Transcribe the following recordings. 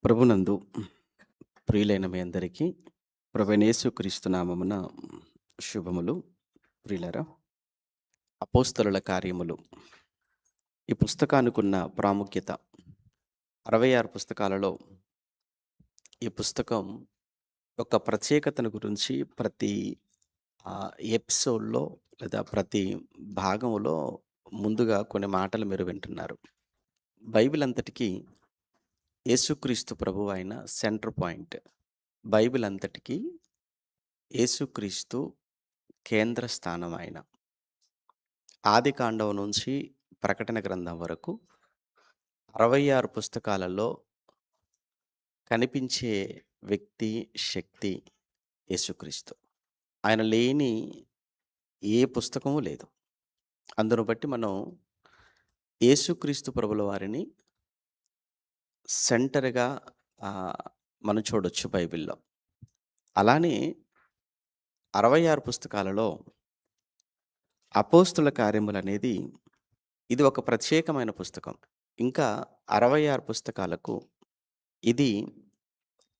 ప్రభునందు ప్రియులైన మీ అందరికీ ప్రభువైన యేసుక్రీస్తు నామమున శుభములు. ప్రియులారా, అపోస్తలుల కార్యములు ఈ పుస్తకానికున్న ప్రాముఖ్యత 66 పుస్తకాలలో ఈ పుస్తకం యొక్క ప్రత్యేకతను గురించి ప్రతి ఎపిసోడ్‌లో లేదా ప్రతి భాగంలో ముందుగా కొన్ని మాటలు మీరు వింటున్నారు. బైబిల్ అంతటికీ యేసుక్రీస్తు ప్రభువు ఆయన సెంటర్ పాయింట్. బైబిల్ అంతటికీ యేసుక్రీస్తు కేంద్ర స్థానం ఆయన. ఆదికాండం నుంచి ప్రకటన గ్రంథం వరకు 66 పుస్తకాలలో కనిపించే వ్యక్తి, శక్తి యేసుక్రీస్తు. ఆయన లేని ఏ పుస్తకము లేదు. అందును బట్టి మనం యేసుక్రీస్తు ప్రభుల వారిని సెంటర్‌గా మనం చూడొచ్చు బైబిల్‌లో. అలానే 66 పుస్తకాలలో అపోస్తుల కార్యములనేది ఇది ఒక ప్రత్యేకమైన పుస్తకం. ఇంకా 66 పుస్తకాలకు ఇది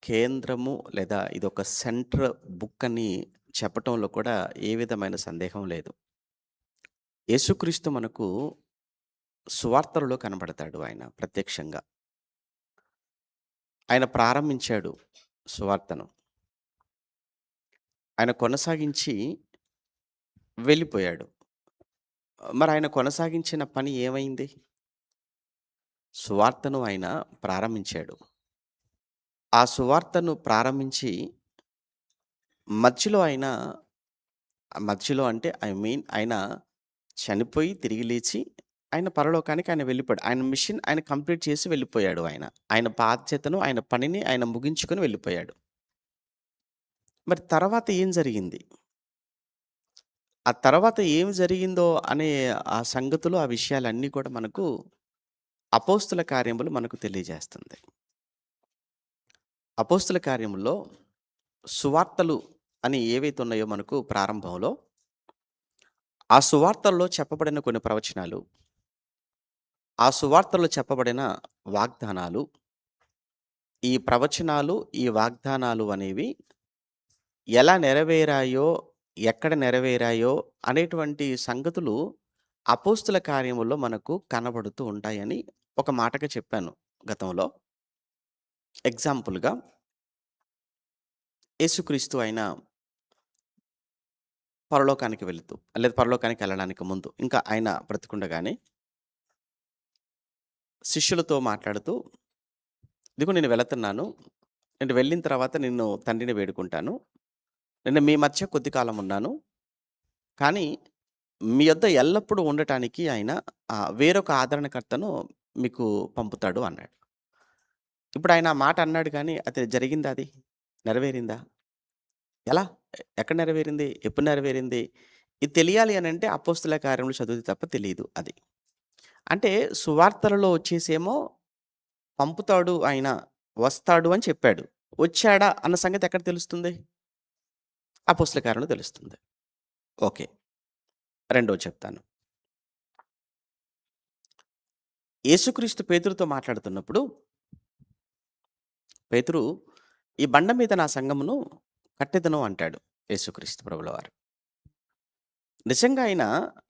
కేంద్రము లేదా ఇదొక సెంటర్ బుక్ అని చెప్పటంలో కూడా ఏ విధమైన సందేహం లేదు. యేసుక్రీస్తు మనకు సువార్తలలో కనబడతాడు ఆయన ప్రత్యక్షంగా. ఆయన ప్రారంభించాడు సువార్తను. ఆయన కొనసాగించి వెళ్ళిపోయాడు. మరి ఆయన కొనసాగించిన పని ఏమైంది? సువార్తను ఆయన ప్రారంభించాడు. ఆ సువార్తను ప్రారంభించి మధ్యలో అంటే ఆయన చనిపోయి తిరిగి లేచి ఆయన పరలోకానికి ఆయన వెళ్ళిపోయాడు. ఆయన మిషన్ ఆయన కంప్లీట్ చేసి వెళ్ళిపోయాడు ఆయన. ఆయన బాధ్యతను, ఆయన పనిని ఆయన ముగించుకొని వెళ్ళిపోయాడు. మరి తర్వాత ఏం జరిగింది? ఆ తర్వాత ఏం జరిగిందో అనే ఆ సంగతులు, ఆ విషయాలన్నీ కూడా మనకు అపోస్తుల కార్యములు మనకు తెలియజేస్తుంది. అపోస్తుల కార్యముల్లో సువార్తలు అని ఏవైతే ఉన్నాయో మనకు ప్రారంభంలో, ఆ సువార్తల్లో చెప్పబడిన కొన్ని ప్రవచనాలు, ఆ సువార్తల్లో చెప్పబడిన వాగ్దానాలు, ఈ ప్రవచనాలు, ఈ వాగ్దానాలు అనేవి ఎలా నెరవేరాయో, ఎక్కడ నెరవేరాయో అనేటువంటి సంగతులు అపోస్తుల కార్యముల్లో మనకు కనబడుతూ ఉంటాయని ఒక మాటగా చెప్పాను గతంలో. ఎగ్జాంపుల్‌గా యేసుక్రీస్తు ఆయన పరలోకానికి వెళుతూ లేదా పరలోకానికి వెళ్ళడానికి ముందు ఇంకా ఆయన బ్రతికుండగానే శిష్యులతో మాట్లాడుతూ, "ఇదిగో నేను వెళుతున్నాను. నేను వెళ్ళిన తర్వాత నిన్ను తండ్రిని వేడుకుంటాను. నేను మీ మధ్య కొద్ది కాలం ఉన్నాను. కానీ మీ యొద్ద ఎల్లప్పుడూ ఉండటానికి ఆయన వేరొక ఆదరణకర్తను మీకు పంపుతాడు" అన్నాడు. ఇప్పుడు ఆయన ఆ మాట అన్నాడు కానీ అది జరిగిందా అది? నెరవేరిందా? ఎలా? ఎక్కడ నెరవేరింది? ఎప్పుడు నెరవేరింది? ఇది తెలియాలి అనంటే అపోస్తల కార్యములు చదివితే తప్ప తెలీదు అది. అంటే సువార్తలలో వచ్చేసేమో పంపుతాడు ఆయన, వస్తాడు అని చెప్పాడు. వచ్చాడా అన్న సంగతి ఎక్కడ తెలుస్తుంది? అపోస్తల కార్యంలో తెలుస్తుంది. ఓకే. రెండోది చెప్తాను. యేసుక్రీస్తు పేతురుతో మాట్లాడుతున్నప్పుడు, పేతురు "ఈ బండ మీద నా సంఘమును కట్టెదను" అంటాడు యేసుక్రీస్తు ప్రభుల వారు. నిజంగా ఆయన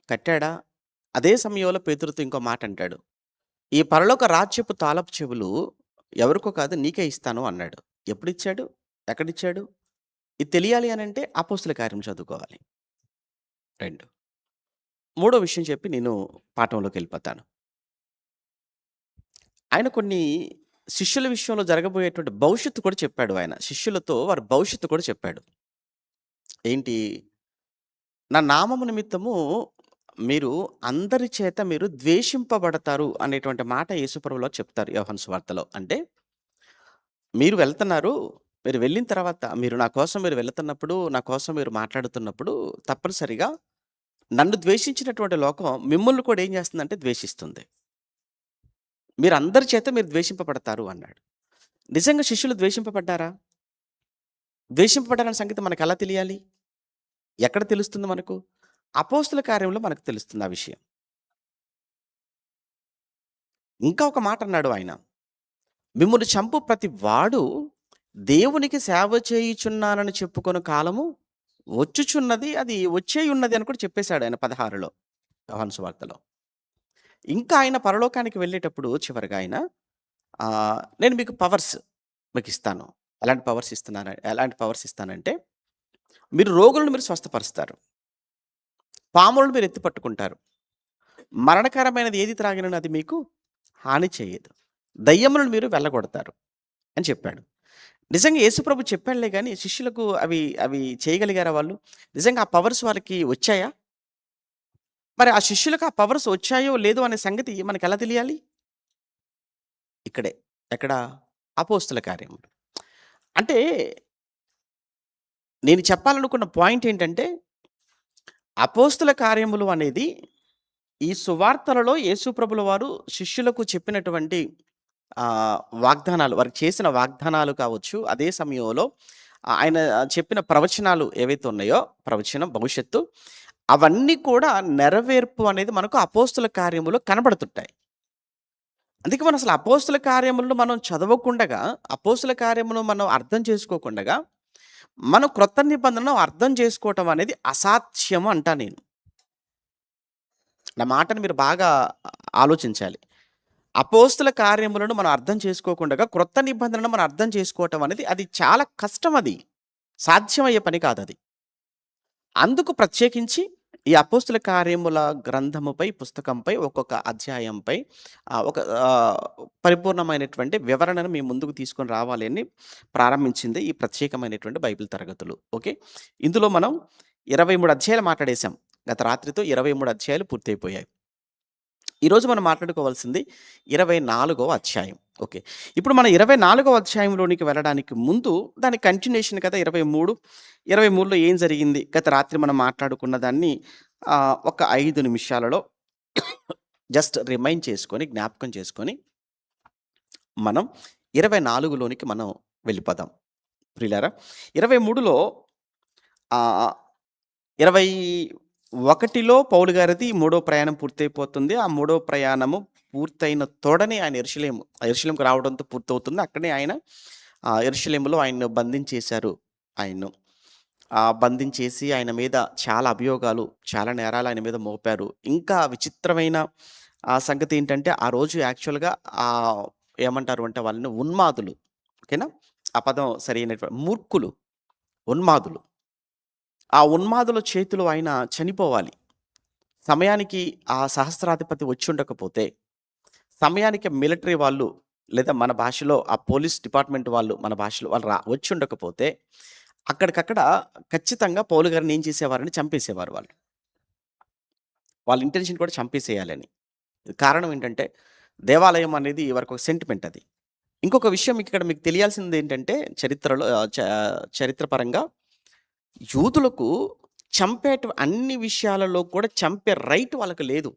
కట్టాడా? అదే సమయంలో పేతురుతో ఇంకో మాట అంటాడు. "ఈ పరలోక రాజ్యపు తాళపు చెవులు ఎవరికో కాదు నీకే ఇస్తాను" అన్నాడు. ఎప్పుడిచ్చాడు? ఎక్కడిచ్చాడు? ఇది తెలియాలి అనంటే అపోస్తల కార్యం చదువుకోవాలి. 2 మూడో విషయం చెప్పి నేను పాఠంలోకెళ్ళిపోతాను. ఆయన కొన్ని శిష్యుల విషయంలో జరగబోయేటువంటి భవిష్యత్తు కూడా చెప్పాడు ఆయన. శిష్యులతో వారి భవిష్యత్తు కూడా చెప్పాడు. ఏంటి? "నా నామము నిమిత్తము మీరు అందరి చేత మీరు ద్వేషింపబడతారు" అనేటువంటి మాట యేసుప్రభులో చెప్తారు యోహాను సువార్తలో. అంటే మీరు వెళ్తున్నారు. మీరు వెళ్ళిన తర్వాత మీరు నా కోసం మీరు వెళ్తున్నప్పుడు, నా కోసం మీరు మాట్లాడుతున్నప్పుడు తప్పనిసరిగా నన్ను ద్వేషించినటువంటి లోకం మిమ్మల్ని కూడా ఏం చేస్తుందంటే ద్వేషిస్తుంది. మీరందరి చేత మీరు ద్వేషింపబడతారు అన్నాడు. నిజంగా శిష్యులు ద్వేషింపబడ్డారా? ద్వేషింపబడ్డారన్న సంగతి మనకెలా తెలియాలి? ఎక్కడ తెలుస్తుంది మనకు? అపోస్తుల కార్యంలో మనకు తెలుస్తుంది ఆ విషయం. ఇంకా ఒక మాట అన్నాడు ఆయన. మిమ్మును చంపు ప్రతి వాడు దేవునికి సేవ చేయుచున్నానని చెప్పుకొను కాలము వచ్చుచున్నది. అది వచ్చేయున్నది అని కూడా చెప్పేసాడు ఆయన 16లో యోహాను సువార్తలో. ఇంకా ఆయన పరలోకానికి వెళ్ళేటప్పుడు చివరగా ఆయన నేను మీకు పవర్స్ మీకిస్తాను. ఎలాంటి పవర్స్ ఇస్తానంటే, మీరు రోగులను మీరు స్వస్థపరుస్తారు. పాములను మీరు ఎత్తి పట్టుకుంటారు. మరణకరమైనది ఏది త్రాగినను అది మీకు హాని చేయదు. దయ్యములను మీరు వెళ్ళగొడతారు అని చెప్పాడు. నిజంగా యేసుప్రభు చెప్పాడులే గాని శిష్యులకు అవి అవి చేయగలిగారా వాళ్ళు? నిజంగా ఆ పవర్స్ వారికి వచ్చాయా? మరి ఆ శిష్యులకు ఆ పవర్స్ వచ్చాయో లేదో అనే సంగతి మనకెలా తెలియాలి? ఇక్కడే. ఎక్కడ? అపోస్తల కార్యములు. అంటే నేను చెప్పాలనుకున్న పాయింట్ ఏంటంటే, అపోస్తల కార్యములు అనేది ఈ సువార్తలలో యేసుప్రభుల వారు శిష్యులకు చెప్పినటువంటి వాగ్దానాలు, వారికి చేసిన వాగ్దానాలు కావచ్చు, అదే సమయంలో ఆయన చెప్పిన ప్రవచనాలు ఏవైతే ఉన్నాయో, ప్రవచనం, భవిష్యత్తు అవన్నీ కూడా నెరవేర్పు అనేది మనకు అపోస్తల కార్యములో కనబడుతుంటాయి. అందుకే మనం అసలు అపోస్తల కార్యములను మనం చదవకుండగా, అపోస్తల కార్యమును మనం అర్థం చేసుకోకుండగా, మనం క్రొత్త నిబంధనను అర్థం చేసుకోవటం అనేది అసాధ్యము అంటా నేను. నా మాటను మీరు బాగా ఆలోచించాలి. అపోస్తల కార్యములను మనం అర్థం చేసుకోకుండగా, క్రొత్త నిబంధనను మనం అర్థం చేసుకోవటం అనేది అది చాలా కష్టం అది. సాధ్యమయ్యే పని కాదది. అందుకు ప్రత్యేకించి ఈ అపోస్తల కార్యముల గ్రంథముపై, పుస్తకంపై, ఒక్కొక్క అధ్యాయంపై ఒక పరిపూర్ణమైనటువంటి వివరణను మీ ముందుకు తీసుకొని రావాలి అని ప్రారంభించింది ఈ ప్రత్యేకమైనటువంటి బైబిల్ తరగతులు. ఓకే. ఇందులో మనం 23 అధ్యాయాలు మాట్లాడేసాం. గత రాత్రితో 23 అధ్యాయాలు పూర్తయిపోయాయి. ఈరోజు మనం మాట్లాడుకోవాల్సింది 24వ అధ్యాయం. ఓకే. ఇప్పుడు మన 24వ అధ్యాయంలోనికి వెళ్ళడానికి ముందు దాని కంటిన్యూషన్ కదా 23. 23లో ఏం జరిగింది? గత రాత్రి మనం మాట్లాడుకున్న దాన్ని ఒక 5 నిమిషాలలో జస్ట్ రిమైండ్ చేసుకొని, జ్ఞాపకం చేసుకొని, మనం 24లోనికి మనం వెళ్ళిపోదాం. ప్రియులారా, 23లో 21లో పౌలు గారిది మూడో ప్రయాణం పూర్తయిపోతుంది. ఆ మూడో ప్రయాణము పూర్తయిన తోడనే ఆయన యెరూషలేముకు రావడంతో పూర్తవుతుంది. అక్కడే ఆయన యెరూషలేములో ఆయన్ను బంధించేశారు. ఆయన్ను బంధించేసి ఆయన మీద చాలా అభియోగాలు, చాలా నేరాలు ఆయన మీద మోపారు. ఇంకా విచిత్రమైన సంగతి ఏంటంటే, ఆ రోజు యాక్చువల్‌గా ఏమంటారు అంటే వాళ్ళని ఉన్మాదులు. ఓకేనా? ఆ పదం సరైనటువంటి మూర్ఖులు, ఉన్మాదులు. ఆ ఉన్మాదుల చేతిలో ఆయన చనిపోవాలి. సమయానికి ఆ సహస్రాధిపతి వచ్చుండకపోతే, సమయానికి మిలిటరీ వాళ్ళు లేదా మన భాషలో ఆ పోలీస్ డిపార్ట్‌మెంట్ వాళ్ళు, మన భాషలో వాళ్ళు వచ్చుండకపోతే, అక్కడికక్కడ ఖచ్చితంగా పౌలు గారిని ఏం చేసేవారంటే చంపేసేవారు వాళ్ళు. వాళ్ళ ఇంటెన్షన్ కూడా చంపేసేయాలని. కారణం ఏంటంటే, దేవాలయం అనేది వారికొక సెంటిమెంట్ అది. ఇంకొక విషయం ఇక్కడ మీకు తెలియాల్సిందేంటంటే, చరిత్రపరంగా యూదులకు అన్ని విషయాలలో కూడా చంపే రైట్ వాళ్ళకి లేదు.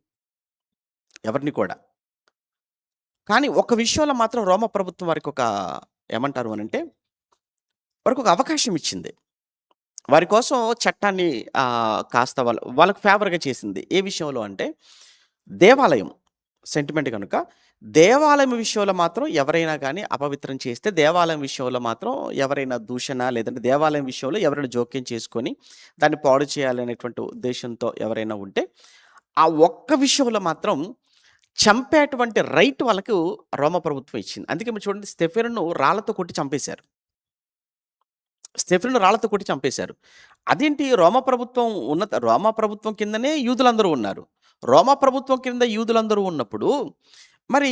ఎవరిని కూడా. కానీ ఒక విషయంలో మాత్రం రోమా ప్రభుత్వం వారికొక ఏమంటారు అనంటే, వారికొక అవకాశం ఇచ్చింది. వారి కోసం చట్టాన్ని కాస్త వాళ్ళకి ఫేవర్‌గా చేసింది. ఏ విషయంలో అంటే, దేవాలయం సెంటిమెంట్ గనుక, దేవాలయం విషయంలో మాత్రం ఎవరైనా గానీ అపవిత్రం చేస్తే, దేవాలయం విషయంలో మాత్రం ఎవరైనా దూషణ లేదంటే దేవాలయం విషయంలో ఎవరైనా జోక్యం చేసుకొని, దాన్ని పాడు చేయాలనేటువంటి ఉద్దేశంతో ఎవరైనా ఉంటే, ఆ ఒక్క విషయంలో మాత్రం చంపేటువంటి రైట్ వాళ్ళకు రోమా ప్రభుత్వం ఇచ్చింది. అందుకే మీరు చూడండి, స్టెఫెనును రాళ్లతో కొట్టి చంపేశారు. అదేంటి, రోమా ప్రభుత్వం కిందనే యూదులందరూ ఉన్నారు. రోమా ప్రభుత్వం కింద యూదులందరూ ఉన్నప్పుడు, మరి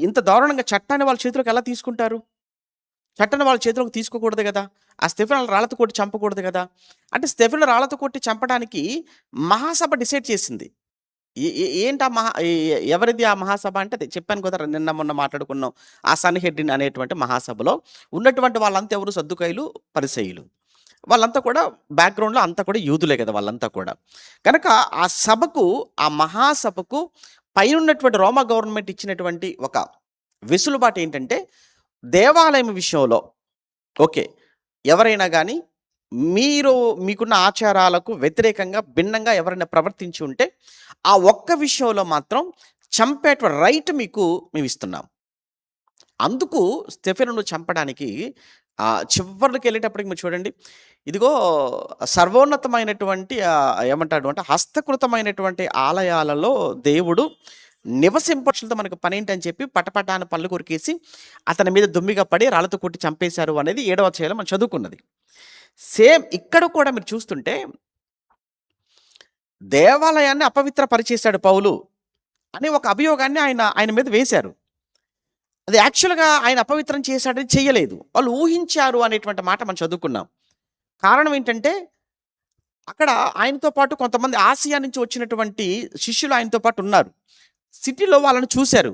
ఇంత దారుణంగా చట్టాన్ని వాళ్ళ చేతిలోకి ఎలా తీసుకుంటారు? చట్టాన్ని వాళ్ళ చేతిలోకి తీసుకోకూడదు గదా! ఆ స్టెఫెనును రాళ్లతో కొట్టి చంపకూడదు గదా! అంటే స్టెఫెనును రాళ్లతో కొట్టి చంపడానికి మహాసభ డిసైడ్ చేసింది. ఏంటి ఎవరిది ఆ మహాసభ అంటే, అదే చెప్పాను కదా, నిన్న మొన్న మాట్లాడుకున్నాం. ఆ సన్‌హెడ్రిన్ అనేటువంటి మహాసభలో ఉన్నటువంటి వాళ్ళంతా ఎవరు? సద్దూకయ్యులు, పరిసయ్యులు. వాళ్ళంతా కూడా బ్యాక్‌గ్రౌండ్‌లో అంతా కూడా యూదులే కదా వాళ్ళంతా కూడా. కనుక ఆ సభకు, ఆ మహాసభకు పైనున్నటువంటి రోమా గవర్నమెంట్ ఇచ్చినటువంటి ఒక వెసులుబాటు ఏంటంటే, దేవాలయం విషయంలో ఓకే, ఎవరైనా గానీ మీకున్న ఆచారాలకు వ్యతిరేకంగా, భిన్నంగా ఎవరైనా ప్రవర్తించి ఉంటే, ఆ ఒక్క విషయంలో మాత్రం చంపేటువంటి రైట్ మేమిస్తున్నాం. అందుకు స్టెఫెనును చంపడానికి చివరికెళ్ళేటప్పటికి మీరు చూడండి, ఇదిగో సర్వోన్నతమైనటువంటి ఏమంటాడు అంటే హస్తకృతమైనటువంటి ఆలయాలలో దేవుడు నివసింపచులతో మనకు పనేంటని చెప్పి పటపటాన పళ్ళు కొరికేసి అతని మీద దుమ్మిగా పడి రాళ్ళతో కొట్టి చంపేశారు అనేది 7వ అధ్యాయంలో మనం చదువుకున్నది. సేమ్ ఇక్కడ కూడా మీరు చూస్తుంటే దేవాలయాన్ని అపవిత్రపరిచేశాడు పౌలు అని ఒక అభియోగాన్ని ఆయన ఆయన మీద వేశారు. అది యాక్చువల్‌గా ఆయన అపవిత్రం చేశాడని చెయ్యలేదు. వాళ్ళు ఊహించారు అనేటువంటి మాట మనం చదువుకున్నాం. కారణం ఏంటంటే, అక్కడ ఆయనతో పాటు కొంతమంది ఆసియా నుంచి వచ్చినటువంటి శిష్యులు ఆయనతో పాటు ఉన్నారు. సిటీలో వాళ్ళని చూశారు.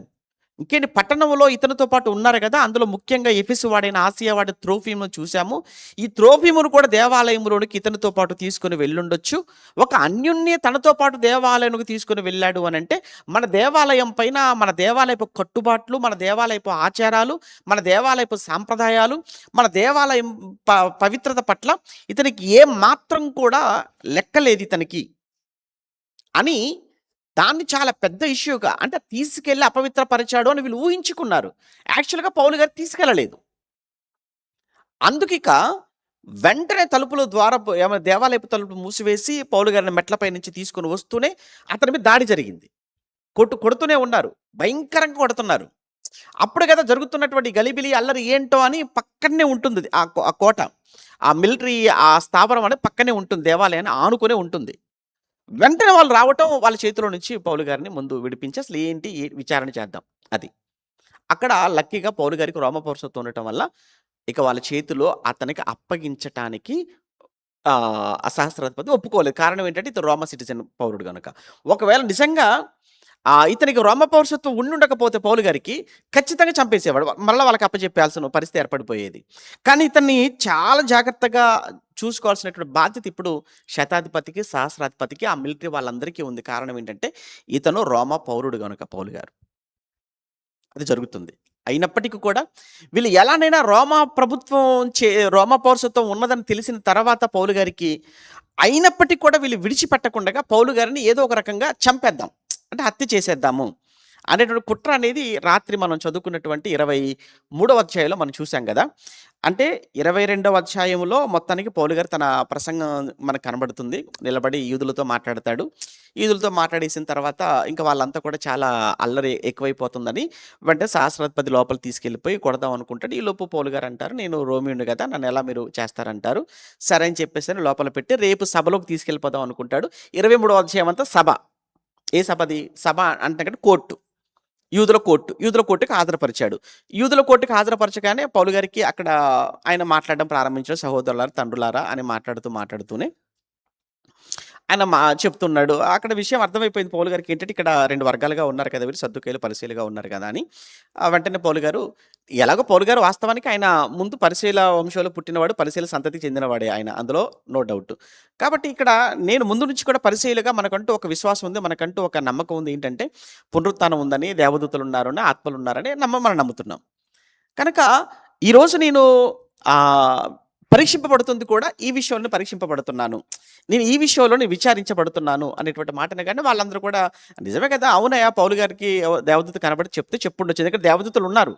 ఇంకేంటి పట్టణంలో ఇతనితో పాటు ఉన్నారు కదా! అందులో ముఖ్యంగా ఎఫెసు వాడైన ఆసియా వాడి త్రోఫిమును చూసాము. ఈ త్రోఫిమును కూడా దేవాలయంలోనికి ఇతనితో పాటు తీసుకొని వెళ్ళుండొచ్చు. ఒక అన్యుణ్ణి తనతో పాటు దేవాలయానికి తీసుకొని వెళ్ళాడు అనంటే, మన దేవాలయం పైన మన దేవాలయపు కట్టుబాట్లు, మన దేవాలయపు ఆచారాలు, మన దేవాలయపు సాంప్రదాయాలు, మన దేవాలయం పవిత్రత పట్ల ఇతనికి ఏ మాత్రం కూడా లెక్కలేదు ఇతనికి అని దాన్ని చాలా పెద్ద ఇష్యూగా అంటే తీసుకెళ్ళి అపవిత్రపరిచాడు అని వీళ్ళు ఊహించుకున్నారు. యాక్చువల్‌గా పౌలు గారు తీసుకెళ్ళలేదు. అందుకిక వెంటనే తలుపులు ద్వారపు దేవాలయపు తలుపులు మూసివేసి పౌలు గారిని మెట్లపై నుంచి తీసుకొని వస్తూనే అతని మీద దాడి జరిగింది. కొడుతూనే ఉన్నారు. భయంకరంగా కొడుతున్నారు. అప్పుడు కదా జరుగుతున్నటువంటి గలిబిలి అల్లరి ఏంటో అని పక్కనే ఉంటుంది ఆ కోట. ఆ మిలిటరీ ఆ స్థావరం అనేది పక్కనే ఉంటుంది. దేవాలయాన్ని ఆనుకునే ఉంటుంది. వెంటనే వాళ్ళు రావటం, వాళ్ళ చేతిలో నుంచి పౌలు గారిని ముందు విడిపించి అసలు ఏంటి విచారణ చేద్దాం అది. అక్కడ లక్కీగా పౌలు గారికి రోమ పౌరసత్వం ఉండటం వల్ల ఇక వాళ్ళ చేతిలో అతనికి అప్పగించటానికి సహస్రాధిపతి ఒప్పుకోలేదు. కారణం ఏంటంటే ఇతను రోమ సిటిజన్ పౌరుడు గనుక. ఒకవేళ నిజంగా ఇతనికి రోమ పౌరసత్వం ఉండుండకపోతే పౌలు గారికి ఖచ్చితంగా చంపేసేవాడు. మళ్ళా వాళ్ళకి అప్పచెప్పాల్సిన పరిస్థితి ఏర్పడిపోయేది. కానీ ఇతన్ని చాలా జాగ్రత్తగా చూసుకోవాల్సినటువంటి బాధ్యత ఇప్పుడు శతాధిపతికి, సహస్రాధిపతికి, ఆ మిలిటరీ వాళ్ళందరికీ ఉంది. కారణం ఏంటంటే ఇతను రోమ పౌరుడు గనుక పౌలు గారు. అది జరుగుతుంది. అయినప్పటికీ కూడా వీళ్ళు ఎలానైనా రోమా పౌరసత్వం ఉన్నదని తెలిసిన తర్వాత పౌలు గారికి అయినప్పటికీ కూడా వీళ్ళు విడిచిపెట్టకుండా పౌలు గారిని ఏదో ఒక రకంగా చంపేద్దాం, అంటే హత్య చేసేద్దాము అనేటువంటి కుట్ర అనేది రాత్రి మనం చదువుకున్నటువంటి 23వ అధ్యాయంలో మనం చూసాం కదా. అంటే 22వ అధ్యాయంలో మొత్తానికి పౌలు గారు తన ప్రసంగం మనకు కనబడుతుంది. నిలబడి యూదులతో మాట్లాడతాడు. యూదులతో మాట్లాడేసిన తర్వాత ఇంకా వాళ్ళంతా కూడా చాలా అల్లరి ఎక్కువైపోతుందని వెంటనే సహస్రాధిపతి లోపల తీసుకెళ్ళిపోయి కొడదాం అనుకుంటాడు. ఈలోపు పౌలు గారు అంటారు, నేను రోమియుడిని కదా, నన్ను ఎలా మీరు చేస్తారంటారు. సరే అని చెప్పేసి లోపల పెట్టి రేపు సభలోకి తీసుకెళ్ళిపోదాం అనుకుంటాడు. 23వ అధ్యాయం అంతా సభ. ఏ సభది? సభ అంటే కోర్టు. యూదుల కోర్టుకి హాజరుపరిచాడు. యూదుల కోర్టుకి హాజరుపరచగానే పౌలు గారికి అక్కడ ఆయన మాట్లాడడం ప్రారంభించాడు. సహోదరులారా, తండ్రులారా అని మాట్లాడుతూనే ఆయన చెప్తున్నాడు. అక్కడ విషయం అర్థమైపోయింది పౌలు గారికి. ఏంటంటే ఇక్కడ 2 వర్గాలుగా ఉన్నారు కదా, వీరు సద్దుకయ్యులు, పరిసయ్యులుగా ఉన్నారు కదా అని. వెంటనే పౌలు గారు ఎలాగో పౌలు గారు వాస్తవానికి ఆయన ముందు పరిసయ్యుల వంశంలో పుట్టినవాడు, పరిసయ్యుల సంతతికి చెందినవాడే ఆయన, అందులో నో డౌట్. కాబట్టి ఇక్కడ నేను ముందు నుంచి కూడా పరిసయ్యులుగా మనకంటూ ఒక విశ్వాసం ఉంది, మనకంటూ ఒక నమ్మకం ఉంది. ఏంటంటే పునరుత్థానం ఉందని, దేవదూతలు ఉన్నారని, ఆత్మలు ఉన్నారని మనం నమ్ముతున్నాం. కనుక ఈరోజు నేను పరీక్షింపబడుతుంది కూడా ఈ విషయంలో పరీక్షింపబడుతున్నాను, నేను ఈ విషయంలో విచారించబడుతున్నాను అనేటువంటి మాటనే. కానీ వాళ్ళందరూ కూడా నిజమే కదా, అవునయ్యా పౌలు గారికి దేవదూత కనబడి చెప్పుండొచ్చు. ఎందుకంటే దేవదూతలు ఉన్నారు,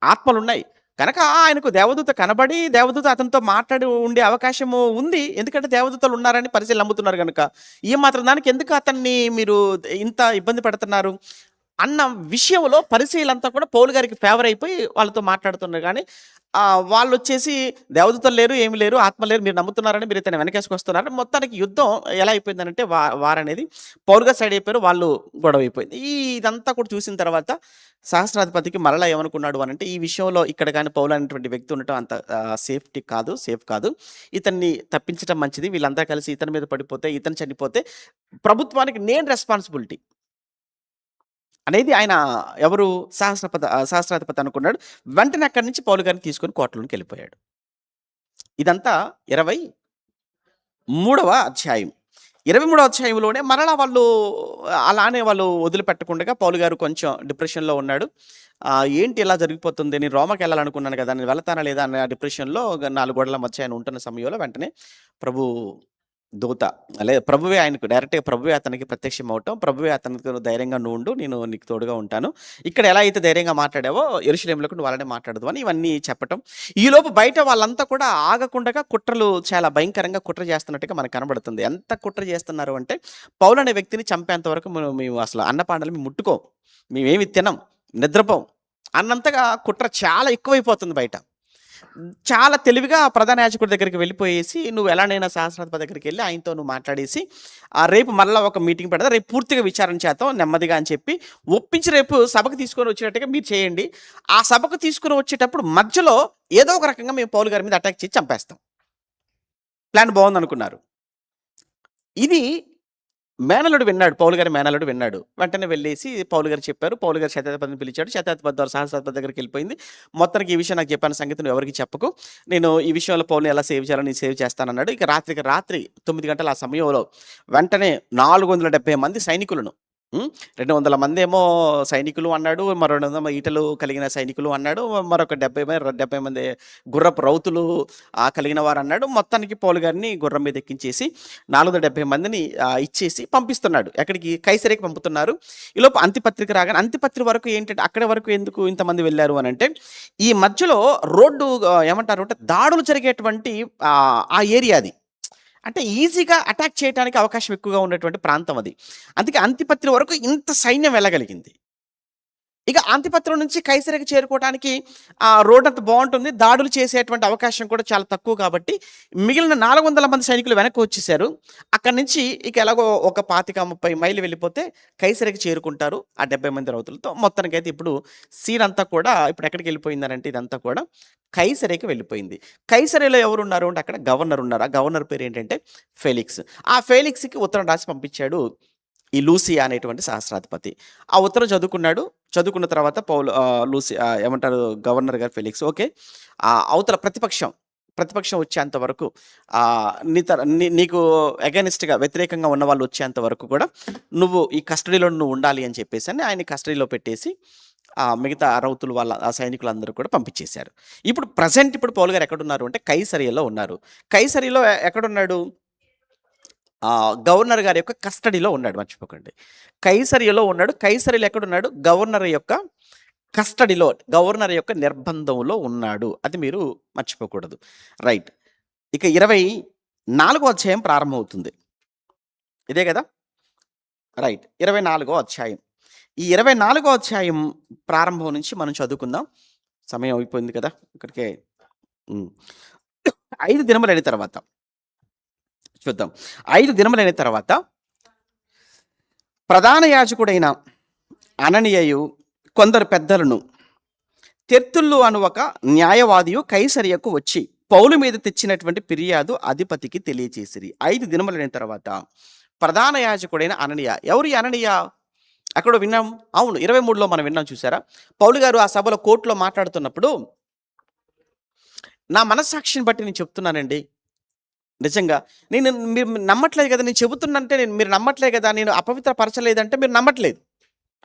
ఆత్మలు ఉన్నాయి కనుక ఆయనకు దేవదూత కనబడి దేవదూత అతనితో మాట్లాడి ఉండే అవకాశము ఉంది. ఎందుకంటే దేవదూతలు ఉన్నారని పరిశీలన నమ్ముతున్నారు కనుక ఈ మాత్రం దానికి ఎందుకు అతన్ని మీరు ఇంత ఇబ్బంది పెడుతున్నారు అన్న విషయంలో పరిశీలంతా కూడా పౌలు గారికి ఫేవర్ అయిపోయి వాళ్ళతో మాట్లాడుతున్నారు. కానీ వాళ్ళు వచ్చేసి దేవదూతలు లేరు, ఏమి లేరు, ఆత్మ లేరు, మీరు నమ్ముతున్నారని మీరు ఇతను వెనకేసుకొస్తున్నారు. మొత్తానికి యుద్ధం ఎలా అయిపోయిందనంటే వారనేది పౌరుగా సైడ్ అయిపోయారు, వాళ్ళు గొడవ అయిపోయింది. ఇదంతా కూడా చూసిన తర్వాత సహస్రాధిపతికి మరలా ఏమనుకున్నాడు అనంటే, ఈ విషయంలో ఇక్కడ కానీ పౌలు అనేటువంటి వ్యక్తి ఉండటం అంత సేఫ్ కాదు, ఇతన్ని తప్పించడం మంచిది. వీళ్ళంతా కలిసి ఇతని మీద పడిపోతే, ఇతను చనిపోతే ప్రభుత్వానికి నేను రెస్పాన్సిబిలిటీ అనేది ఆయన ఎవరు సహస్రాధిపతి అనుకున్నాడు. వెంటనే అక్కడి నుంచి పౌలు గారిని తీసుకొని కోటలోకి వెళ్ళిపోయాడు. ఇదంతా 23వ అధ్యాయం. 23వ అధ్యాయంలోనే మరలా అలానే వాళ్ళు వదిలిపెట్టకుండా పౌలు గారు కొంచెం డిప్రెషన్లో ఉన్నాడు. ఏంటి ఇలా జరిగిపోతుంది, నేను రోమకి వెళ్ళాలనుకున్నాను కదా, నేను వెళ్తానా లేదా అన్న డిప్రెషన్లో 4 గోడల మధ్య ఆయన ఉంటున్న సమయంలో వెంటనే ప్రభు దూత. లేదా ప్రభువే ఆయనకు డైరెక్ట్‌గా ప్రభువే అతనికి ప్రత్యక్షమవ్వటం. ప్రభువే అతనితో ధైర్యంగా నువ్వుండు. నేను నీకు తోడుగా ఉంటాను. ఇక్కడ ఎలా అయితే ధైర్యంగా మాట్లాడావో యెరూషలేములోకి నువ్వు అలానే మాట్లాడదు అని ఇవన్నీ చెప్పటం. ఈలోపు బయట వాళ్ళంతా కూడా ఆగకుండగా కుట్రలు చాలా భయంకరంగా కుట్ర చేస్తున్నట్టుగా మనకు కనబడుతుంది. ఎంత కుట్ర చేస్తున్నారు అంటే పౌలు అనే వ్యక్తిని చంపేంత వరకు మేము అసలు అన్నపానాలు మేము ముట్టుకోం. మేమేమి తినం, నిద్రపోం అన్నంతగా కుట్ర చాలా ఎక్కువైపోతుంది బయట. చాలా తెలివిగా ప్రధాన యాజకుడి దగ్గరికి వెళ్ళిపోయేసి, నువ్వు ఎలానైనా సహస్రాధిపతి దగ్గరికెళ్ళి ఆయనతో నువ్వు మాట్లాడేసి, రేపు మరలా ఒక మీటింగ్ పెడదాం. రేపు పూర్తిగా విచారణ చేద్దాం నెమ్మదిగా అని చెప్పి ఒప్పించి రేపు సభకు తీసుకొని వచ్చినట్టుగా మీరు చేయండి. ఆ సభకు తీసుకొని వచ్చేటప్పుడు మధ్యలో ఏదో ఒక రకంగా మేము పౌలు గారి మీద అటాక్ చేసి చంపేస్తాం. ప్లాన్ బావుందనుకున్నారు. ఇది మేనల్లుడు విన్నాడు. పౌలు గారి మేనల్లుడు విన్నాడు. వెంటనే వెళ్ళేసి పౌలు గారికి చెప్పారు. పౌలు గారు శతాధిపతిని పిలిచాడు. శతాధిపతి ద్వారా సహస్రాధిపతి దగ్గరికెళ్ళిపోయింది. మొత్తానికి ఈ విషయం నాకు చెప్పిన సంగతి నువ్వు ఎవరికీ చెప్పకు. నేను ఈ విషయంలో పౌలుని ఎలా సేవ్ చేయాలో నేను సేవ్ చేస్తానన్నాడు. ఇక రాత్రికి రాత్రి 9 గంటల ఆ సమయంలో వెంటనే 470 మంది సైనికులను 200 మందేమో సైనికులు అన్నాడు. మరో 200 ఈటలు కలిగిన సైనికులు అన్నాడు. మరొక 70 మంది గుర్రపు రౌతులు కలిగిన వారు అన్నాడు. మొత్తానికి పౌలు గారిని గుర్రం మీద ఎక్కించేసి 470 మందిని ఇచ్చేసి పంపిస్తున్నాడు. ఎక్కడికి? కైసరేకి పంపుతున్నారు. ఈలోపు అంతిపత్రిక రాగానే అంతిపత్రి వరకు ఏంటంటే అక్కడి వరకు ఎందుకు ఇంతమంది వెళ్ళారు అని అంటే ఈ మధ్యలో రోడ్డు ఏమంటారు అంటే దాడులు జరిగేటువంటి ఆ ఏరియా అది. అంటే ఈజీగా అటాక్ చేయడానికి అవకాశం ఎక్కువగా ఉన్నటువంటి ప్రాంతం అది. అందుకే అంతిపత్రి వరకు ఇంత సైన్యం వెళ్ళగలిగింది. ఇక అంతిపత్రం నుంచి కైసరికి చేరుకోవడానికి రోడ్ అంత బావుంటుంది. దాడులు చేసేటువంటి అవకాశం కూడా చాలా తక్కువ కాబట్టి మిగిలిన 400 మంది సైనికులు వెనక్కి వచ్చేసారు. అక్కడి నుంచి ఇక ఎలాగో ఒక 25, 30 మైళ్ళు వెళ్ళిపోతే కైసరికి చేరుకుంటారు ఆ 70 మంది రౌతులతో. మొత్తానికైతే ఇప్పుడు సీన్ అంతా కూడా ఇప్పుడు ఎక్కడికి వెళ్ళిపోయిందనంటే ఇదంతా కూడా కైసరేకి వెళ్ళిపోయింది. కైసరేలో ఎవరున్నారు అంటే అక్కడ గవర్నర్ ఉన్నారు. ఆ గవర్నర్ పేరు ఏంటంటే ఫెలిక్స్. ఆ ఫెలిక్స్‌కి ఉత్తరం రాసి పంపించాడు ఈ లూసియా అనేటువంటి సహస్రాధిపతి. ఆ ఉత్తరం చదువుకున్నాడు. చదువుకున్న తర్వాత ఏమంటారు గవర్నర్ గారు ఫెలిక్స్ ఓకే. అవతల ప్రతిపక్షం వచ్చేంత వరకు నీకు అగైనిస్ట్‌గా వ్యతిరేకంగా ఉన్నవాళ్ళు వచ్చేంత వరకు కూడా నువ్వు ఈ కస్టడీలో నువ్వు ఉండాలి అని చెప్పేసని ఆయన్ని కస్టడీలో పెట్టేసి మిగతా రౌతులు వాళ్ళ సైనికులందరూ కూడా పంపించేశారు. ఇప్పుడు పౌలు గారు ఎక్కడున్నారు అంటే కైసరియలో ఉన్నారు. కైసరియలో ఎక్కడున్నాడు? గవర్నర్ గారి యొక్క కస్టడీలో ఉన్నాడు. మర్చిపోకండి. కైసరియలో ఉన్నాడు. కైసరియలో ఎక్కడున్నాడు? గవర్నర్ యొక్క కస్టడీలో, గవర్నర్ యొక్క నిర్బంధంలో ఉన్నాడు. అది మీరు మర్చిపోకూడదు. రైట్. ఇక 24వ అధ్యాయం ప్రారంభమవుతుంది. ఇదే కదా? రైట్. 24వ అధ్యాయం. ఈ 24వ అధ్యాయం ప్రారంభం నుంచి మనం చదువుకుందాం. సమయం అయిపోయింది కదా! ఇక్కడికే 5 దినములైన తర్వాత చూద్దాం. 5 దినములైన తర్వాత ప్రధాన యాజకుడైన అననీయయు కొందరు పెద్దలను తెర్తుల్లు అను ఒక న్యాయవాదియు కైసరియకు వచ్చి పౌలు మీద తెచ్చినటువంటి ఫిర్యాదు అధిపతికి తెలియచేసిరి. 5 దినములైన తర్వాత ప్రధాన యాజకుడైన అననీయ. ఎవరు ఈ అననీయ? అక్కడ విన్నాం. అవును, 23లో మనం విన్నాం చూసారా? పౌలు గారు ఆ సభలో కోర్టులో మాట్లాడుతున్నప్పుడు నా మనస్సాక్షిని బట్టి నేను చెప్తున్నానండి, నిజంగా మీరు నమ్మట్లేదు కదా, నేను చెబుతున్నంటే మీరు నమ్మట్లేదు కదా, నేను అపవిత్రపరచలేదంటే మీరు నమ్మట్లేదు.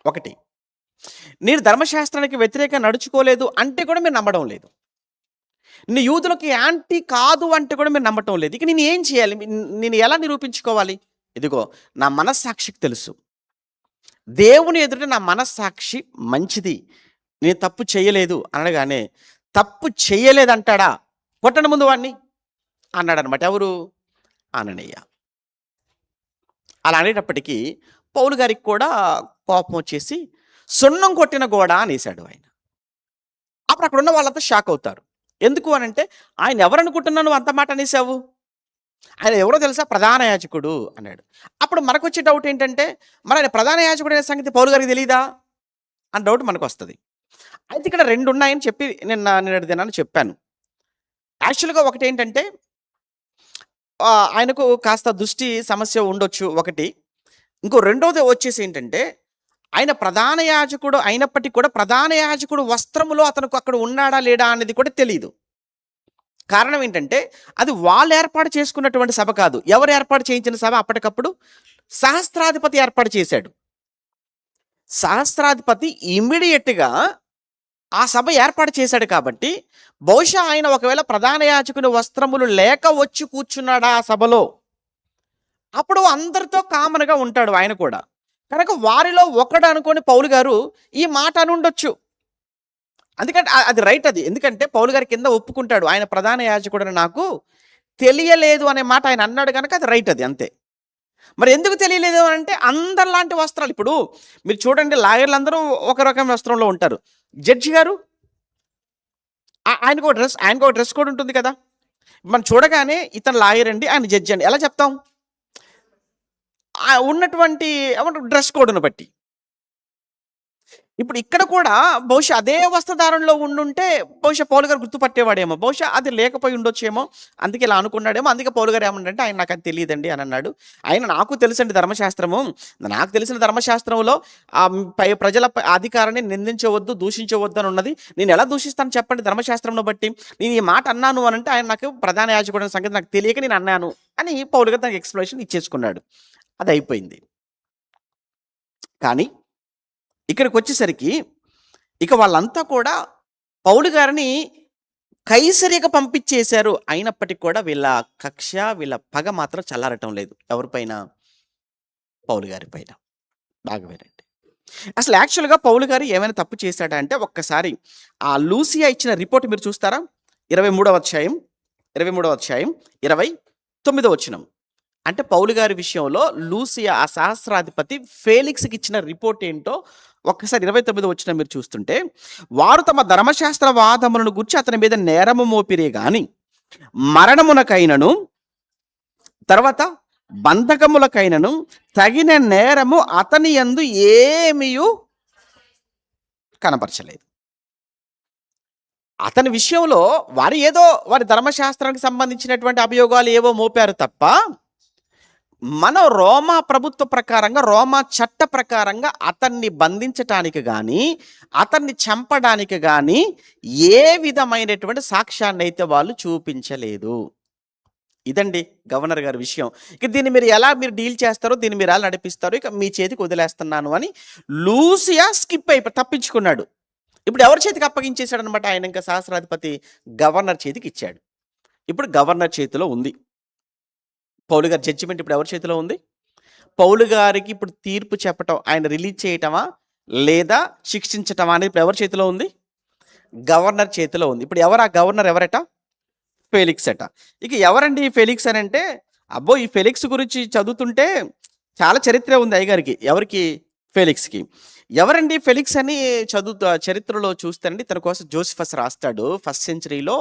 ఒకటి, నేను ధర్మశాస్త్రానికి వ్యతిరేకంగా నడుచుకోలేదు అంటే కూడా మీరు నమ్మడం లేదు. నేను యూదులకి యాంటీ కాదు అంటే కూడా మీరు నమ్మటం లేదు. ఇక నేను ఏం చేయాలి? నేను ఎలా నిరూపించుకోవాలి? ఇదిగో నా మనస్సాక్షికి తెలుసు. దేవుని ఎదుట నా మనస్సాక్షి మంచిది, నేను తప్పు చేయలేదు అనగానే తప్పు చేయలేదంటాడా? కొట్టండి ముందు వాడిని అన్నాడనమాట. ఎవరు? అననీయ. అలా అనేటప్పటికీ పౌలు గారికి కూడా కోపం వచ్చేసి సున్నం కొట్టిన గోడ అనేసాడు ఆయన. అప్పుడు అక్కడ ఉన్న వాళ్ళంతా షాక్ అవుతారు. ఎందుకు అనంటే ఆయన ఎవరనుకుంటున్నావు నువ్వు అంత మాట అనేసావు? ఆయన ఎవరో తెలుసా? ప్రధాన యాజకుడు అన్నాడు. అప్పుడు మనకు వచ్చే డౌట్ ఏంటంటే మరి ఆయన ప్రధాన యాజకుడు అనే సంగతి పౌలు గారికి తెలియదా అని డౌట్ మనకు వస్తుంది. అయితే ఇక్కడ 2 ఉన్నాయని చెప్పి నిన్నటి దినాన్ని చెప్పాను. యాక్చువల్గా ఒకటి ఏంటంటే ఆయనకు కాస్త దృష్టి సమస్య ఉండొచ్చు ఒకటి. ఇంకో రెండోది వచ్చేసి ఏంటంటే ఆయన ప్రధాన యాజకుడు అయినప్పటికీ కూడా ప్రధాన యాజకుడు వస్త్రములో అతనికి అక్కడ ఉన్నాడా లేడా అనేది కూడా తెలియదు. కారణం ఏంటంటే అది వాళ్ళు ఏర్పాటు చేసుకున్నటువంటి సభ కాదు. ఎవరు ఏర్పాటు చేయించిన సభ? అప్పటికప్పుడు సహస్రాధిపతి ఏర్పాటు చేశాడు. సహస్రాధిపతి ఇమ్మీడియట్గా ఆ సభ ఏర్పాటు చేశాడు కాబట్టి బహుశా ఆయన ఒకవేళ ప్రధాన యాజకుని వస్త్రములు లేక వచ్చి కూర్చున్నాడా ఆ సభలో అప్పుడు అందరితో కామన్‌గా ఉంటాడు ఆయన కూడా. కనుక వారిలో ఒకడు అనుకోని పౌలు గారు ఈ మాట అనుండొచ్చు. అందుకంటే అది రైట్ అది. ఎందుకంటే పౌలు గారి కింద ఒప్పుకుంటాడు. ఆయన ప్రధాన యాజకుడని నాకు తెలియలేదు అనే మాట ఆయన అన్నాడు గనక అది రైట్ అది అంతే. మరి ఎందుకు తెలియలేదు అనంటే అందరిలాంటి వస్త్రాలు ఇప్పుడు మీరు చూడండి లాయర్‌లందరూ ఒక రకం వస్త్రంలో ఉంటారు. జడ్జి గారు ఆయనకొక డ్రెస్ కోడ్ ఉంటుంది కదా! మనం చూడగానే ఇతను లాయర్ అండి, ఆయన జడ్జి అండి ఎలా చెప్తాం? ఉన్నటువంటి ఏమంటారు డ్రెస్ కోడ్‌ని బట్టి. ఇప్పుడు ఇక్కడ కూడా బహుశా అదే వస్త్రధారణలో ఉండుంటే బహుశా పౌలు గారు గుర్తుపట్టేవాడేమో. బహుశా అది లేకపోయి ఉండొచ్చేమో. అందుకే ఇలా అనుకున్నాడేమో. అందుకే పౌలు గారు ఏమన్నాడంటే, "ఆయన నాకది తెలీదండి" అని అన్నాడు. ఆయన నాకు తెలుసండి ధర్మశాస్త్రము. నాకు తెలిసిన ధర్మశాస్త్రంలో ప్రజల అధికారాన్ని నిందించవద్దు, దూషించవద్దు అని ఉన్నది. నేను ఎలా దూషిస్తాను చెప్పండి ధర్మశాస్త్రంను బట్టి? నేను ఈ మాట అన్నాను అనంటే ఆయన నాకు ప్రధాన యాజకుడు అనే సంగతి నాకు తెలియక నేను అన్నాను అని పౌలు గారు దానికి ఎక్స్‌ప్లనేషన్ ఇచ్చేసుకున్నాడు. అది అయిపోయింది. కానీ ఇక్కడికొచ్చేసరికి ఇక వాళ్ళంతా కూడా పౌలు గారిని కైసరియకు పంపించేశారు. అయినప్పటికి కూడా వీళ్ళ కక్ష, వీళ్ళ పగ మాత్రం చల్లారటం లేదు. ఎవరి పైన? పౌలు గారి పైన. బాగా వినండి. అసలు యాక్చువల్‌గా పౌలు గారు ఏమైనా తప్పు చేశాడా అంటే ఒక్కసారి ఆ లూసియా ఇచ్చిన రిపోర్ట్ మీరు చూస్తారా? 23వ అధ్యాయం 29వ వచనం. అంటే పౌలు గారి విషయంలో లూసియా ఆ సహస్రాధిపతి ఫేలిక్స్‌కి ఇచ్చిన రిపోర్ట్ ఏంటో ఒక్కసారి 29వ వచనం మీరు చూస్తుంటే, వారు తమ ధర్మశాస్త్ర వాదములను గూర్చి అతని మీద నేరము మోపిరే గాని మరణమునకైనను తర్వాత బంధకములకైనను తగిన నేరము అతని యందు ఏమియు కనపరచలేదు. అతని విషయంలో వారి ధర్మశాస్త్రానికి సంబంధించినటువంటి అభియోగాలు ఏవో మోపారు తప్ప మన రోమా ప్రభుత్వ ప్రకారంగా, రోమా చట్ట ప్రకారంగా అతన్ని బంధించటానికి గానీ, అతన్ని చంపడానికి గానీ ఏ విధమైనటువంటి సాక్ష్యాన్నైతే వాళ్ళు చూపించలేదు. ఇదండి గవర్నర్ గారి విషయం. ఇక దీన్ని మీరు డీల్ చేస్తారో, దీన్ని మీరు ఎలా నడిపిస్తారో ఇక మీ చేతికి వదిలేస్తున్నాను అని లూసియా తప్పించుకున్నాడు. ఇప్పుడు ఎవరి చేతికి అప్పగించేశాడనమాట ఆయన ఇంకా సహస్రాధిపతి? గవర్నర్ చేతికి ఇచ్చాడు. ఇప్పుడు గవర్నర్ చేతిలో ఉంది. పౌలు గారి జడ్జిమెంట్ ఇప్పుడు ఎవరి చేతిలో ఉంది? పౌలు గారికి ఇప్పుడు తీర్పు చెప్పటం, ఆయన రిలీజ్ చేయటమా లేదా శిక్షించటమా అనేది ఇప్పుడు ఎవరి చేతిలో ఉంది? గవర్నర్ చేతిలో ఉంది. ఇప్పుడు ఆ గవర్నర్ ఎవరట? ఫెలిక్స్ అట. ఇక ఎవరండి ఈ ఫెలిక్స్ అని అంటే, అబ్బో ఈ ఫెలిక్స్ గురించి చదువుతుంటే చాలా చరిత్ర ఉంది అయ్యగారికి. ఎవరికి? ఫెలిక్స్‌కి. ఎవరండి ఫెలిక్స్ అని చరిత్రలో చూస్తేనండి తన కోసం జోసిఫస్ రాస్తాడు. ఫస్ట్ సెంచరీలో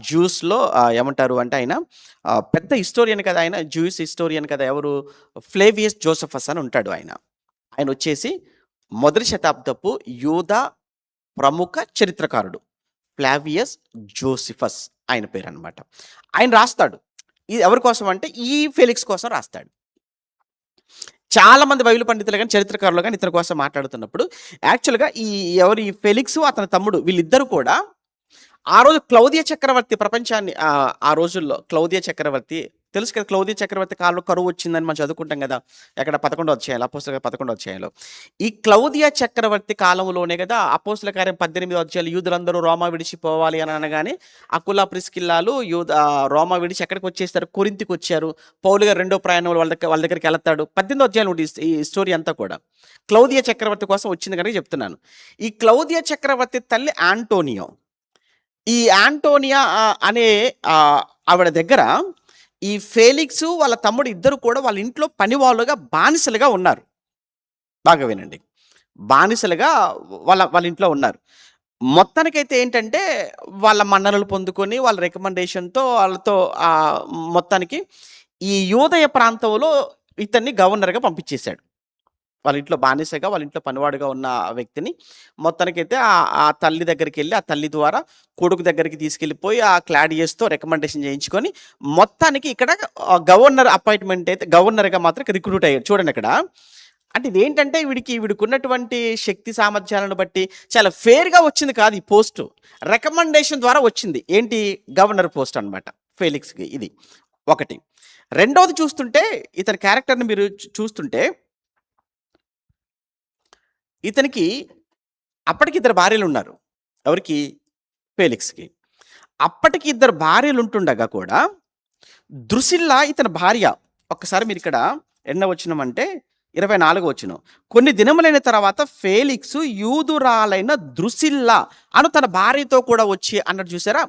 జ్యూస్‌లో ఏమంటారు అంటే ఆయన పెద్ద హిస్టోరియన్ కదా ఆయన. జ్యూస్ హిస్టోరియన్ కదా ఎవరు? ఫ్లేవియస్ జోసెఫస్ అని ఉంటాడు ఆయన. ఆయన వచ్చేసి మొదటి శతాబ్దపు యూదా ప్రముఖ చరిత్రకారుడు. ఫ్లావియస్ జోసిఫస్ ఆయన పేరనమాట. ఆయన రాస్తాడు. ఇది ఎవరి కోసం అంటే ఈ ఫెలిక్స్ కోసం రాస్తాడు. చాలా మంది బైబిల్ పండితులు గాని, చరిత్రకారులు గాని ఇతని కోసం మాట్లాడుతున్నప్పుడు యాక్చువల్‌గా ఈ ఫెలిక్స్ అతని తమ్ముడు వీళ్ళిద్దరూ కూడా ఆ రోజు క్లౌదియ చక్రవర్తి ప్రపంచాన్ని ఆ రోజుల్లో క్లౌదియ చక్రవర్తి తెలుసు కదా! క్లౌదియ చక్రవర్తి కాలంలో కరువు వచ్చిందని మనం చదువుకుంటాం కదా! ఎక్కడ 11వ అధ్యాయంలో అపోస్తలుల 11వ అధ్యాయంలో. ఈ క్లౌదియ చక్రవర్తి కాలంలోనే కదా అపోస్తలుల కార్యం 18వ అధ్యాయంలో యూదులందరూ రోమా విడిచిపోవాలి అని అనగానే అకుల, ప్రిస్కిల్లాలు రోమా విడిచి ఎక్కడికి వచ్చేస్తారు? కొరింథీకి వచ్చారు. పౌలు గారు రెండో ప్రయాణంలో వాళ్ళ దగ్గరికి వెళ్తాడు. 18వ అధ్యాయంలో ఈ స్టోరీ అంతా కూడా క్లౌదియ చక్రవర్తి కోసం వచ్చింది కనుక చెప్తున్నాను. ఈ క్లౌదియ చక్రవర్తి తల్లి ఆంటోనియో. ఈ ఆంటోనియా అనే ఆవిడ దగ్గర ఈ ఫేలిక్స్ వాళ్ళ తమ్ముడు ఇద్దరు కూడా వాళ్ళ ఇంట్లో పనివాళ్ళుగా బానిసలుగా ఉన్నారు. బాగా వినండి. బానిసలుగా వాళ్ళ ఇంట్లో ఉన్నారు. మొత్తానికైతే ఏంటంటే వాళ్ళ మన్ననలు పొందుకొని వాళ్ళ రికమెండేషన్‌తో వాళ్ళతో మొత్తానికి ఈ యూదయ ప్రాంతంలో ఇతన్ని గవర్నర్‌గా పంపించేశాడు. వాళ్ళ ఇంట్లో బానిసగా, వాళ్ళ ఇంట్లో పనివాడుగా ఉన్న వ్యక్తిని మొత్తానికైతే ఆ తల్లి దగ్గరికెళ్ళి, ఆ తల్లి ద్వారా కొడుకు దగ్గరికి తీసుకెళ్ళిపోయి ఆ క్లాడియస్‌తో రికమెండేషన్ చేయించుకొని మొత్తానికి ఇక్కడ గవర్నర్ అపాయింట్మెంట్ అయితే గవర్నర్‌గా మాత్రం రిక్రూట్ అయ్యాడు. చూడండి అక్కడ. అంటే ఇదేంటంటే వీడికున్నటువంటి శక్తి సామర్థ్యాలను బట్టి చాలా ఫెయిర్‌గా వచ్చింది కాదు ఈ పోస్టు. రికమెండేషన్ ద్వారా వచ్చింది. ఏంటి? గవర్నర్ పోస్ట్ అనమాట ఫెలిక్స్‌కి ఇది. ఒకటి. రెండోది చూస్తుంటే ఇతని క్యారెక్టర్‌ని మీరు చూస్తుంటే ఇతనికి అప్పటికి ఇద్దరు భార్యలున్నారు. ఎవరికి? ఫెలిక్స్‌కి. అప్పటికి ఇద్దరు భార్యలుంటుండగా కూడా ద్రుసిల్లా ఇతని భార్య. ఒక్కసారి మీరిక్కడ ఎన్నో వచనం 24 వచనం. కొన్ని దినములైన తర్వాత ఫేలిక్సు యూదురాలైన ద్రుసిల్లా అను తన భార్యతో కూడా వచ్చి అన్నట్టు చూసారా?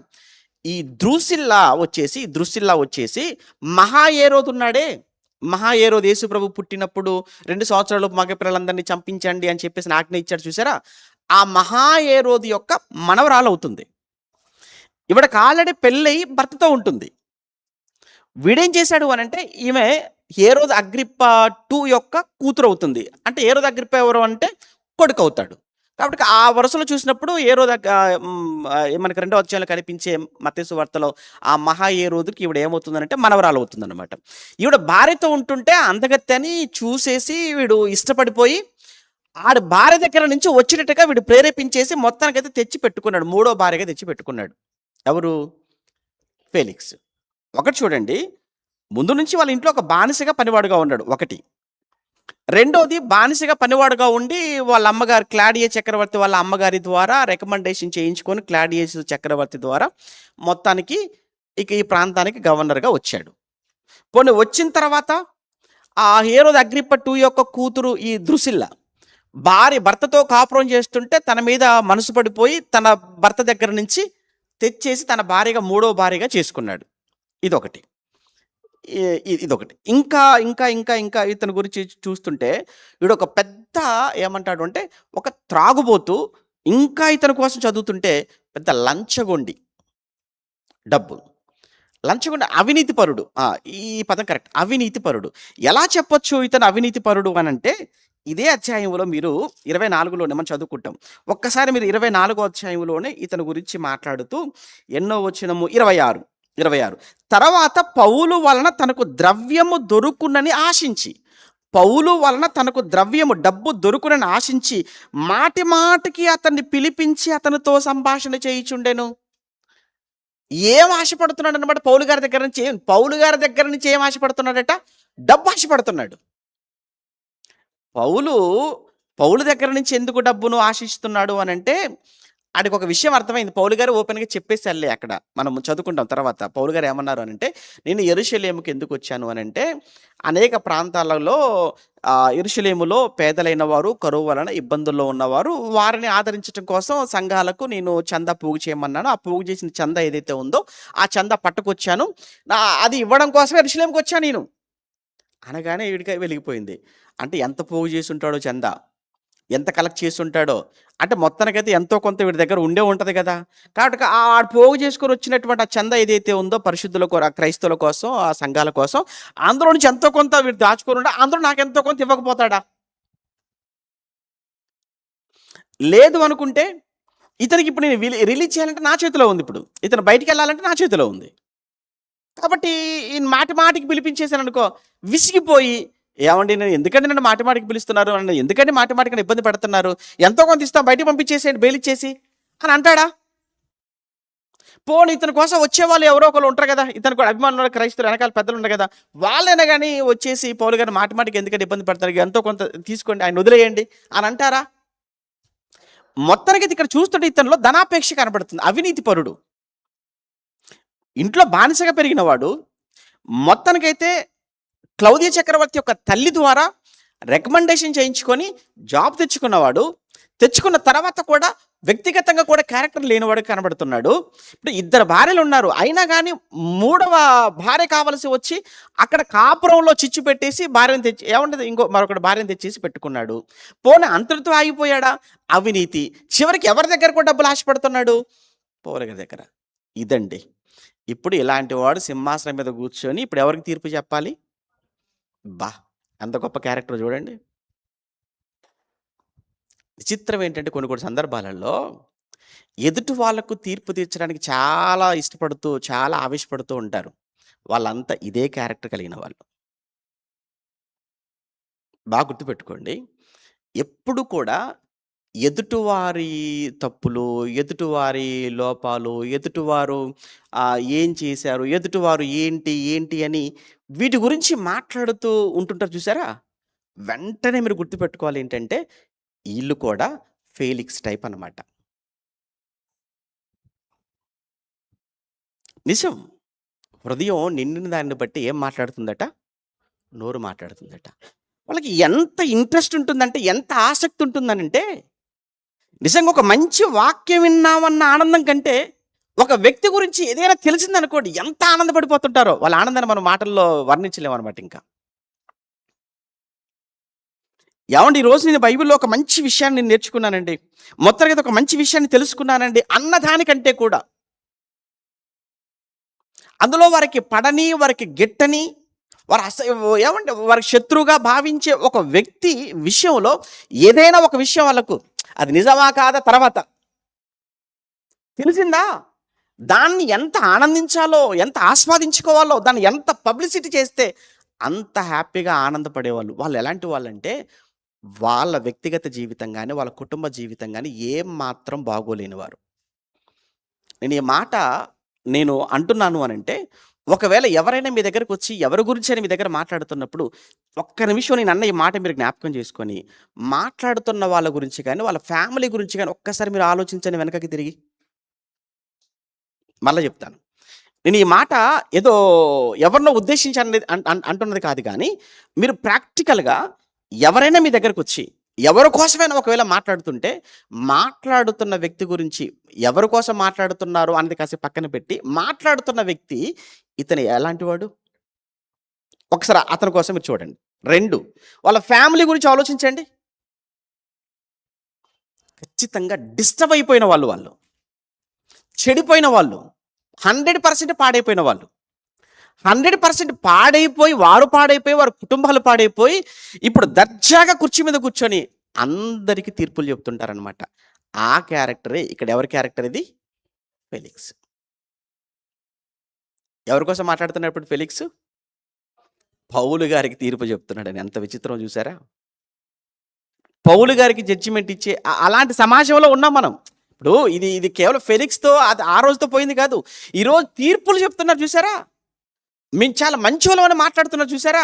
ఈ ద్రుసిల్లా వచ్చేసి మహాయేరోదు ఉన్నాడే, మహాయేరోదు యేసు ప్రభు పుట్టినప్పుడు 2 సంవత్సరాలలోపు మగ పిల్లలందరినీ చంపించండి అని చెప్పేసి ఆజ్ఞ ఇచ్చాడు చూసారా? ఆ మహాయేరోదు యొక్క మనవరాలవుతుంది. ఈవిడకి ఆల్రెడీ పెళ్ళయి భర్తతో ఉంటుంది. వీడేం చేశాడు అనంటే, ఈమె హేరోదు అగ్రిప్ప 2 యొక్క కూతురు అవుతుంది. అంటే హేరోదు అగ్రిప్ప ఎవరు అంటే కొడుకు అవుతాడు. కాబట్టి ఆ వరుసలో చూసినప్పుడు మనకి రెండో అధ్యాయంలో కనిపించే మత్తయి సువార్తలో ఆ మహా హేరోదుకి ఈవిడ ఏమవుతుందనంటే మనవరాలు అవుతుందన్నమాట. ఈవిడ భార్యతో ఉంటుంటే అందగత్తె అని చూసేసి వీడు ఇష్టపడిపోయి ఆడి భార్య దగ్గర నుంచి వచ్చినట్టుగా వీడు ప్రేరేపించేసి మొత్తానికైతే తెచ్చి పెట్టుకున్నాడు. మూడో భార్యగా తెచ్చి పెట్టుకున్నాడు. ఎవరు? ఫేలిక్స్. ఒకటి చూడండి, ముందు నుంచి వాళ్ళ ఇంట్లో ఒక బానిసగా పనివాడుగా ఉన్నాడు ఒకటి. రెండోది బానిసగా పనివాడుగా ఉండి వాళ్ళ అమ్మగారు క్లాడియా చక్రవర్తి వాళ్ళ అమ్మగారి ద్వారా రికమెండేషన్ చేయించుకొని క్లాడియస్ చక్రవర్తి ద్వారా మొత్తానికి ఇక ఈ ప్రాంతానికి గవర్నర్గా వచ్చాడు. పోనీ వచ్చిన తర్వాత ఆ హేరోదు అగ్రిప్ప 2 యొక్క కూతురు ఈ ద్రుసిల్ల భర్తతో కాపురం చేస్తుంటే తన మీద మనసు పడిపోయి తన భర్త దగ్గర నుంచి తెచ్చేసి తన భార్యగా మూడో భార్యగా చేసుకున్నాడు. ఇదొకటి. ఇదొకటి. ఇంకా ఇంకా ఇంకా ఇంకా ఇతని గురించి చూస్తుంటే వీడు ఒక పెద్ద ఏమంటాడు అంటే ఒక త్రాగుబోతు. ఇంకా ఇతని కోసం చదువుతుంటే పెద్ద లంచగొండి. డబ్బు లంచగొండి, అవినీతిపరుడు. ఈ పదం కరెక్ట్, అవినీతిపరుడు. ఎలా చెప్పొచ్చు ఇతను అవినీతిపరుడు అని అంటే, ఇదే అధ్యాయంలో మీరు 24లోనే మనం చదువుకుంటాం. ఒక్కసారి మీరు 24వ అధ్యాయంలోనే ఇతని గురించి మాట్లాడుతూ ఎన్నో వచనము 26 తర్వాత పౌలు వలన తనకు ద్రవ్యము దొరుకునని ఆశించి, పౌలు వలన తనకు ద్రవ్యము డబ్బు దొరుకునని ఆశించి మాటి మాటికి అతన్ని పిలిపించి అతనితో సంభాషణ చేయుచుండెను. ఏం ఆశపడుతున్నాడు అనమాట పౌలు గారి దగ్గర నుంచి ఏం ఆశపడుతున్నాడట? డబ్బు ఆశపడుతున్నాడు. పౌలు దగ్గర నుంచి ఎందుకు డబ్బును ఆశిస్తున్నాడు అని అంటే, ఆడికి ఒక విషయం అర్థమైంది. పౌలు గారు ఓపెన్గా చెప్పేసారులే. అక్కడ మనం చదువుకుంటాం తర్వాత. పౌలు గారు ఏమన్నారు అని అంటే, నేను యెరూషలేముకి ఎందుకు వచ్చాను అని అంటే, అనేక ప్రాంతాలలో యెరూషలేములో పేదలైన వారు, కరువు వలన ఇబ్బందుల్లో ఉన్నవారు, వారిని ఆదరించడం కోసం సంఘాలకు నేను చందా పోగు చేయమన్నాను. ఆ పోగు చేసిన చందా ఏదైతే ఉందో ఆ చందా పట్టుకొచ్చాను. అది ఇవ్వడం కోసమే యెరూషలేముకి వచ్చాను నేను అనగానే వీడికి వెలిగిపోయింది. అంటే ఎంత పోగు చేసి ఉంటాడో చందా, ఎంత కలెక్ట్ చేసి ఉంటాడో, అంటే మొత్తానికైతే ఎంతో కొంత వీడి దగ్గర ఉండే ఉంటుంది కదా. కాబట్టి ఆ పోగు చేసుకొని వచ్చినటువంటి ఆ చందా ఏదైతే ఉందో పరిశుద్ధుల క్రైస్తవుల కోసం, ఆ సంఘాల కోసం, అందులో నుంచి ఎంతో కొంత వీడు దాచుకొని ఉంటే అందులో నాకు ఎంతో కొంత ఇవ్వకపోతాడా? లేదు అనుకుంటే ఇతనికి ఇప్పుడు నేను రిలీజ్ చేయాలంటే నా చేతిలో ఉంది. ఇప్పుడు ఇతను బయటికి వెళ్ళాలంటే నా చేతిలో ఉంది. కాబట్టి ఈ మాటి మాటికి పిలిపించేసాను అనుకో, విసిగిపోయి ఏమండి నేను ఎందుకంటే నన్ను మాటి మాటికి పిలుస్తున్నారు, నన్ను ఎందుకంటే మాటి మాటికి ఇబ్బంది పెడుతున్నారు, ఎంతో కొంత ఇస్తాం బయటికి పంపించేసేయండి బెయిలిచ్చేసి అని అంటాడా? పోనీ ఇతని కోసం వచ్చేవాళ్ళు ఎవరో ఒకరు ఉంటారు కదా, ఇతను కూడా అభిమానులు క్రైస్తవులు వెనకాల పెద్దలు ఉంటారు కదా, వాళ్ళైనా కానీ వచ్చేసి పౌలు గారిని మాటి మాటికి ఎందుకంటే ఇబ్బంది పెడతారు, ఎంతో కొంత తీసుకోండి, ఆయన వదిలేయండి అని అంటారా? మొత్తానికి ఇక్కడ చూస్తుంటే ఇతనిలో ధనాపేక్ష కనబడుతుంది. అవినీతి పరుడు, ఇంట్లో బానిసగా పెరిగిన వాడు, మొత్తానికైతే క్లౌదియ చక్రవర్తి యొక్క తల్లి ద్వారా రికమెండేషన్ చేయించుకొని జాబ్ తెచ్చుకున్నవాడు. తెచ్చుకున్న తర్వాత కూడా వ్యక్తిగతంగా కూడా క్యారెక్టర్ లేనివాడు కనబడుతున్నాడు. ఇప్పుడు 2 భార్యలు ఉన్నారు, అయినా కానీ 3వ భార్య కావలసి వచ్చి అక్కడ కాపురంలో చిచ్చు పెట్టేసి భార్యను తెచ్చి ఏమంటది మరొకటి భార్యను తెచ్చేసి పెట్టుకున్నాడు. పోనీ అంతటితో ఆగిపోయాడా? అవినీతి. చివరికి ఎవరి దగ్గర కూడా డబ్బులు ఆశపడుతున్నాడు? పౌలు గారి దగ్గర. ఇదండి. ఇప్పుడు ఇలాంటి వాడు సింహాసనం మీద కూర్చొని ఇప్పుడు ఎవరికి తీర్పు చెప్పాలి? అంత గొప్ప క్యారెక్టర్ చూడండి. విచిత్రం ఏంటంటే కొన్ని సందర్భాలలో ఎదుటి వాళ్ళకు తీర్పు తీర్చడానికి చాలా ఇష్టపడుతూ, చాలా ఆవేశపడుతూ ఉంటారు. వాళ్ళంతా ఇదే క్యారెక్టర్ కలిగిన వాళ్ళు. బాగా గుర్తుపెట్టుకోండి. ఎప్పుడు కూడా ఎదుటివారి తప్పులు, ఎదుటివారి లోపాలు, ఎదుటివారు ఏం చేశారు, ఎదుటివారు ఏంటి అని వీటి గురించి మాట్లాడుతూ ఉంటుంటారు చూసారా? వెంటనే మీరు గుర్తుపెట్టుకోవాలి ఏంటంటే, ఈళ్ళు కూడా ఫేలిక్స్ టైప్ అన్నమాట. నిజం. హృదయం నిండిన దాన్ని బట్టి ఏం మాట్లాడుతుందట? నోరు మాట్లాడుతుందట. వాళ్ళకి ఎంత ఇంట్రెస్ట్ ఉంటుందంటే, ఎంత ఆసక్తి ఉంటుందనంటే, నిజంగా ఒక మంచి వాక్యం విన్నామన్న ఆనందం కంటే, ఒక వ్యక్తి గురించి ఏదైనా తెలిసిందనుకోండి ఎంత ఆనందపడిపోతుంటారో, వాళ్ళ ఆనందాన్ని మనం మాటల్లో వర్ణించలేమనమాట ఇంకా. ఏవండీ ఈరోజు నేను బైబిల్‌లో ఒక మంచి విషయాన్ని నేను నేర్చుకున్నానండి. మొత్తానికైతే ఒక మంచి విషయాన్ని తెలుసుకున్నానండి అన్నదానికంటే కూడా, అందులో వారికి పడని, వారికి గిట్టని, వారు ఏమంటే వారికి శత్రువుగా భావించే ఒక వ్యక్తి విషయంలో ఏదైనా ఒక విషయం వాళ్ళకు అది నిజమా కాదా తర్వాత తెలిసిందా? దాన్ని ఎంత ఆనందించాలో, ఎంత ఆస్వాదించుకోవాలో, దాన్ని ఎంత పబ్లిసిటీ చేస్తే అంత హ్యాపీగా ఆనందపడేవాళ్ళు. వాళ్ళు ఎలాంటి వాళ్ళంటే, వాళ్ళ వ్యక్తిగత జీవితం గాని, వాళ్ళ కుటుంబ జీవితం గాని ఏమాత్రం బాగోలేనివారు. నేను ఈ మాట నేను అంటున్నాను అనంటే, ఒకవేళ ఎవరైనా మీ దగ్గరకొచ్చి ఎవరి గురించైనా మీ దగ్గర మాట్లాడుతున్నప్పుడు, ఒక్క నిమిషం నేనన్న ఈ మాట మీరు జ్ఞాపకం చేసుకొని, మాట్లాడుతున్న వాళ్ళ గురించి గాని, వాళ్ళ ఫ్యామిలీ గురించి గాని ఒక్కసారి మీరు ఆలోచించండి వెనకకి తిరిగి. మళ్ళా చెప్తాను. నేను ఈ మాట ఏదో ఎవరినో ఉద్దేశించి అంటున్నది కాదు గానీ, మీరు ప్రాక్టికల్‌గా ఎవరైనా మీ దగ్గరకొచ్చి, ఎవరి కోసమైనా ఒకవేళ మాట్లాడుతుంటే, మాట్లాడుతున్న వ్యక్తి గురించి ఎవరి కోసం మాట్లాడుతున్నారు అన్నది కాసేపు పక్కన పెట్టి, మాట్లాడుతున్న వ్యక్తి ఇతను ఎలాంటి వాడు? ఒకసారి అతని కోసం మీరు చూడండి. 2 వాళ్ళ ఫ్యామిలీ గురించి ఆలోచించండి. ఖచ్చితంగా డిస్టర్బ్ అయిపోయిన వాళ్ళు వాళ్ళు. చెడిపోయిన వాళ్ళు. 100% పాడైపోయిన వాళ్ళు. 100% పాడైపోయి, వారు పాడైపోయి, వారి కుటుంబాలు పాడైపోయి, ఇప్పుడు దర్జాగా కుర్చీ మీద కూర్చొని అందరికి తీర్పులు చెప్తుంటారనమాట. ఆ క్యారెక్టరే ఇక్కడ ఎవరి క్యారెక్టర్ ఇది? ఫెలిక్స్. ఎవరి కోసం మాట్లాడుతున్నాడు ఇప్పుడు ఫెలిక్స్? పౌలు గారికి తీర్పు చెప్తున్నాడని. ఎంత విచిత్రమో చూసారా? పౌలు గారికి జడ్జిమెంట్ ఇచ్చే అలాంటి సమాజంలో ఉన్నాం మనం. ఇప్పుడు ఇది ఇది కేవలం ఫెలిక్స్‌తో అది ఆ రోజుతో పోయింది కాదు. ఈరోజు తీర్పులు చెప్తున్నారు చూసారా? మేము చాలా మంచోళ్ళం అని మాట్లాడుతున్నారు చూసారా?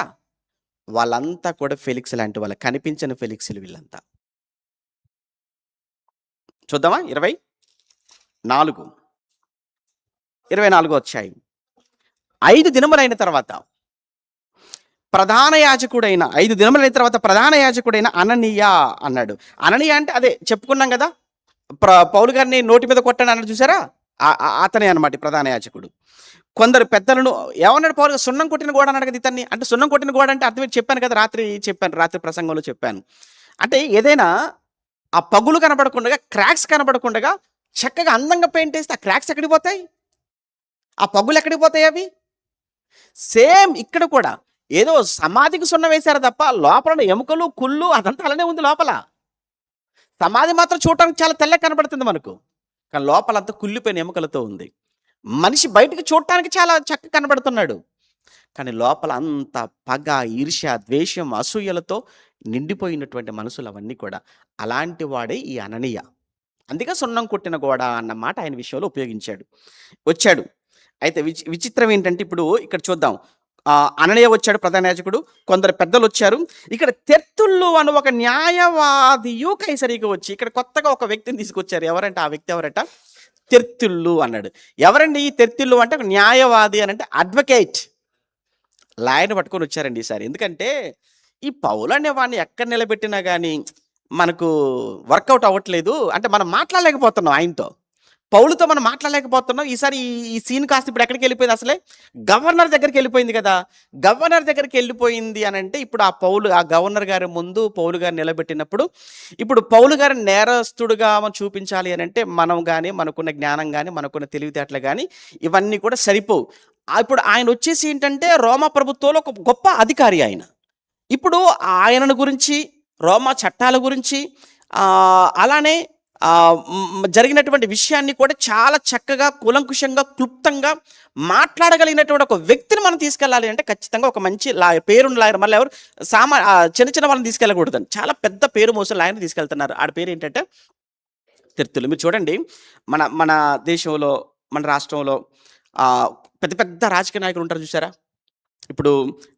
వాళ్ళంతా కూడా ఫెలిక్స్ లాంటి వాళ్ళు. కనిపించని ఫెలిక్స్‌లు వీళ్ళంతా. చూద్దామా? 24 అధ్యాయం. 5 దినములైన తర్వాత 5 దినములైన తర్వాత ప్రధాన యాజకుడైన అననీయ అన్నాడు. అననీయ అంటే అదే చెప్పుకున్నాం కదా! పౌలు గారిని నోటి మీద కొట్టాడు అన్నాడు చూసారా? అతనే అన్నమాట ప్రధాన యాజకుడు. కొందరు పెద్దలను ఏమన్నాడు పౌలు? సున్నం కొట్టిన గోడ అన్నాడు కదా ఇతన్ని. అంటే సున్నం కొట్టిన గోడ అంటే అర్థం చెప్పాను కదా, రాత్రి ప్రసంగంలో చెప్పాను. అంటే ఏదైనా ఆ పగులు కనబడకుండగా, క్రాక్స్ కనబడకుండగా చక్కగా అందంగా పెయింట్ వేస్తే ఆ క్రాక్స్ ఎక్కడికి పోతాయి? ఆ పగులు ఎక్కడికి పోతాయి అవి? సేమ్ ఇక్కడ కూడా ఏదో సమాధికి సున్నం వేశారు తప్ప లోపల ఎముకలు, కుళ్ళు అదంతా అలానే ఉంది లోపల. సమాధి మాత్రం చూడటానికి చాలా తెల్లగా కనబడుతుంది మనకు. కానీ లోపలంతా కుళ్ళిపోయిన ఎముకలతో ఉంది. మనిషి బయటికి చూడటానికి చాలా చక్కగా కనబడుతున్నాడు. కానీ లోపల అంత పగ, ఈర్ష్య, ద్వేషం, అసూయలతో నిండిపోయినటువంటి మనసులు అవన్నీ కూడా. అలాంటి వాడే ఈ అననీయ. అందుకే సున్నం కొట్టిన గోడ అన్న మాట ఆయన విషయంలో ఉపయోగించాడు. వచ్చాడు. అయితే విచిత్రం ఏంటంటే ఇప్పుడు ఇక్కడ చూద్దాం. అననీయ వచ్చాడు ప్రధాన యాజకుడు. కొందరు పెద్దలొచ్చారు. ఇక్కడ తెర్తుళ్ళు అను ఒక న్యాయవాదియు కైసరీకి వచ్చి ఇక్కడ కొత్తగా ఒక వ్యక్తిని తీసుకొచ్చారు. ఎవరంటే ఆ వ్యక్తి ఎవరట? తెర్తుళ్ళు అన్నాడు. ఎవరండి ఈ తెర్తుళ్ళు అంటే? ఒక న్యాయవాది అని అంటే అడ్వకేట్. లాయర్‌ని పట్టుకొని వచ్చారండి ఈసారి. ఎందుకంటే ఈ పౌలు అనే వాడిని ఎక్కడ నిలబెట్టినా గానీ మనకు వర్కౌట్ అవ్వట్లేదు. అంటే మనం మాట్లాడలేకపోతున్నాం ఆయనతో. పౌలుతో మనం మాట్లాడలేకపోతున్నాం. ఈసారి ఈ సీన్ కాస్త ఇప్పుడు ఎక్కడికెళ్ళిపోయింది అసలే? గవర్నర్ దగ్గరికెళ్ళిపోయింది కదా! గవర్నర్ దగ్గరికెళ్ళిపోయింది అనంటే ఇప్పుడు ఆ గవర్నర్ గారి ముందు పౌలు గారిని నిలబెట్టినప్పుడు, ఇప్పుడు పౌలు గారిని నేరస్తుడుగా మనం చూపించాలి అనంటే మనం గాని, మనకున్న జ్ఞానం గాని, మనకున్న తెలివితేటలు గాని ఇవన్నీ కూడా సరిపోవు. ఇప్పుడు ఆయన వచ్చేసి ఏంటంటే రోమా ప్రభుత్వంలో ఒక గొప్ప అధికారి ఆయన. ఇప్పుడు ఆయనను గురించి, రోమా చట్టాల గురించి అలానే జరిగినటువంటి విషయాన్ని కూడా చాలా చక్కగా, కూలంకుషంగా, క్లుప్తంగా మాట్లాడగలిగినటువంటి ఒక వ్యక్తిని మనం తీసుకెళ్ళాలి అంటే ఖచ్చితంగా ఒక మంచి పేరున్న లాయర్. మళ్ళీ ఎవరు చిన్న చిన్న వాళ్ళని తీసుకెళ్ళకూడదండి. చాలా పెద్ద పేరు మోసిన లాయర్ని తీసుకెళ్తున్నారు. ఆడ పేరు ఏంటంటే తెర్తులు. మీరు చూడండి మన మన దేశంలో, మన రాష్ట్రంలో పెద్ద పెద్ద రాజకీయ నాయకులు ఉంటారు చూసారా? ఇప్పుడు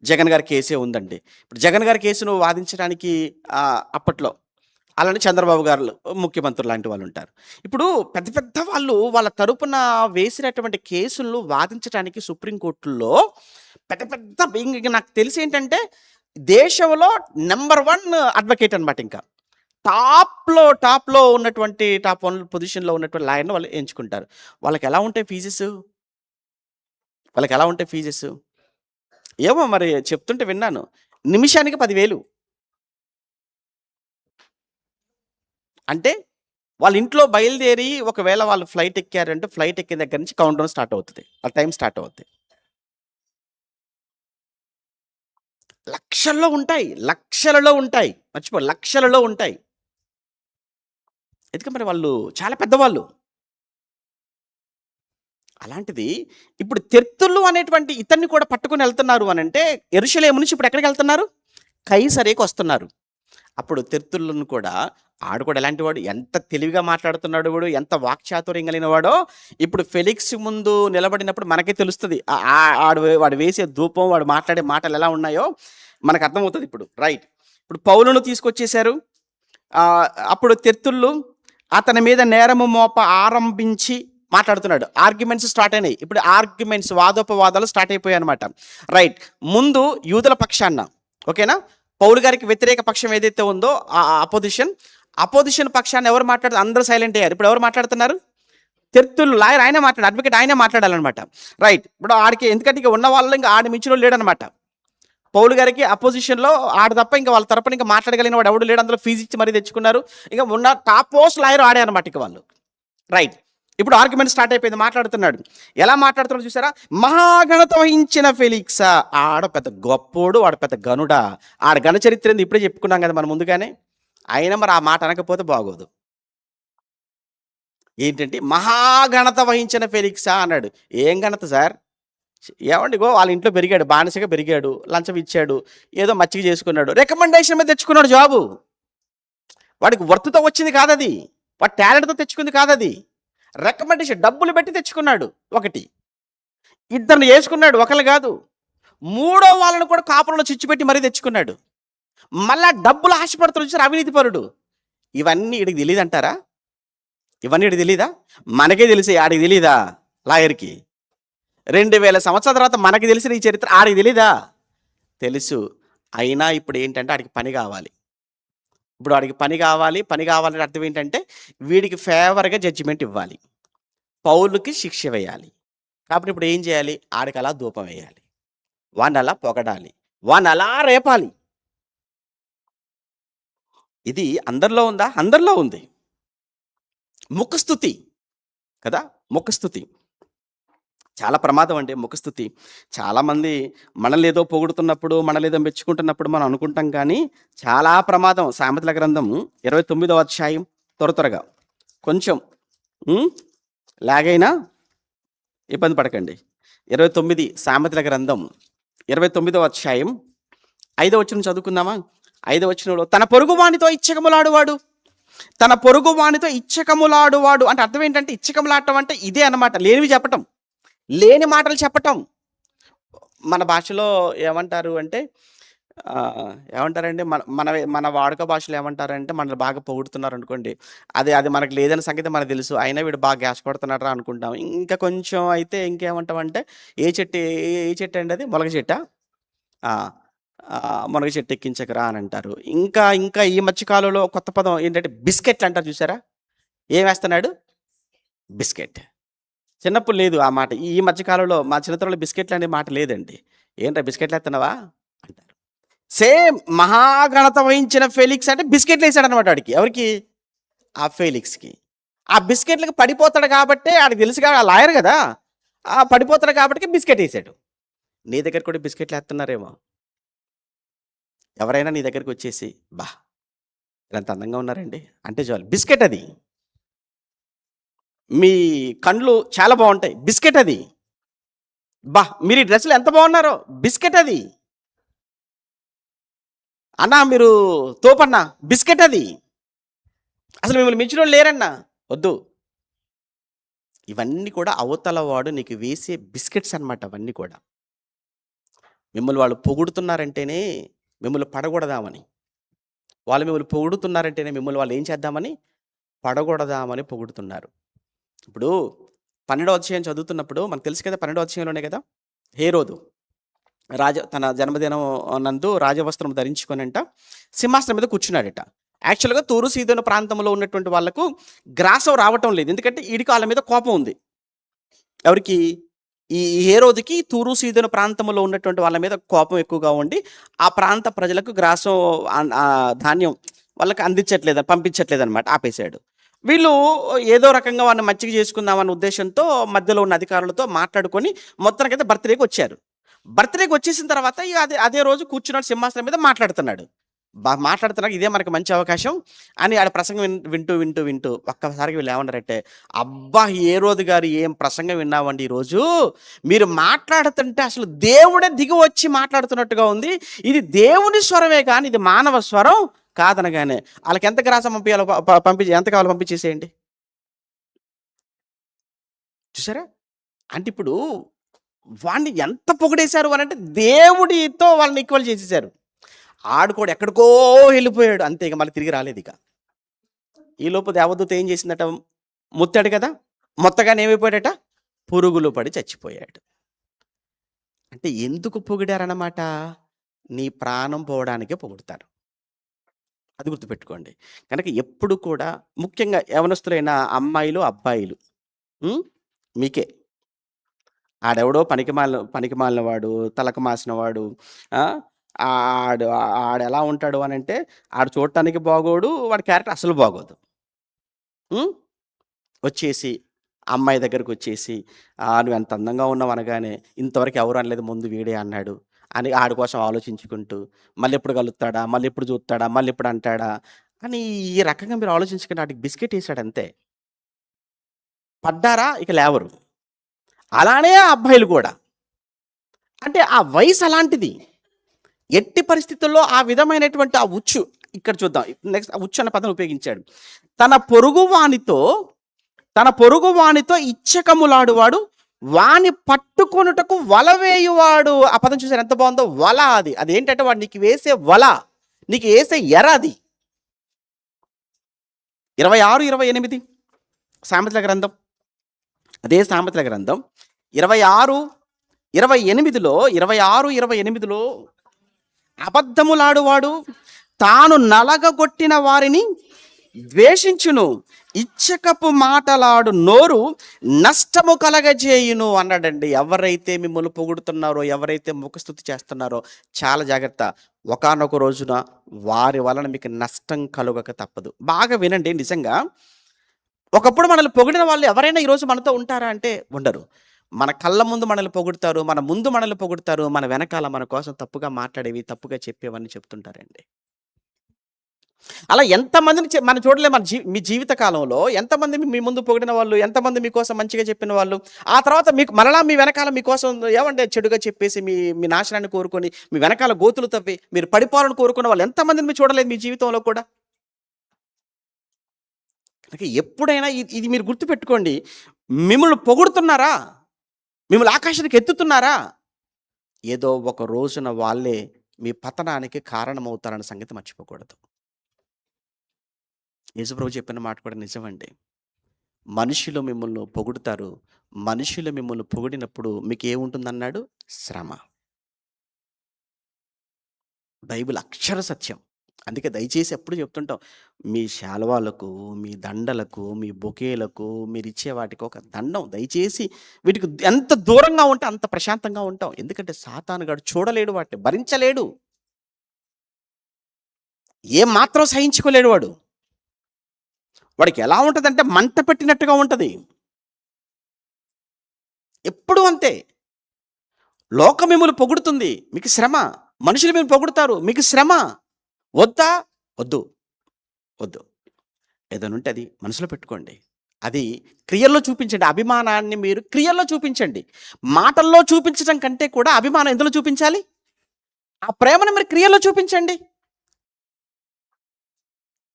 జగన్ గారి కేసే ఉందండి. ఇప్పుడు జగన్ గారి కేసును వాదించడానికి అప్పట్లో అలానే చంద్రబాబు గారు ముఖ్యమంత్రులు లాంటి వాళ్ళు ఉంటారు. ఇప్పుడు పెద్ద పెద్ద వాళ్ళు వాళ్ళ తరపున వేసినటువంటి కేసులను వాదించడానికి సుప్రీంకోర్టులో పెద్ద పెద్ద ఇంక నాకు తెలిసి ఏంటంటే దేశంలో నంబర్ 1 అడ్వకేట్ అనమాట ఇంకా. టాప్‌లో ఉన్నటువంటి టాప్ 1 పొజిషన్‌లో ఉన్నటువంటి లాయర్‌ని వాళ్ళు ఎంచుకుంటారు. వాళ్ళకెలా ఉంటాయి ఫీజెస్? వాళ్ళకెలా ఉంటాయి ఫీజెస్? ఏమో మరి చెప్తుంటే విన్నాను. నిమిషానికి 10,000 అంటే వాళ్ళ ఇంట్లో బయలుదేరి ఒకవేళ వాళ్ళు ఫ్లైట్ ఎక్కారంటే ఫ్లైట్ ఎక్కిన దగ్గర నుంచి కౌంట్ డౌన్ స్టార్ట్ అవుతది. ఆ టైం స్టార్ట్ అవుద్ది. లక్షల్లో ఉంటాయి. లక్షలలో ఉంటాయి. మర్చిపో లక్షలలో ఉంటాయి. ఎందుకంటే మరి వాళ్ళు చాలా పెద్దవాళ్ళు. అలాంటిది ఇప్పుడు తెర్తుల్లు అనేటువంటి ఇతన్ని కూడా పట్టుకొని ఎళ్తున్నారు అనంటే యెరూషలేము నుంచి ఇప్పుడు ఎక్కడికెళ్తున్నారు? కైసరేకొస్తున్నారు. అప్పుడు తెర్తుల్లును కూడా ఆడు కూడా ఎలాంటి వాడు, ఎంత తెలివిగా మాట్లాడుతున్నాడు వాడు, ఎంత వాక్చాతుర్యం కలిగిన వాడో ఇప్పుడు ఫెలిక్స్ ముందు నిలబడినప్పుడు మనకే తెలుస్తది. వాడు వేసే ధూపం, వాడు మాట్లాడే మాటలు ఎలా ఉన్నాయో మనకు అర్థమవుతది ఇప్పుడు. రైట్. ఇప్పుడు పౌలును తీసుకొచ్చేసారు. అప్పుడు తెర్తుల్లు అతని మీద నేరము మోప ఆరంభించి మాట్లాడుతున్నాడు. ఆర్గ్యుమెంట్స్ స్టార్ట్ అయినాయి. ఇప్పుడు ఆర్గ్యుమెంట్స్, వాదోపవాదాలు స్టార్ట్ అయిపోయాయన్నమాట. రైట్. ముందు యూదుల పక్షాన, ఓకేనా? పౌలు గారికి వ్యతిరేక పక్షం ఏదైతే ఉందో అపోజిషన్ పక్షాన్ని ఎవరు మాట్లాడుతారు? అందరూ సైలెంట్ అయ్యారు. ఇప్పుడు ఎవరు మాట్లాడుతున్నారు? తెర్తుల్లు లాయర్ ఆయనే అడ్వకేట్ ఆయనే మాట్లాడాలన్నమాట. రైట్. ఇప్పుడు ఆడికి ఎందుకంటే ఇక ఉన్న వాళ్ళు ఇంకా ఆడి మించినోడు లేడనమాట. పౌలు గారికి అపోజిషన్‌లో ఆడు తప్ప ఇంకా వాళ్ళ తరపున ఇంకా మాట్లాడగలిగిన వాడు ఎవడు లేడు. అందులో ఫీజ్ ఇచ్చి మరీ తెచ్చుకున్నారు. ఇక ఉన్న టాప్ మోస్ట్ లాయర్ ఆడే అనమాట ఇక వాళ్ళు. రైట్. ఇప్పుడు ఆర్గ్యుమెంట్ స్టార్ట్ అయిపోయింది. మాట్లాడుతున్నాడు. ఎలా మాట్లాడుతున్నాడో చూసారా? మహాఘనత వహించిన ఫెలిక్సా, ఆడ పెద్ద గొప్పోడు, వాడు పెద్ద గనుడా, ఆడ ఘన చరిత్ర ఏంది ఇప్పుడే చెప్పుకున్నాం కదా మనం ముందుగానే. అయినా మరి ఆ మాట అనకపోతే బాగోదు. ఏంటంటే మహాఘనత వహించిన ఫెలిక్సా అన్నాడు. ఏం ఘనత సార్? ఏమండి గో వాళ్ళ ఇంట్లో పెరిగాడు, బానిసగా పెరిగాడు, లంచం ఇచ్చాడు, ఏదో మచ్చిక చేసుకున్నాడు, రికమెండేషన్ మీద తెచ్చుకున్నాడు జాబు. వాడికి వర్త్‌తో వచ్చింది కాదది, వాడి టాలెంట్‌తో తెచ్చుకుంది కాదది. రికమెండేషన్ డబ్బులు పెట్టి తెచ్చుకున్నాడు. ఒకటి, ఇద్దరిని చేసుకున్నాడు, ఒకళ్ళు కాదు. మూడో వాళ్ళను కూడా కాపురంలో చిచ్చుపెట్టి మరీ తెచ్చుకున్నాడు. మళ్ళా డబ్బులు ఆశపడుతూ వచ్చారు, అవినీతి పరుడు. ఇవన్నీ ఈడికి తెలియదంటారా? ఇవన్నీ ఈడికి తెలీదా? మనకే తెలిసి ఆడికి తెలీదా? లాయర్కి 2000 సంవత్సరాల తర్వాత మనకి తెలిసిన ఈ చరిత్ర ఆడికి తెలీదా? తెలుసు. అయినా ఇప్పుడు ఏంటంటే ఆడికి పని కావాలి. ఇప్పుడు వాడికి పని కావాలంటే అర్థం ఏంటంటే వీడికి ఫేవర్‌గా జడ్జిమెంట్ ఇవ్వాలి, పౌలుకి శిక్ష వేయాలి. కాబట్టి ఇప్పుడు ఏం చేయాలి? ఆడికి అలా ధూపం వేయాలి, వాడిని అలా పొగడాలి, వాడిని అలా రేపాలి. ఇది అందరిలో ఉందా? అందరిలో ఉంది. ముఖస్తుతి కదా, ముఖస్తుతి చాలా ప్రమాదం అండి. ముఖస్తుతి చాలామంది మనల్ని ఏదో పొగుడుతున్నప్పుడు, మనల్ని ఏదో మెచ్చుకుంటున్నప్పుడు మనం అనుకుంటాం, కానీ చాలా ప్రమాదం. సామెతల గ్రంథం 29వ అధ్యాయం, త్వరగా కొంచెం లాగైనా ఇబ్బంది పడకండి. 29 సామెతల గ్రంథం 29వ అధ్యాయం 5వ వచనం చదువుకుందామా? 5వ వచనంలో తన పొరుగువానితో ఇచ్చకములాడువాడు, తన పొరుగువానితో ఇచ్చకములాడువాడు అంటే అర్థం ఏంటంటే, ఇచ్చకములాడటం అంటే ఇదే అన్నమాట. లేనివి చెప్పటం, లేని మాటలు చెప్పటం. మన భాషలో ఏమంటారు అంటే ఏమంటారండి, మన మన మన వాడుక భాషలో ఏమంటారంటే, మనల్ని బాగా పొగుడుతున్నారు అనుకోండి, అది మనకు లేదని సంగతి మనకు తెలుసు, అయినా వీడు బాగా గ్యాస్ కొడుతున్నారా అనుకుంటాం. ఇంకా కొంచెం అయితే ఇంకేమంటామంటే, ఏ చెట్టు అండి అది? మొలగ చెట్టా? మునగ చెట్టు ఎక్కించకరా అని అంటారు. ఇంకా ఇంకా ఈ మధ్యకాలంలో కొత్త పదం ఏంటంటే బిస్కెట్లు అంటారు చూసారా? ఏం వేస్తున్నాడు? బిస్కెట్. చిన్నప్పుడు లేదు ఆ మాట. ఈ మధ్యకాలంలో మా చిన్నతనంలో బిస్కెట్లు అనే మాట లేదండి. ఏంట్రా బిస్కెట్లు వేస్తున్నావా అంటారు. సేమ్ మహాఘనత వహించిన ఫెలిక్స్ అంటే బిస్కెట్లు వేసాడనమాట వాడికి. ఎవరికి? ఆ ఫెలిక్స్కి. ఆ బిస్కెట్లకు పడిపోతాడు కాబట్టి ఆడికి తెలుసు కదా, లాయర్ కదా, పడిపోతాడు కాబట్టి బిస్కెట్ వేసాడు. నీ దగ్గర కూడా బిస్కెట్లు వేస్తున్నారేమో. ఎవరైనా నీ దగ్గరికి వచ్చేసి బా ఎంత అందంగా ఉన్నారండి అంటే చాలు, బిస్కెట్ అది. మీ కండ్లు చాలా బాగుంటాయి, బిస్కెట్ అది. బా మీరు ఈ డ్రెస్సులు ఎంత బాగున్నారో, బిస్కెట్ అది. అన్నా మీరు తోపన్నా, బిస్కెట్ అది. అసలు మిమ్మల్ని మించిన వాళ్ళు లేరన్నా, వద్దు. ఇవన్నీ కూడా అవతల వాడు నీకు వేసే బిస్కెట్స్ అన్నమాట. అవన్నీ కూడా మిమ్మల్ని వాళ్ళు పొగుడుతున్నారంటేనే మిమ్మల్ని పడగొడదామని, వాళ్ళు మిమ్మల్ని పొగుడుతున్నారంటేనే మిమ్మల్ని వాళ్ళు ఏం చేద్దామని, పడగొడదామని పొగుడుతున్నారు. ఇప్పుడు 12వ అధ్యాయం చదువుతున్నప్పుడు మనకు తెలుసు కదా, 12వ అధ్యాయంలోనే కదా హేరోదు తన జన్మదినం నందు రాజవస్త్రం ధరించుకొనంట సింహాసనం మీద కూర్చున్నాడట. యాక్చువల్‌గా తూరు, సీదోను ప్రాంతంలో ఉన్నటువంటి వాళ్ళకు గ్రాసం రావటం లేదు. ఎందుకంటే ఈడికి ఆళ్ళ మీద కోపం ఉంది. ఎవరికి? ఈ హేరోదుకి తూరు, సీదోను ప్రాంతంలో ఉన్నటువంటి వాళ్ళ మీద కోపం ఎక్కువగా ఉండి, ఆ ప్రాంత ప్రజలకు గ్రాసం ధాన్యం వాళ్ళకి అందించట్లేదు, పంపించట్లేదనమాట. ఆపేసాడు. వీళ్ళు ఏదో రకంగా వాడిని మచ్చిక చేసుకుందామన్న ఉద్దేశంతో మధ్యలో ఉన్న అధికారులతో మాట్లాడుకొని మొత్తానికైతే బర్త్‌డేకొచ్చారు. బర్త్‌డేకొచ్చేసిన తర్వాత ఇగ అదే అదే రోజు కూర్చున్నాడు సింహాసనం మీద మాట్లాడుతున్నాడు. మాట్లాడుతున్నాక ఇదే మనకు మంచి అవకాశం అని ఆడ ప్రసంగం వింటూ ఒక్కసారిగా వీళ్ళు ఏమన్నారంటే, "అబ్బా! హేరోదు గారు ఏం ప్రసంగం విన్నామండి ఈరోజు. మీరు మాట్లాడుతుంటే అసలు దేవుడే దిగి వచ్చి మాట్లాడుతున్నట్టుగా ఉంది. ఇది దేవుని స్వరమే కానీ ఇది మానవ స్వరం కాదనగానే ఆళ్ళకి ఎంత గ్రాసం పంపియాలో పంపించి ఎంత కావాలో పంపించేసేయండి." చూసారా? అంటే ఇప్పుడు వాడిని ఎంత పొగిడేశారు అనంటే దేవుడితో వాళ్ళని ఈక్వల్ చేసేసారు. ఆడు కూడా ఎక్కడికో వెళ్ళిపోయాడు. అంతే ఇక మళ్ళీ తిరిగి రాలేదిక. ఈలోపు దేవదూత ఏం చేసిందట? మొత్తాడు కదా! మొత్తగానే ఏమైపోయాడట? పురుగులు పడి చచ్చిపోయాడు. అంటే ఎందుకు పొగిడారన్నమాట? నీ ప్రాణం పోవడానికే పొగుడుతారు. అది గుర్తుపెట్టుకోండి. కనుక ఎప్పుడు కూడా ముఖ్యంగా యవనస్తులైన అమ్మాయిలు, అబ్బాయిలు హ్మ్. మీకే. ఆడెవడో పనికిమాలిన వాడు, తలకు మాసిన వాడు. ఆ! ఆడెలా ఉంటాడు అనంటే, ఆడు చూడటానికి బాగోడు. వాడి క్యారెక్టర్ అసలు బాగోదు. హ్మ్. వచ్చేసి, అమ్మాయి దగ్గరకొచ్చేసి, "నువ్వెంత అందంగా ఉన్నావు" అనగానే, "ఇంతవరకు ఎవరు అనలేదు ముందు వీడే అన్నాడు" అని ఆడి కోసం ఆలోచించుకుంటూ, మళ్ళెప్పుడు కలుత్తాడా? మళ్ళెప్పుడు చూత్తాడా? మళ్ళెప్పుడు అంటాడా? అని ఈ రకంగా మీరు ఆలోచించకండి. ఆడికి బిస్కెట్ ఏసాడంతే. పడ్డారా ఇక లేవరు. అలానే ఆ అబ్బాయిలు కూడా. అంటే ఆ వయసు అలాంటిది. ఎట్టి పరిస్థితుల్లో ఆ విధమైనటువంటి ఆ ఉచ్చు ఇక్కడ చూద్దాం. నెక్స్ట్ ఉచ్చు అన్న పదం ఉపయోగించాడు. తన పొరుగువానితో తన పొరుగువానితో ఇచ్చకములాడువాడు, వాని పట్టుకొనుటకు వల వేయువాడు. ఆ పదం చూసారా ఎంత బావుందో? వల అది. అదేంటంటే వాడు నీకు వేసే వల, నీకు ఏసే ఎర అది. 26, 28 సామెతల గ్రంథం. అదే సామెతల గ్రంథం 26, 28లో అబద్ధములాడువాడు తాను నలగగొట్టిన వారిని ద్వేషించును, ఇచ్చకపు మాటలాడు నోరు నష్టము కలగజేయును అన్నాడండి. ఎవరైతే మిమ్మల్ని పొగుడుతున్నారో, ఎవరైతే ముఖస్తుతి చేస్తున్నారో చాలా జాగ్రత్త. ఒకానొక రోజున వారి వలన మీకు నష్టం కలుగక తప్పదు. బాగా వినండి నిజంగా. ఒకప్పుడు మనల్ని పొగిడిన వాళ్ళు ఎవరైనా ఈరోజు మనతో ఉంటారా అంటే ఉండరు. మన కళ్ళ ముందు మనల్ని పొగుడుతారు, మన ముందు మనల్ని పొగుడుతారు, మన వెనకాల మన కోసం తప్పుగా మాట్లాడేవి, తప్పుగా చెప్పేవన్నీ చెప్తుంటారండి. అలా ఎంతమందిని మనం చూడలేం. మీ జీవిత కాలంలో ఎంతమంది మీ ముందు పొగిడిన వాళ్ళు, ఎంతమంది మీకోసం మంచిగా చెప్పిన వాళ్ళు, ఆ తర్వాత మీకు మరలా మీ వెనకాల మీకోసం ఏవంటే చెడుగా చెప్పేసి మీ మీ నాశనాన్ని కోరుకొని, మీ వెనకాల గోతులు తవ్వి మీరు పడిపోవాలని కోరుకున్న వాళ్ళు ఎంతమందిని మీరు చూడలేదు మీ జీవితంలో కూడా. కనుక ఎప్పుడైనా ఇది మీరు గుర్తుపెట్టుకోండి. మిమ్మల్ని పొగుడుతున్నారా? మిమ్మల్ని ఆకాశానికి ఎత్తుతున్నారా? ఏదో ఒక రోజున వాళ్ళే మీ పతనానికి కారణమవుతారన్న సంగతి మర్చిపోకూడదు. యేసుప్రభు చెప్పిన మాట కూడా నిజమండి. మనుషులు మిమ్మల్ని పొగుడుతారు. మనుషులు మిమ్మల్ని పొగిడినప్పుడు మీకేముంటుందన్నాడు? శ్రమ. బైబిల్ అక్షర సత్యం. అందుకే దయచేసి ఎప్పుడు చెప్తుంటాం. మీ శాలువాలకు, మీ దండలకు, మీ బొకేలకు మీరిచ్చే వాటికి ఒక దండం దయచేసి వీటికి ఎంత దూరంగా ఉంటే అంత ప్రశాంతంగా ఉంటాం. ఎందుకంటే సాతానుగాడు చూడలేడు వాటిని, భరించలేడు. ఏమాత్రం సహించుకోలేడు వాడు. వాడికి ఎలా ఉంటదంటే మంట పెట్టినట్టుగా ఉంటది. ఎప్పుడూ అంతే. లోకం మిమ్మల్ని పొగుడుతుంది. మీకు శ్రమ. మనుషులు మిమ్మల్ని పొగుడుతారు. మీకు శ్రమ. వద్దా? వద్దు. వద్దు. ఏదైనా ఉంటే అది మనసులో పెట్టుకోండి. అది క్రియల్లో చూపించండి. అభిమానాన్ని మీరు క్రియల్లో చూపించండి. మాటల్లో చూపించడం కంటే కూడా అభిమానం ఎందులో చూపించాలి? ఆ ప్రేమను మీరు క్రియల్లో చూపించండి.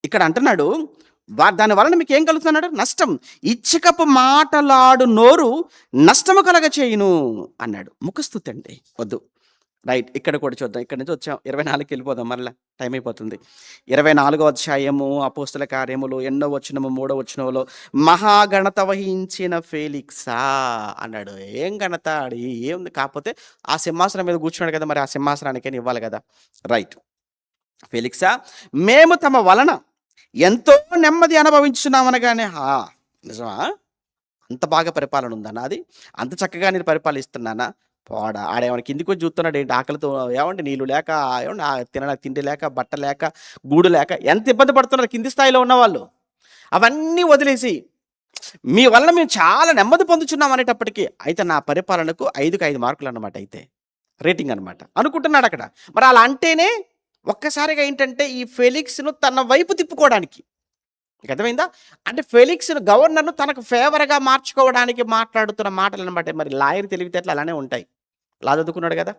ఇక్కడ అంటున్నాడు, దాని వలన మీకేం కలుగుతున్నాడు? నష్టం. ఇచ్చకపు మాటలాడు నోరు నష్టము కలగచేయును అన్నాడు. ముఖస్తుతి అండి. వద్దు. రైట్. ఇక్కడ కూడా చూద్దాం. ఇక్కడి నుంచి వచ్చాం. 24కి వెళ్ళిపోదాం మరలా. టైం అయిపోతుంది. 24వ అధ్యాయము అపోస్తల కార్యములు 8వ వచనము 3వ వచనంలో మహాఘనత వహించిన ఫేలిక్సా అన్నాడు. ఏం ఘనత? ఏముంది? కాకపోతే ఆ సింహాసనం మీద కూర్చున్నాడు కదా! మరి ఆ సింహాసనానికైనా ఇవ్వాలి కదా! రైట్. ఫేలిక్సా, మేము తమ వలన ఎంతో నెమ్మది అనుభవించున్నామనగానే నిజమా? అంత బాగా పరిపాలన ఉందా నాది? అంత చక్కగా నేను పరిపాలిస్తున్నానా? పోడా! ఆడేమన్నా కిందికి వచ్చి చూస్తున్నాడు ఏంటి ఆకలితో? ఏవండి నీళ్ళు లేక, ఏవండి తిండి లేక, బట్ట లేక, గూడు లేక ఎంత ఇబ్బంది పడుతున్నారు కింది స్థాయిలో ఉన్నవాళ్ళు. అవన్నీ వదిలేసి మీ వలన మేము చాలా నెమ్మది పొందుచున్నాం అనేటప్పటికీ అయితే నా పరిపాలనకు 5కి 5 మార్కులు అన్నమాట. అయితే రేటింగ్ అనమాట అనుకుంటున్నాడు అక్కడ. మరి అలా అంటేనే ఒక్కసారిగా ఏంటంటే ఈ ఫెలిక్స్ను తన వైపు తిప్పుకోవడానికి, మీకు అర్థమైందా? అంటే ఫెలిక్స్ను గవర్నర్ను తనకు ఫేవర్గా మార్చుకోవడానికి మాట్లాడుతున్న మాటలు అనమాట. మరి లాయర్ తెలివితేటలు అలానే ఉంటాయి. లా చదువుకున్నాడు కదా.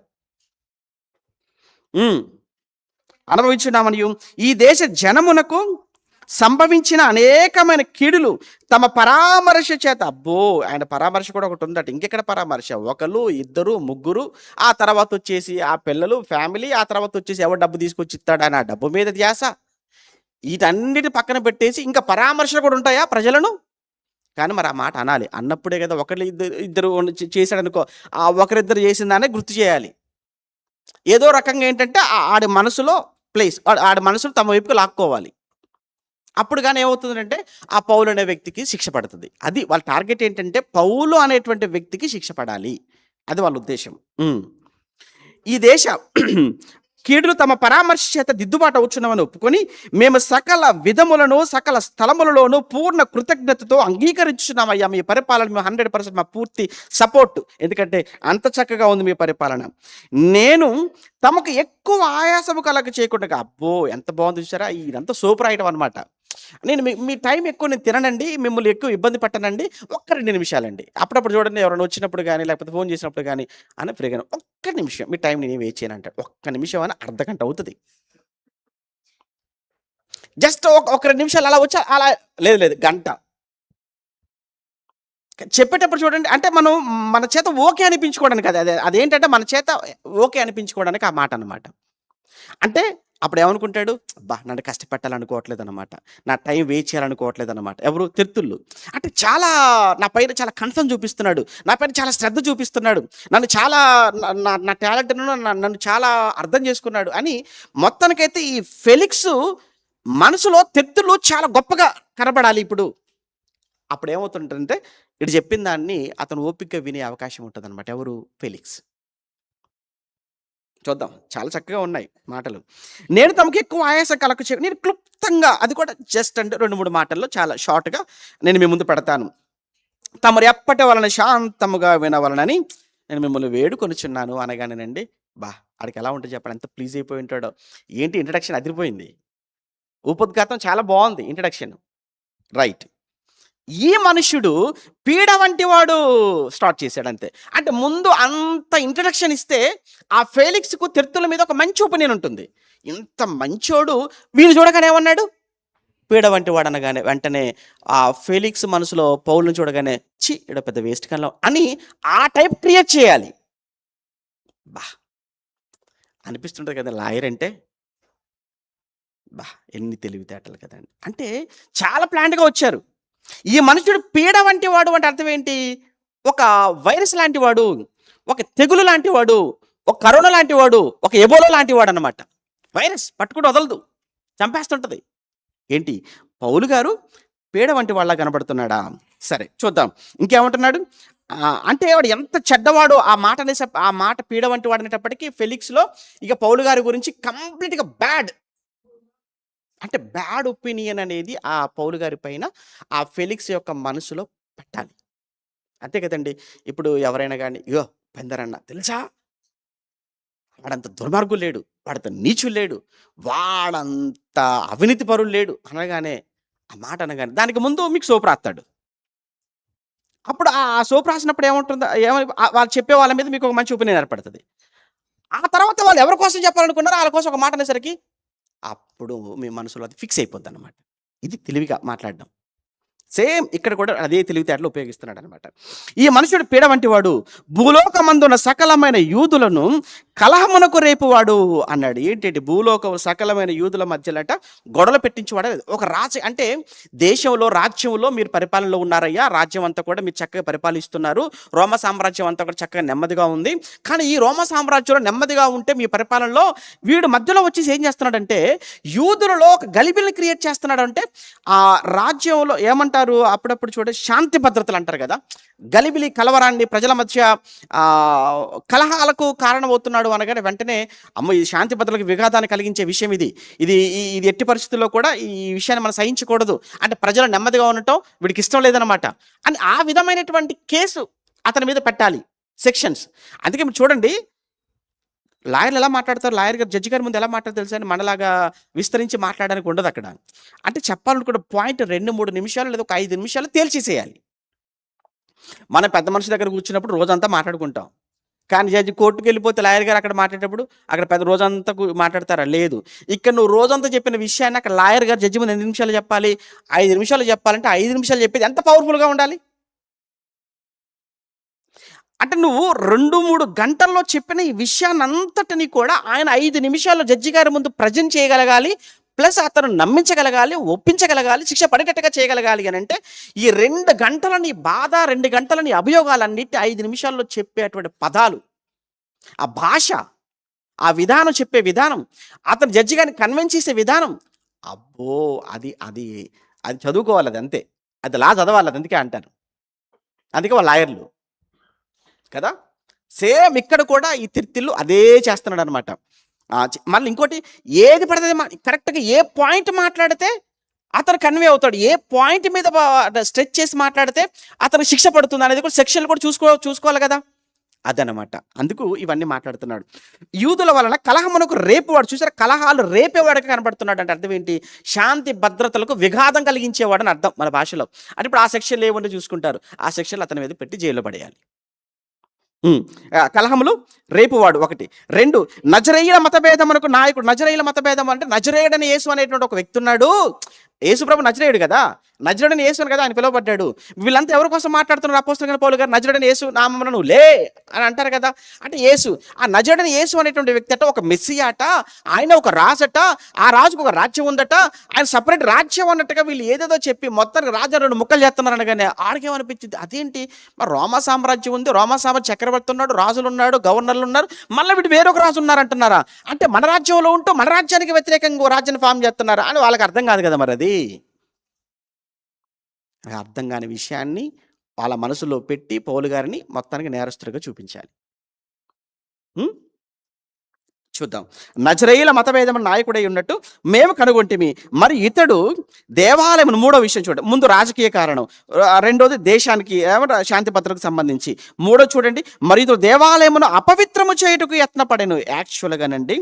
అనుభవించున్నామనియు ఈ దేశ జనమునకు సంభవించిన అనేకమైన కీడులు తమ పరామర్శ చేత, అబ్బో ఆయన పరామర్శ కూడా ఒకటి ఉందట. ఇంకెక్కడ పరామర్శ? ఒకరు, ఇద్దరు, ముగ్గురు, ఆ తర్వాత వచ్చేసి ఆ పిల్లలు, ఫ్యామిలీ, ఆ తర్వాత వచ్చేసి ఎవరు డబ్బు తీసుకొచ్చి ఇస్తాడని ఆ డబ్బు మీద ధ్యాస. వీటన్నిటి పక్కన పెట్టేసి ఇంకా పరామర్శలు కూడా ఉంటాయా ప్రజలను? కానీ మరి ఆ మాట అనాలి. అన్నప్పుడే కదా ఒకళ్ళు ఇద్దరు చేశాడనుకో, ఆ ఒకరిద్దరు చేసిందానే గుర్తు చేయాలి. ఏదో రకంగా ఏంటంటే ఆడి మనసులో ప్లేస్, ఆడి మనసులో తమ వైపుకు లాక్కోవాలి. అప్పుడు కానీ ఏమవుతుందంటే ఆ పౌలు అనే వ్యక్తికి శిక్ష పడుతుంది. అది వాళ్ళ టార్గెట్ ఏంటంటే పౌలు అనేటువంటి వ్యక్తికి శిక్ష పడాలి. అది వాళ్ళ ఉద్దేశం. ఈ దేశ కీడులు తమ పరామర్శ చేత దిద్దుబాటు అవుచున్నామని ఒప్పుకొని మేము సకల విధములను సకల స్థలములలోనూ పూర్ణ కృతజ్ఞతతో అంగీకరించున్నామయ్యా. మీ పరిపాలన మేము 100% మా పూర్తి సపోర్ట్. ఎందుకంటే అంత చక్కగా ఉంది మీ పరిపాలన. నేను తమకు ఎక్కువ ఆయాసము కలగ చేయకుండా, అబ్బో ఎంత బాగుంది చూసారా, ఇదంతా సూపర్ ఐటమ్ అనమాట. నేను మీ టైం ఎక్కువ నేను తిననండి, మిమ్మల్ని ఎక్కువ ఇబ్బంది పెట్టనండి, ఒక్క 2 నిమిషాలండి. అప్పుడప్పుడు చూడండి ఎవరైనా వచ్చినప్పుడు కానీ లేకపోతే ఫోన్ చేసినప్పుడు కానీ అని ఫ్రీగా ఒక్క నిమిషం మీ టైం నేను వేస్ట్ చేయను అంటాడు. ఒక్క నిమిషం అని అర్ధగంట అవుతుంది. జస్ట్ ఒక 2 నిమిషాలు అలా వచ్చి అలా లేదు గంట చెప్పేటప్పుడు చూడండి. అంటే మనం మన చేత ఓకే అనిపించుకోవడానికి, అదేంటంటే మన చేత ఓకే అనిపించుకోవడానికి ఆ మాట అనమాట. అంటే అప్పుడు ఏమనుకుంటాడు, నన్ను కష్టపెట్టాలనుకోవట్లేదు అనమాట, నా టైం వేస్ట్ చేయాలనుకోవట్లేదు అనమాట. ఎవరు? తెర్తుళ్ళు. అంటే చాలా నా పైన చాలా కన్సర్న్ చూపిస్తున్నాడు, నా పైన చాలా శ్రద్ధ చూపిస్తున్నాడు, నన్ను చాలా నా టాలెంట్ను నన్ను చాలా అర్థం చేసుకున్నాడు అని మొత్తానికైతే ఈ ఫెలిక్స్ మనసులో తెర్తులు చాలా గొప్పగా కనబడాలి. అప్పుడు ఏమవుతుందంటే ఇటు చెప్పిన దాన్ని అతను ఓపికగా వినే అవకాశం ఉంటుంది అనమాట. ఎవరు? ఫెలిక్స్. చూద్దాం, చాలా చక్కగా ఉన్నాయి మాటలు. నేను తమకు ఎక్కువ ఆయాస కలక నేను క్లుప్తంగా, అది కూడా జస్ట్ అంటే 2-3 మాటల్లో చాలా షార్ట్గా నేను మీ ముందు పెడతాను. తమరు ఎప్పటి వలన శాంతముగా వినవలనని నేను మిమ్మల్ని వేడుకొనుచున్నాను అనగానేనండి, ఆడికి ఎలా ఉంటుంది చెప్పండి, ఎంత ప్లీజ్ అయిపోయి ఉంటాడో. ఏంటి ఇంట్రడక్షన్ అదిరిపోయింది, ఉపోద్ఘాతం చాలా బాగుంది ఇంట్రడక్షన్. రైట్. ఈ మనుష్యుడు పీడ వంటి వాడు స్టార్ట్ చేశాడు అంతే. అంటే ముందు అంత ఇంట్రడక్షన్ ఇస్తే ఆ ఫేలిక్స్కు తెర్తుల మీద ఒక మంచి ఒపీనియన్ ఉంటుంది. ఇంత మంచోడు వీడు చూడగానే ఏమన్నాడు, పీడ వంటి వాడు అనగానే వెంటనే ఆ ఫేలిక్స్ మనసులో పౌలుని చూడగానే ఇక్కడ పెద్ద వేస్ట్ కన్నా అని ఆ టైప్ క్రియేట్ చేయాలి. అనిపిస్తుంటుంది కదా లాయర్ అంటే, ఎన్ని తెలివితేటలు కదండి. అంటే చాలా ప్లాంట్గా వచ్చారు. ఈ మనుషుడు పీడ వంటి వాడు అంటే అర్థం ఏంటి? ఒక వైరస్ లాంటి వాడు, ఒక తెగులు లాంటి వాడు, ఒక కరోనా లాంటి వాడు, ఒక ఎబోలా లాంటి వాడు అన్నమాట. వైరస్ పట్టుకుంటూ వదలదు, చంపేస్తుంటది. ఏంటి పౌలు గారు పీడ వంటి వాళ్ళ కనబడుతున్నాడా? సరే చూద్దాం ఇంకేమంటున్నాడు. అంటే వాడు ఎంత చెడ్డవాడు, ఆ మాట పీడ వంటి వాడు అనేటప్పటికీ ఫెలిక్స్లో ఇక పౌలు గారి గురించి కంప్లీట్గా బ్యాడ్, అంటే బ్యాడ్ ఒపీనియన్ అనేది ఆ పౌలు గారి పైన ఆ ఫెలిక్స్ యొక్క మనసులో పెట్టాలి. అంతే కదండి. ఇప్పుడు ఎవరైనా కానీ, ఇగో పెందరన్న తెలుసా, వాడంత దుర్మార్గులు లేడు, వాడంత నీచులు లేడు, వాడంత అవినీతి పరులు లేడు అనగానే, ఆ మాట అనగానే దానికి ముందు మీకు సోపు రాస్తాడు. అప్పుడు ఆ సోపు రాసినప్పుడు ఏముంటుందో వాళ్ళు చెప్పే వాళ్ళ మీద మీకు ఒక మంచి ఒపీనియన్ ఏర్పడుతుంది. ఆ తర్వాత వాళ్ళు ఎవరి కోసం చెప్పాలనుకున్నారో వాళ్ళ కోసం ఒక మాట అనేసరికి అప్పుడు మీ మనసులో అది ఫిక్స్ అయిపోద్ది అనమాట. ఇది తెలివిగా మాట్లాడడం. సేమ్ ఇక్కడ కూడా అదే తెలివితేటలు ఉపయోగిస్తున్నాడు అనమాట. ఈ మనుషుడు పీడ వంటి వాడు భూలోకమందున్న సకలమైన యూదులను కలహమునకు రేపువాడు అన్నాడు. ఏంటంటే భూలోకం సకలమైన యూదుల మధ్యలట గొడవలు పెట్టించేవాడు. ఒక రాజు అంటే దేశంలో, రాజ్యంలో మీరు పరిపాలనలో ఉన్నారయ్యా. రాజ్యం అంతా కూడా మీరు చక్కగా పరిపాలిస్తున్నారు. రోమ సామ్రాజ్యం అంతా కూడా చక్కగా నెమ్మదిగా ఉంది. కానీ ఈ రోమ సామ్రాజ్యంలో నెమ్మదిగా ఉంటే మీ పరిపాలనలో వీడు మధ్యలో వచ్చేసి ఏం చేస్తున్నాడంటే యూదులలో ఒక గలిబిల్ని క్రియేట్ చేస్తున్నాడు. అంటే ఆ రాజ్యంలో ఏమంటారు అప్పుడప్పుడు చూడండి, శాంతి భద్రతలు అంటారు కదా, గలిబిలి కలవరాన్ని ప్రజల మధ్య కలహాలకు కారణమవుతున్నాడు అనగానే వెంటనే అమ్మ ఇది శాంతి భద్రతలకు విఘాతాన్ని కలిగించే విషయం, ఇది ఎట్టి పరిస్థితుల్లో కూడా ఈ విషయాన్ని మనం సహించకూడదు, అంటే ప్రజలు నెమ్మదిగా ఉండటం వీడికి ఇష్టం లేదనమాట అని ఆ విధమైనటువంటి కేసు అతని మీద పెట్టాలి, సెక్షన్స్. అందుకే మీరు చూడండి లాయర్లు ఎలా మాట్లాడతారు, లాయర్ గారు జడ్జి గారి ముందు ఎలా మాట్లాడతారు తెలుసా అండి, మనలాగా విస్తరించి మాట్లాడడానికి ఉండదు అక్కడ. అంటే చెప్పాలనుకున్న పాయింట్ 2-3 నిమిషాలు లేదా ఒక 5 నిమిషాలు తేల్చేసేయాలి. మనం పెద్ద మనిషి దగ్గర కూర్చున్నప్పుడు రోజంతా మాట్లాడుకుంటాం. కానీ జడ్జి కోర్టుకి వెళ్ళిపోతే లాయర్ గారు అక్కడ మాట్లాడేటప్పుడు అక్కడ పెద్ద రోజంతా మాట్లాడతారా? లేదు. ఇక్కడ నువ్వు రోజంతా చెప్పిన విషయాన్ని అక్కడ లాయర్ గారు జడ్జి ముందు 8 నిమిషాలు చెప్పాలి, 5 నిమిషాలు చెప్పాలంటే 5 నిమిషాలు చెప్పేది ఎంత పవర్ఫుల్గా ఉండాలి. అంటే నువ్వు 2-3 గంటల్లో చెప్పిన ఈ విషయాన్ని అంతటిని కూడా ఆయన 5 నిమిషాల్లో జడ్జి గారి ముందు ప్రజెంట్ చేయగలగాలి. ప్లస్ అతను నమ్మించగలగాలి, ఒప్పించగలగాలి, శిక్ష పడేటట్టుగా చేయగలగాలి అని అంటే ఈ 2 గంటలని బాధ, 2 గంటలని అభియోగాలన్నిటి 5 నిమిషాల్లో చెప్పేటువంటి పదాలు, ఆ భాష, ఆ విధానం, చెప్పే విధానం, అతను జడ్జి గారిని కన్విన్స్ చేసే విధానం, అబ్బో అది అది అది చదువుకోవాలి, అది అంతే, అది లా చదవాలి, అది అందుకే అంటారు, అందుకే వాళ్ళ లాయర్లు కదా. సేమ్ ఇక్కడ కూడా ఈ తిర్తిల్లు అదే చేస్తున్నాడు అనమాట. మళ్ళీ ఇంకోటి, ఏది పడితే కరెక్ట్గా ఏ పాయింట్ మాట్లాడితే అతను కన్వే అవుతాడు, ఏ పాయింట్ మీద స్ట్రెచ్ చేసి మాట్లాడితే అతను శిక్ష పడుతుంది అనేది కూడా సెక్షన్లు కూడా చూసుకోవాలి కదా, అదనమాట. అందుకు ఇవన్నీ మాట్లాడుతున్నాడు. యూదుల వలన కలహమునకు రేపువాడు, చూసారా, కలహాలు రేపేవాడికి కనబడుతున్నాడు. అంటే అర్థం ఏంటి? శాంతి భద్రతలకు విఘాతం కలిగించేవాడు అని అర్థం మన భాషలో. అంటే ఇప్పుడు ఆ సెక్షన్లు ఏముంటే చూసుకుంటారు, ఆ సెక్షన్లు అతని మీద పెట్టి జైల్లో పడేయాలి. కలహములు రేపువాడు 1. 2 నజరేయుల మతభేదమునకు నాయకుడు. నజరేయుల మతభేదం అంటే నజరేయుడని యేసు అనేటువంటి ఒక వ్యక్తి ఉన్నాడు. యేసు ప్రభు నజరేయుడు కదా, నజరేయుడని యేసు అని కదా ఆయన పిలువబడ్డాడు. వీళ్ళంతా ఎవరి కోసం మాట్లాడుతున్నారు? అపోస్తలుడైన పౌలు గారు నజరేయుడని యేసు నామమున నువ్వు లే అని అంటారు కదా. అంటే యేసు, ఆ నజరేయుడని యేసు అనేటువంటి వ్యక్తి అట ఒక మెస్సియా అట, ఆయన ఒక రాజట, ఆ రాజుకు ఒక రాజ్యం ఉందట, ఆయన సపరేట్ రాజ్యం అన్నట్టుగా వీళ్ళు ఏదేదో చెప్పి మొత్తానికి రాజా 2 ముక్కలు చేస్తున్నారు అనగానే ఆడికేమనిపించింది, అదేంటి మరి రోమా సామ్రాజ్యం ఉంది, రోమా సామ్రాజ్యం చక్రవర్తి ఉన్నాడు, రాజులు ఉన్నాడు, గవర్నర్లు ఉన్నారు, మళ్ళీ వీటి వేరొక రాజు ఉన్నారంటున్నారా? అంటే మన రాజ్యంలో ఉంటూ మన రాజ్యానికి వ్యతిరేకంగా రాజ్యాన్ని ఫామ్ చేస్తున్నారా అని వాళ్ళకి అర్థం కాదు కదా. మరి అది అర్థం కాని విషయాన్ని వాళ్ళ మనసులో పెట్టి పౌలు గారిని మొత్తానికి నేరస్తుడిగా చూపించాలి. చూద్దాం. నజరేయుల మతభేదం నాయకుడై ఉన్నట్టు మేము కనుగొంటిమి. మరి ఇతడు దేవాలయం, 3వ విషయం చూడండి, ముందు రాజకీయ కారణం, 2వది దేశానికి శాంతి భద్రతకు సంబంధించి, 3వ చూడండి, మరి ఇతడు దేవాలయమును అపవిత్రము చేయుటకు యత్నపడెను. యాక్చువల్గానండి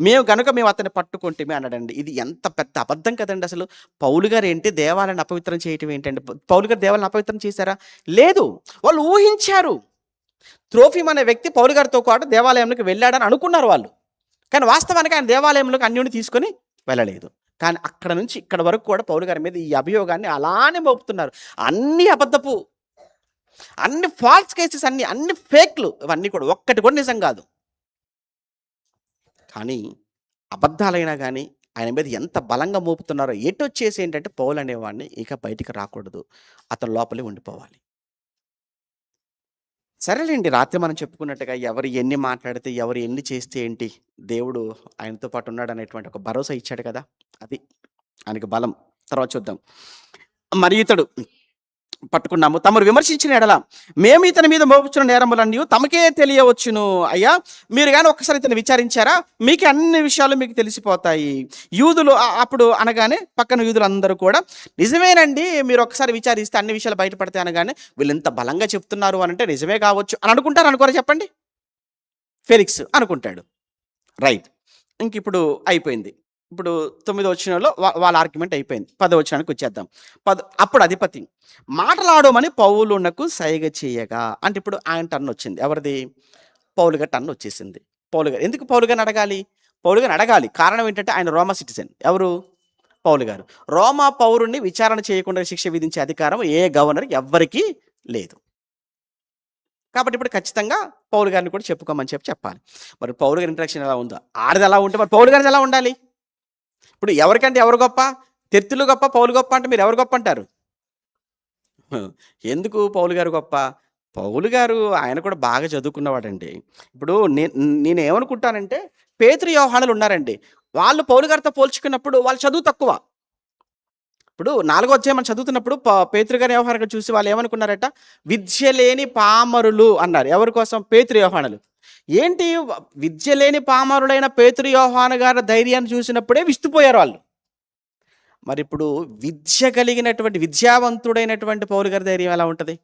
మేము అతన్ని పట్టుకుంటేమి అన్నాడండి. ఇది ఎంత పెద్ద అబద్ధం కదండి. అసలు పౌలు గారు ఏంటి దేవాలయాన్ని అపవిత్రం చేయటం ఏంటండి? పౌలు గారు దేవాలయాన్ని అపవిత్రం చేశారా? లేదు, వాళ్ళు ఊహించారు. త్రోఫిమ్ అనే వ్యక్తి పౌలు గారితో పాటు దేవాలయంలోకి వెళ్ళాడని అనుకున్నారు వాళ్ళు. కానీ వాస్తవానికి ఆయన దేవాలయంలోకి అన్యుని తీసుకొని వెళ్ళలేదు. కానీ అక్కడ నుంచి ఇక్కడ వరకు కూడా పౌలు గారి మీద ఈ అభియోగాన్ని అలానే మోపుతున్నారు. అన్ని అబద్ధపు, అన్ని ఫాల్స్ కేసెస్, అన్ని ఫేక్లు, ఇవన్నీ కూడా ఒక్కటి కూడా నిజం కాదు. కానీ అబద్ధాలైనా కానీ ఆయన మీద ఎంత బలంగా మోపుతున్నారో, ఎటు వచ్చేసి ఏంటంటే పౌలు అనేవాడిని ఇక బయటికి రాకూడదు, అతను లోపలే ఉండిపోవాలి. సరేలేండి, రాత్రి మనం చెప్పుకున్నట్టుగా ఎవరు ఎన్ని మాట్లాడితే, ఎవరు ఎన్ని చేస్తే ఏంటి, దేవుడు ఆయనతో పాటు ఉన్నాడు అనేటువంటి ఒక భరోసా ఇచ్చాడు కదా, అది ఆయనకి బలం. తర్వాత చూద్దాం. మరి ఇతడు పట్టుకున్నాము, తమరు విమర్శించిన ఎడల మేము ఇతని మీద మోపుచున్న నేరములన్నీ తమకే తెలియవచ్చును. అయ్యా, మీరు కానీ ఒక్కసారి ఇతను విచారించారా, మీకు అన్ని విషయాలు మీకు తెలిసిపోతాయి. యూదులు అప్పుడు అనగానే పక్కన యూదులు అందరూ కూడా నిజమేనండి, మీరు ఒక్కసారి విచారిస్తే అన్ని విషయాలు బయటపడతాయి అనగానే వీళ్ళు ఇంత బలంగా చెప్తున్నారు అని అంటే నిజమే కావచ్చు అని అనుకుంటారు. అనుకోరా చెప్పండి? ఫెలిక్స్ అనుకుంటాడు. రైట్, ఇంక ఇప్పుడు అయిపోయింది. ఇప్పుడు 9వ వచనంలో వాళ్ళ ఆర్గ్యుమెంట్ అయిపోయింది. 10వ వచనానికి వచ్చేద్దాం. అప్పుడు అధిపతి మాటలాడమని పౌలునకు సైగ చేయగా, అంటే ఇప్పుడు ఆయన టర్న్ వచ్చింది. ఎవరిది? పౌలు గారి టర్న్ వచ్చేసింది. పౌలు గారు ఎందుకు పౌలు గారిని అడగాలి? పౌలు గారిని అడగాలి కారణం ఏంటంటే ఆయన రోమా సిటిజన్. ఎవరు? పౌలు గారు. రోమా పౌరుణ్ణి విచారణ చేయకుండా శిక్ష విధించే అధికారం ఏ గవర్నర్ ఎవ్వరికీ లేదు. కాబట్టి ఇప్పుడు ఖచ్చితంగా పౌలు గారిని కూడా చెప్పుకోమని చెప్పాలి. మరి పౌలు గారి ఇంట్రడక్షన్ ఎలా ఉందో, ఆడిది ఎలా ఉంటే మరి పౌలు గారిది ఎలా ఉండాలి? ఇప్పుడు ఎవరికంటే ఎవరు గొప్ప? తెర్తులు గొప్ప, పౌలు గొప్ప అంటే మీరు ఎవరు గొప్ప అంటారు? ఎందుకు పౌలు గారు గొప్ప? పౌలు గారు ఆయన కూడా బాగా చదువుకున్నవాడండి. ఇప్పుడు నేనేమనుకుంటానంటే పేతురు, యోహానులు ఉన్నారండి. వాళ్ళు పౌలు గారితో పోల్చుకున్నప్పుడు వాళ్ళు చదువు తక్కువ. ఇప్పుడు 4వ అధ్యాయం మనం చదువుతున్నప్పుడు పేతురు గారి వ్యవహారం చూసి వాళ్ళు ఏమనుకున్నారట? విద్య లేని పామరులు అన్నారు. ఎవరి కోసం? పేతురు, యోహానులు. ఏంటి విద్య లేని పామరులైన పేతురు, యోహాను గారి ధైర్యాన్ని చూసినప్పుడే విస్తుపోయారు వాళ్ళు. మరిప్పుడు విద్య కలిగినటువంటి విద్యావంతుడైనటువంటి పౌలు గారి ధైర్యం ఎలా ఉంటది?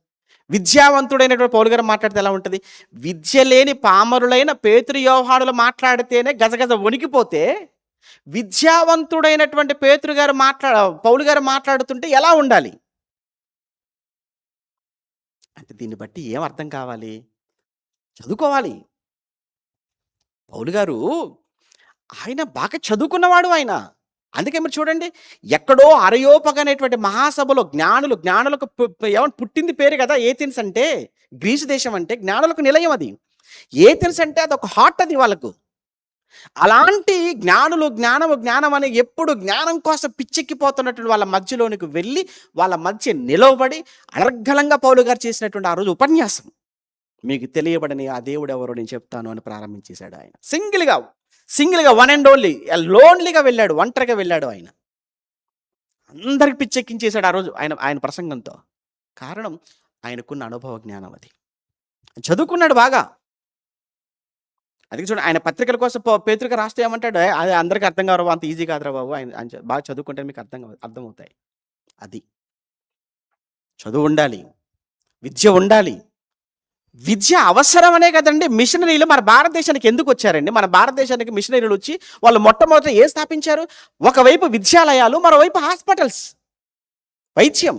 విద్యావంతుడైనటువంటి పౌలు గారు మాట్లాడితే ఎలా ఉంటది? విద్య లేని పామరులైన పేతురు, యోహానులు మాట్లాడితేనే గజగజ వణికిపోతే, విద్యావంతుడైనటువంటి పేతురు గారు పౌలు గారు మాట్లాడుతుంటే ఎలా ఉండాలి? అంటే దీన్ని బట్టి ఏం అర్థం కావాలి? చదువుకోవాలి. పౌలు గారు ఆయన బాగా చదువుకున్నవాడు ఆయన. అందుకే మీరు చూడండి, ఎక్కడో అరయోపగనేటువంటి మహాసభలో జ్ఞానులకు ఏమన్నా పుట్టింది పేరు కదా ఏథెన్స్ అంటే. గ్రీసు దేశం అంటే జ్ఞానులకు నిలయం అది. ఏథెన్స్ అంటే అదొక హార్ట్ అది వాళ్ళకు. అలాంటి జ్ఞానం అని ఎప్పుడు జ్ఞానం కోసం పిచ్చెక్కిపోతున్నటువంటి వాళ్ళ మధ్యలోనికి వెళ్ళి, వాళ్ళ మధ్య నిలవబడి అనర్గళంగా పౌలు గారు చేసినటువంటి ఆ రోజు ఉపన్యాసం. మీకు తెలియబడని ఆ దేవుడు ఎవరో నేను చెప్తాను అని ప్రారంభించేశాడు ఆయన. సింగిల్‌గా వన్ అండ్ ఓన్లీ లోన్లీగా వెళ్ళాడు. ఒంటరిగా వెళ్ళాడు ఆయన. అందరికి పిచ్చెక్కించేశాడు ఆ రోజు ఆయన ప్రసంగంతో. కారణం ఆయనకున్న అనుభవ జ్ఞానం అది. చదువుకున్నాడు బాగా. అందుకే చూడండి, ఆయన పత్రికల కోసం పేతురుకి రాస్తే ఏమంటాడు? అది అందరికి అర్థం కాదు, అంత ఈజీ కాదురా బాబు. ఆయన బాగా చదువుకుంటే మీకు అర్థమవుతాయి. అది చదువు ఉండాలి, విద్య ఉండాలి. విద్య అవసరమనే కదండి మిషనరీలు మన భారతదేశానికి ఎందుకు వచ్చారండి? మన భారతదేశానికి మిషనరీలు వచ్చి వాళ్ళు మొట్టమొదట స్థాపించారు? ఒకవైపు విద్యాలయాలు, మరోవైపు హాస్పిటల్స్, వైద్యం.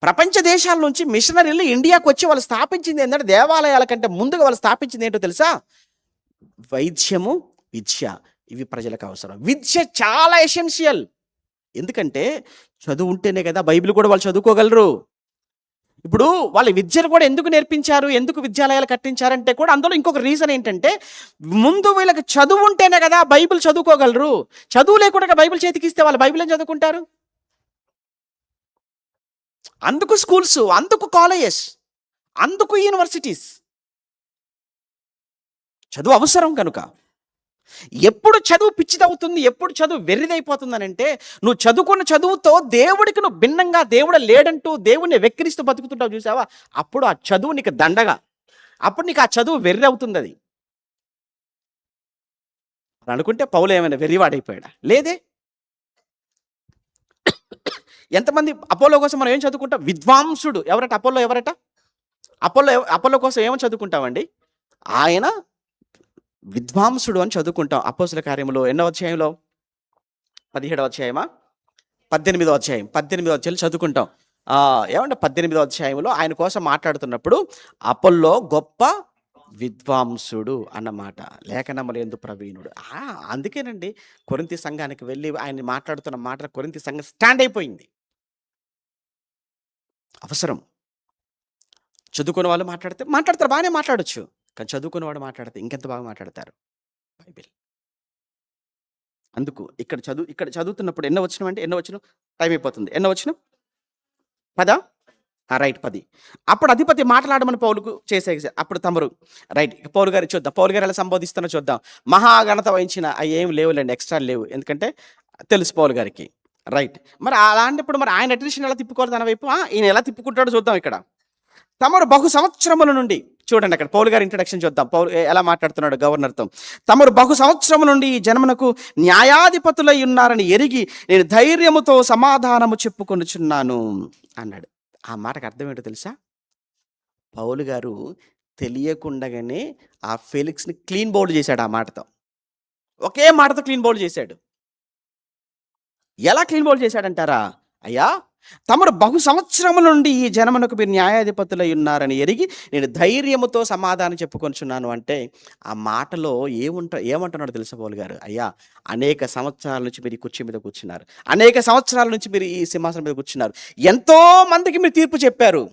ప్రపంచ దేశాల నుంచి మిషనరీలు ఇండియాకు వచ్చి వాళ్ళు స్థాపించింది ఏంటంటే, దేవాలయాల కంటే ముందుగా వాళ్ళు స్థాపించింది ఏంటో తెలుసా? వైద్యము, విద్య. ఇవి ప్రజలకు అవసరం. విద్య చాలా ఎసెన్షియల్. ఎందుకంటే చదువు ఉంటేనే కదా బైబిల్ కూడా వాళ్ళు చదువుకోగలరు. ఇప్పుడు వాళ్ళ విద్యను కూడా ఎందుకు నేర్పించారు, ఎందుకు విద్యాలయాలు కట్టించారంటే కూడా అందులో ఇంకొక రీజన్ ఏంటంటే, ముందు వీళ్ళకి చదువు ఉంటేనే కదా బైబిల్ చదువుకోగలరు. చదువు లేకుండా బైబిల్ చేతికిస్తే వాళ్ళు బైబిల్ ఏం చదువుకుంటారు? అందుకు స్కూల్స్, అందుకు కాలేజెస్, అందుకు యూనివర్సిటీస్. చదువు అవసరం కనుక. ఎప్పుడు చదువు పిచ్చిదవుతుంది, ఎప్పుడు చదువు వెర్రిదైపోతుందనంటే, నువ్వు చదువుకున్న చదువుతో దేవుడికి నువ్వు భిన్నంగా దేవుడు లేడంటూ దేవుణ్ణి వెక్కిరిస్తూ బతుకుతుంటావు చూసావా? అప్పుడు ఆ చదువు నీకు దండగా. అప్పుడు నీకు ఆ చదువు వెర్రి అవుతుంది అది. అనుకుంటే పౌలు ఏమైనా వెర్రివాడైపోయాడా? లేదే. ఎంతమంది అపోలో కోసం మనం ఏం చదువుకుంటాం? విద్వాంసుడు ఎవరట? అపోలో ఎవరట? అపోలో కోసం ఏమని చదువుకుంటామండి? ఆయన విద్వాంసుడు అని చదువుకుంటాం. అపోస్తుల కార్యములు ఎన్నో అధ్యాయంలో? 17వ అధ్యాయమా? 18వ అధ్యాయం. 18వ అధ్యాయం చదువుకుంటాం. ఏమంటే 18వ అధ్యాయంలో ఆయన కోసం మాట్లాడుతున్నప్పుడు అపోల్లో గొప్ప విద్వాంసుడు అన్నమాట. లేఖనములందు ప్రవీణుడు. అందుకేనండి కొరింథీ సంఘానికి వెళ్ళి ఆయన మాట్లాడుతున్న మాట కొరింథీ సంఘం స్టాండ్ అయిపోయింది. అవసరం. చదువుకున్న వాళ్ళు మాట్లాడతారు, బాగానే మాట్లాడొచ్చు. కానీ చదువుకున్నవాడు మాట్లాడితే ఇంకెంత బాగా మాట్లాడతారు బైబిల్. అందుకు ఇక్కడ చదువుతున్నప్పుడు ఎన్నో వచనం అంటే ఎన్నో వచనం? టైం అయిపోతుంది. ఎన్నో వచనం? 10? రైట్, 10. అప్పుడు అధిపతి మాట్లాడమని పౌలుకు చేసే అప్పుడు తమరు రైట్ పౌలు గారు చూద్దాం. పౌలు గారు ఎలా సంబోధిస్తానో చూద్దాం. మహాఘనత వహించిన అవి ఏం లేవులేండి, ఎక్స్ట్రా లేవు. ఎందుకంటే తెలుసు పౌలు గారికి. రైట్. మరి అలాంటప్పుడు మరి ఆయన అటెన్షన్ ఎలా తిప్పుకోవాలి తన వైపు? ఈయన ఎలా తిప్పుకుంటాడో చూద్దాం. ఇక్కడ తమరు బహు సంవత్సరముల నుండి చూడండి, అక్కడ పౌలు గారి ఇంట్రడక్షన్ చూద్దాం. పౌలు ఎలా మాట్లాడుతున్నాడు గవర్నర్తో. తమరు బహు సంవత్సరము నుండి ఈ జనమునకు న్యాయాధిపతులై ఉన్నారని ఎరిగి నేను ధైర్యముతో సమాధానము చెప్పుకొనుచున్నాను అన్నాడు. ఆ మాటకు అర్థం ఏంటో తెలుసా? పౌలు గారు తెలియకుండానే ఆ ఫెలిక్స్ని క్లీన్ బౌల్డ్ చేశాడు. ఆ మాటతో, ఒకే మాటతో క్లీన్ బౌల్డ్ చేశాడు. ఎలా క్లీన్ బౌల్డ్ చేశాడంటారా? అయ్యా, తమరు బహు సంవత్సరముల నుండి ఈ జనమునకు మీరు న్యాయాధిపతులై ఉన్నారని ఎరిగి నేను ధైర్యముతో సమాధానం చెప్పుకొనుచున్నాను అంటే, ఆ మాటలో ఏమంటున్నాడో తెలుసా పౌలు గారు? అయ్యా, అనేక సంవత్సరాల నుంచి మీరు ఈ కుర్చీ మీద కూర్చున్నారు. అనేక సంవత్సరాల నుంచి మీరు ఈ సింహాసనం మీద కూర్చున్నారు. ఎంతో మందికి మీరు తీర్పు చెప్పారు.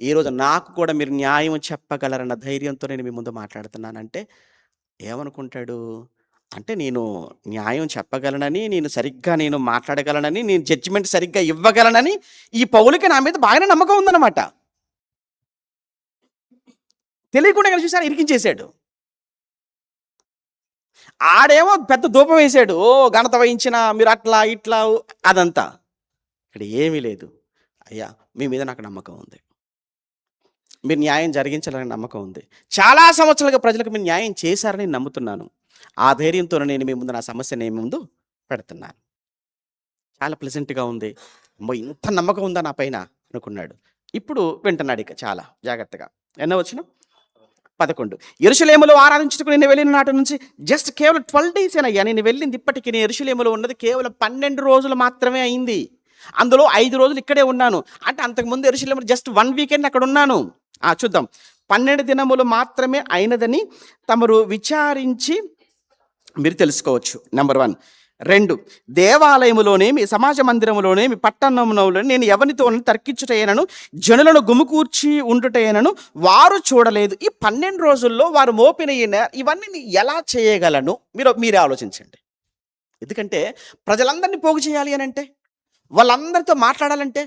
ఈరోజు నాకు కూడా మీరు న్యాయం చెప్పగలరన్న ధైర్యంతో నేను మీ ముందు మాట్లాడుతున్నానంటే ఏమనుకుంటాడు? అంటే నేను న్యాయం చెప్పగలనని, నేను మాట్లాడగలనని, నేను జడ్జిమెంట్ సరిగ్గా ఇవ్వగలనని ఈ పౌలుకి నా మీద బాగానే నమ్మకం ఉందన్నమాట. తెలియకుండా కానీ చూసారా ఇరికించేశాడు. ఆడేమో పెద్ద ధూపం వేశాడు. ఓ ఘనత వహించిన మీరు అట్లా ఇట్లా అదంతా. ఇక్కడ ఏమీ లేదు. అయ్యా, మీ మీద నాకు నమ్మకం ఉంది. మీరు న్యాయం జరిగించాలని నమ్మకం ఉంది. చాలా సంవత్సరాలుగా ప్రజలకు మీరు న్యాయం చేశారని నమ్ముతున్నాను. ఆ ధైర్యంతో నేను మీ ముందు నా సమస్యని మీ ముందు పెడుతున్నాను. చాలా ప్లెజెంట్‌గా ఉంది. అమ్మో! ఇంత నమ్మకం ఉందా నా పైన అనుకున్నాడు. ఇప్పుడు వింటున్నాడు ఇక చాలా జాగ్రత్తగా. ఎన్నో వచనం? 11. యెరూషలేములో ఆరాధించుటకు నేను వెళ్ళిన నాటి నుంచి జస్ట్ కేవలం 12 డేసేనయ్యా నేను వెళ్ళింది. ఇప్పటికి నేను యెరూషలేములో ఉన్నది కేవలం 12 రోజులు మాత్రమే అయింది. అందులో 5 రోజులు ఇక్కడే ఉన్నాను. అంటే అంతకుముందు యెరూషలేములో జస్ట్ 1 వీకెండ్ అక్కడ ఉన్నాను. చూద్దాం. 12 దినములు మాత్రమే అయినదని తమరు విచారించి మీరు తెలుసుకోవచ్చు. నెంబర్ 1. 2. దేవాలయములోనేమి, సమాజ మందిరములోనేమి, పట్టణంలోనే నేను ఎవరితో తర్కించుటయేనను, జనులను గుమికూర్చి ఉండుటయేనను వారు చూడలేదు. ఈ 12 రోజుల్లో వారు మోపిన ఇవన్నీ ఎలా చేయగలను? మీరే ఆలోచించండి. ఎందుకంటే ప్రజలందరినీ పోగు చేయాలి అని అంటే, వాళ్ళందరితో మాట్లాడాలంటే,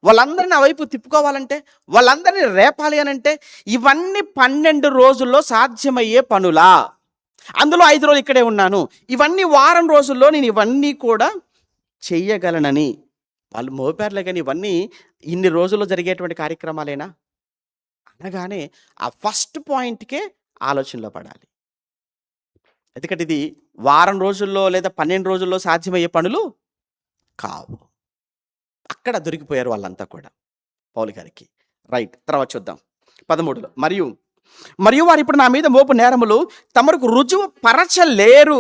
వాళ్ళందరినీ ఆ వైపు తిప్పుకోవాలంటే, వాళ్ళందరినీ రేపాలి అని అంటే, ఇవన్నీ 12 రోజుల్లో సాధ్యమయ్యే పనులా? అందులో 5 రోజులు ఇక్కడే ఉన్నాను. ఇవన్నీ వారం రోజుల్లో నేను ఇవన్నీ కూడా చెయ్యగలనని వాళ్ళు మోపారులే. కానీ ఇవన్నీ ఇన్ని రోజుల్లో జరిగేటువంటి కార్యక్రమాలేనా అనగానే ఆ ఫస్ట్ పాయింట్కే ఆలోచనలో పడాలి. ఎందుకంటే ఇది వారం రోజుల్లో లేదా 12 రోజుల్లో సాధ్యమయ్యే పనులు కావు. అక్కడ దొరికిపోయారు వాళ్ళంతా కూడా పౌలు గారికి. రైట్, తర్వాత చూద్దాం 13లో. మరియు వారు ఇప్పుడు నా మీద మోపు నేరములు తమకు రుజువు పరచలేరు.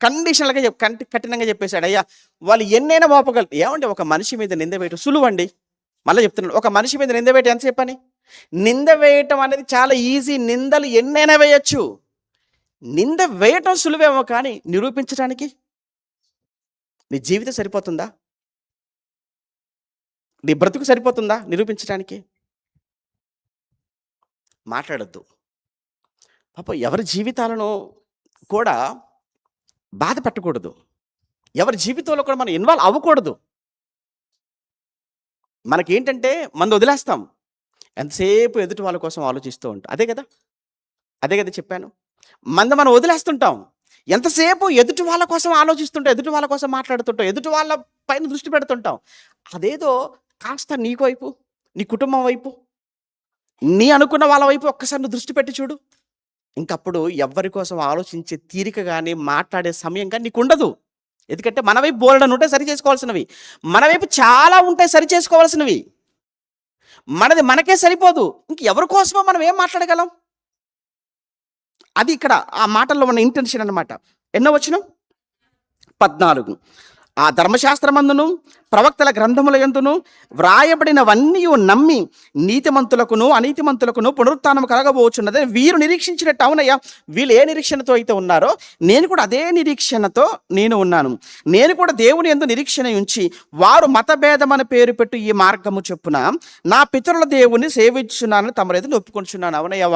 కండిషనల్గా కఠినంగా చెప్పేశాడు. అయ్యా, వాళ్ళు ఎన్నైనా మోపగలరు. ఏమంటే ఒక మనిషి మీద నింద వేయటం సులువండి. మళ్ళీ చెప్తున్నాడు, ఒక మనిషి మీద నింద వేయటం ఎంతసేపు అని? నింద వేయటం అనేది చాలా ఈజీ. నిందలు ఎన్నైనా వేయచ్చు. నింద వేయటం సులువేమో, కానీ నిరూపించడానికి నీ జీవితం సరిపోతుందా? నీ బ్రతుకు సరిపోతుందా నిరూపించడానికి? మాట్లాడద్దు. పాపం ఎవరి జీవితాలను కూడా బాధ పెట్టకూడదు. ఎవరి జీవితంలో కూడా మనం ఇన్వాల్వ్ అవ్వకూడదు. మనకేంటంటే మనం వదిలేస్తాం. ఎంతసేపు ఎదుటి వాళ్ళ కోసం ఆలోచిస్తూ ఉంటాం. అదే కదా చెప్పాను. మనం వదిలేస్తుంటాం. ఎంతసేపు ఎదుటి వాళ్ళ కోసం ఆలోచిస్తుంటాం, ఎదుటి వాళ్ళ కోసం మాట్లాడుతుంటాం, ఎదుటి వాళ్ళ పైన దృష్టి పెడుతుంటాం. అదేదో కాస్త నీకు వైపు, నీ కుటుంబం వైపు, నీ అనుకున్న వాళ్ళ వైపు ఒక్కసారి నువ్వు దృష్టి పెట్టి చూడు. ఇంకప్పుడు ఎవ్వరి కోసం ఆలోచించే తీరిక కానీ మాట్లాడే సమయం కానీ నీకు ఉండదు. ఎందుకంటే మన వైపు బోలెడన్ని ఉంటాయి సరి చేసుకోవాల్సినవి, మన వైపు చాలా ఉంటాయి సరి చేసుకోవాల్సినవి. మనది మనకే సరిపోదు. ఇంక ఎవరి కోసమో మనం ఏం మాట్లాడగలం? అది ఇక్కడ ఆ మాటల్లో ఉన్న ఇంటెన్షన్ అన్నమాట. ఎన్నో వచనం? 14. ఆ ధర్మశాస్త్రమందును ప్రవక్తల గ్రంథముల యందును వ్రాయబడినవన్నీ నమ్మి నీతిమంతులకును అనీతిమంతులకును పునరుత్థానం కలగబోచున్నది వీరు నిరీక్షించినట్టు. అవునయ్యా, వీళ్ళు ఏ నిరీక్షణతో అయితే ఉన్నారో నేను కూడా అదే నిరీక్షణతో నేను ఉన్నాను. నేను కూడా దేవుని యందు నిరీక్షణ ఉంచి వారు మతభేదమని పేరు పెట్టు ఈ మార్గము చొప్పున నా పితరుల దేవుని సేవించున్నానని తమ ఎదురు ఒప్పుకొంచున్నాను. అవునయ్యా,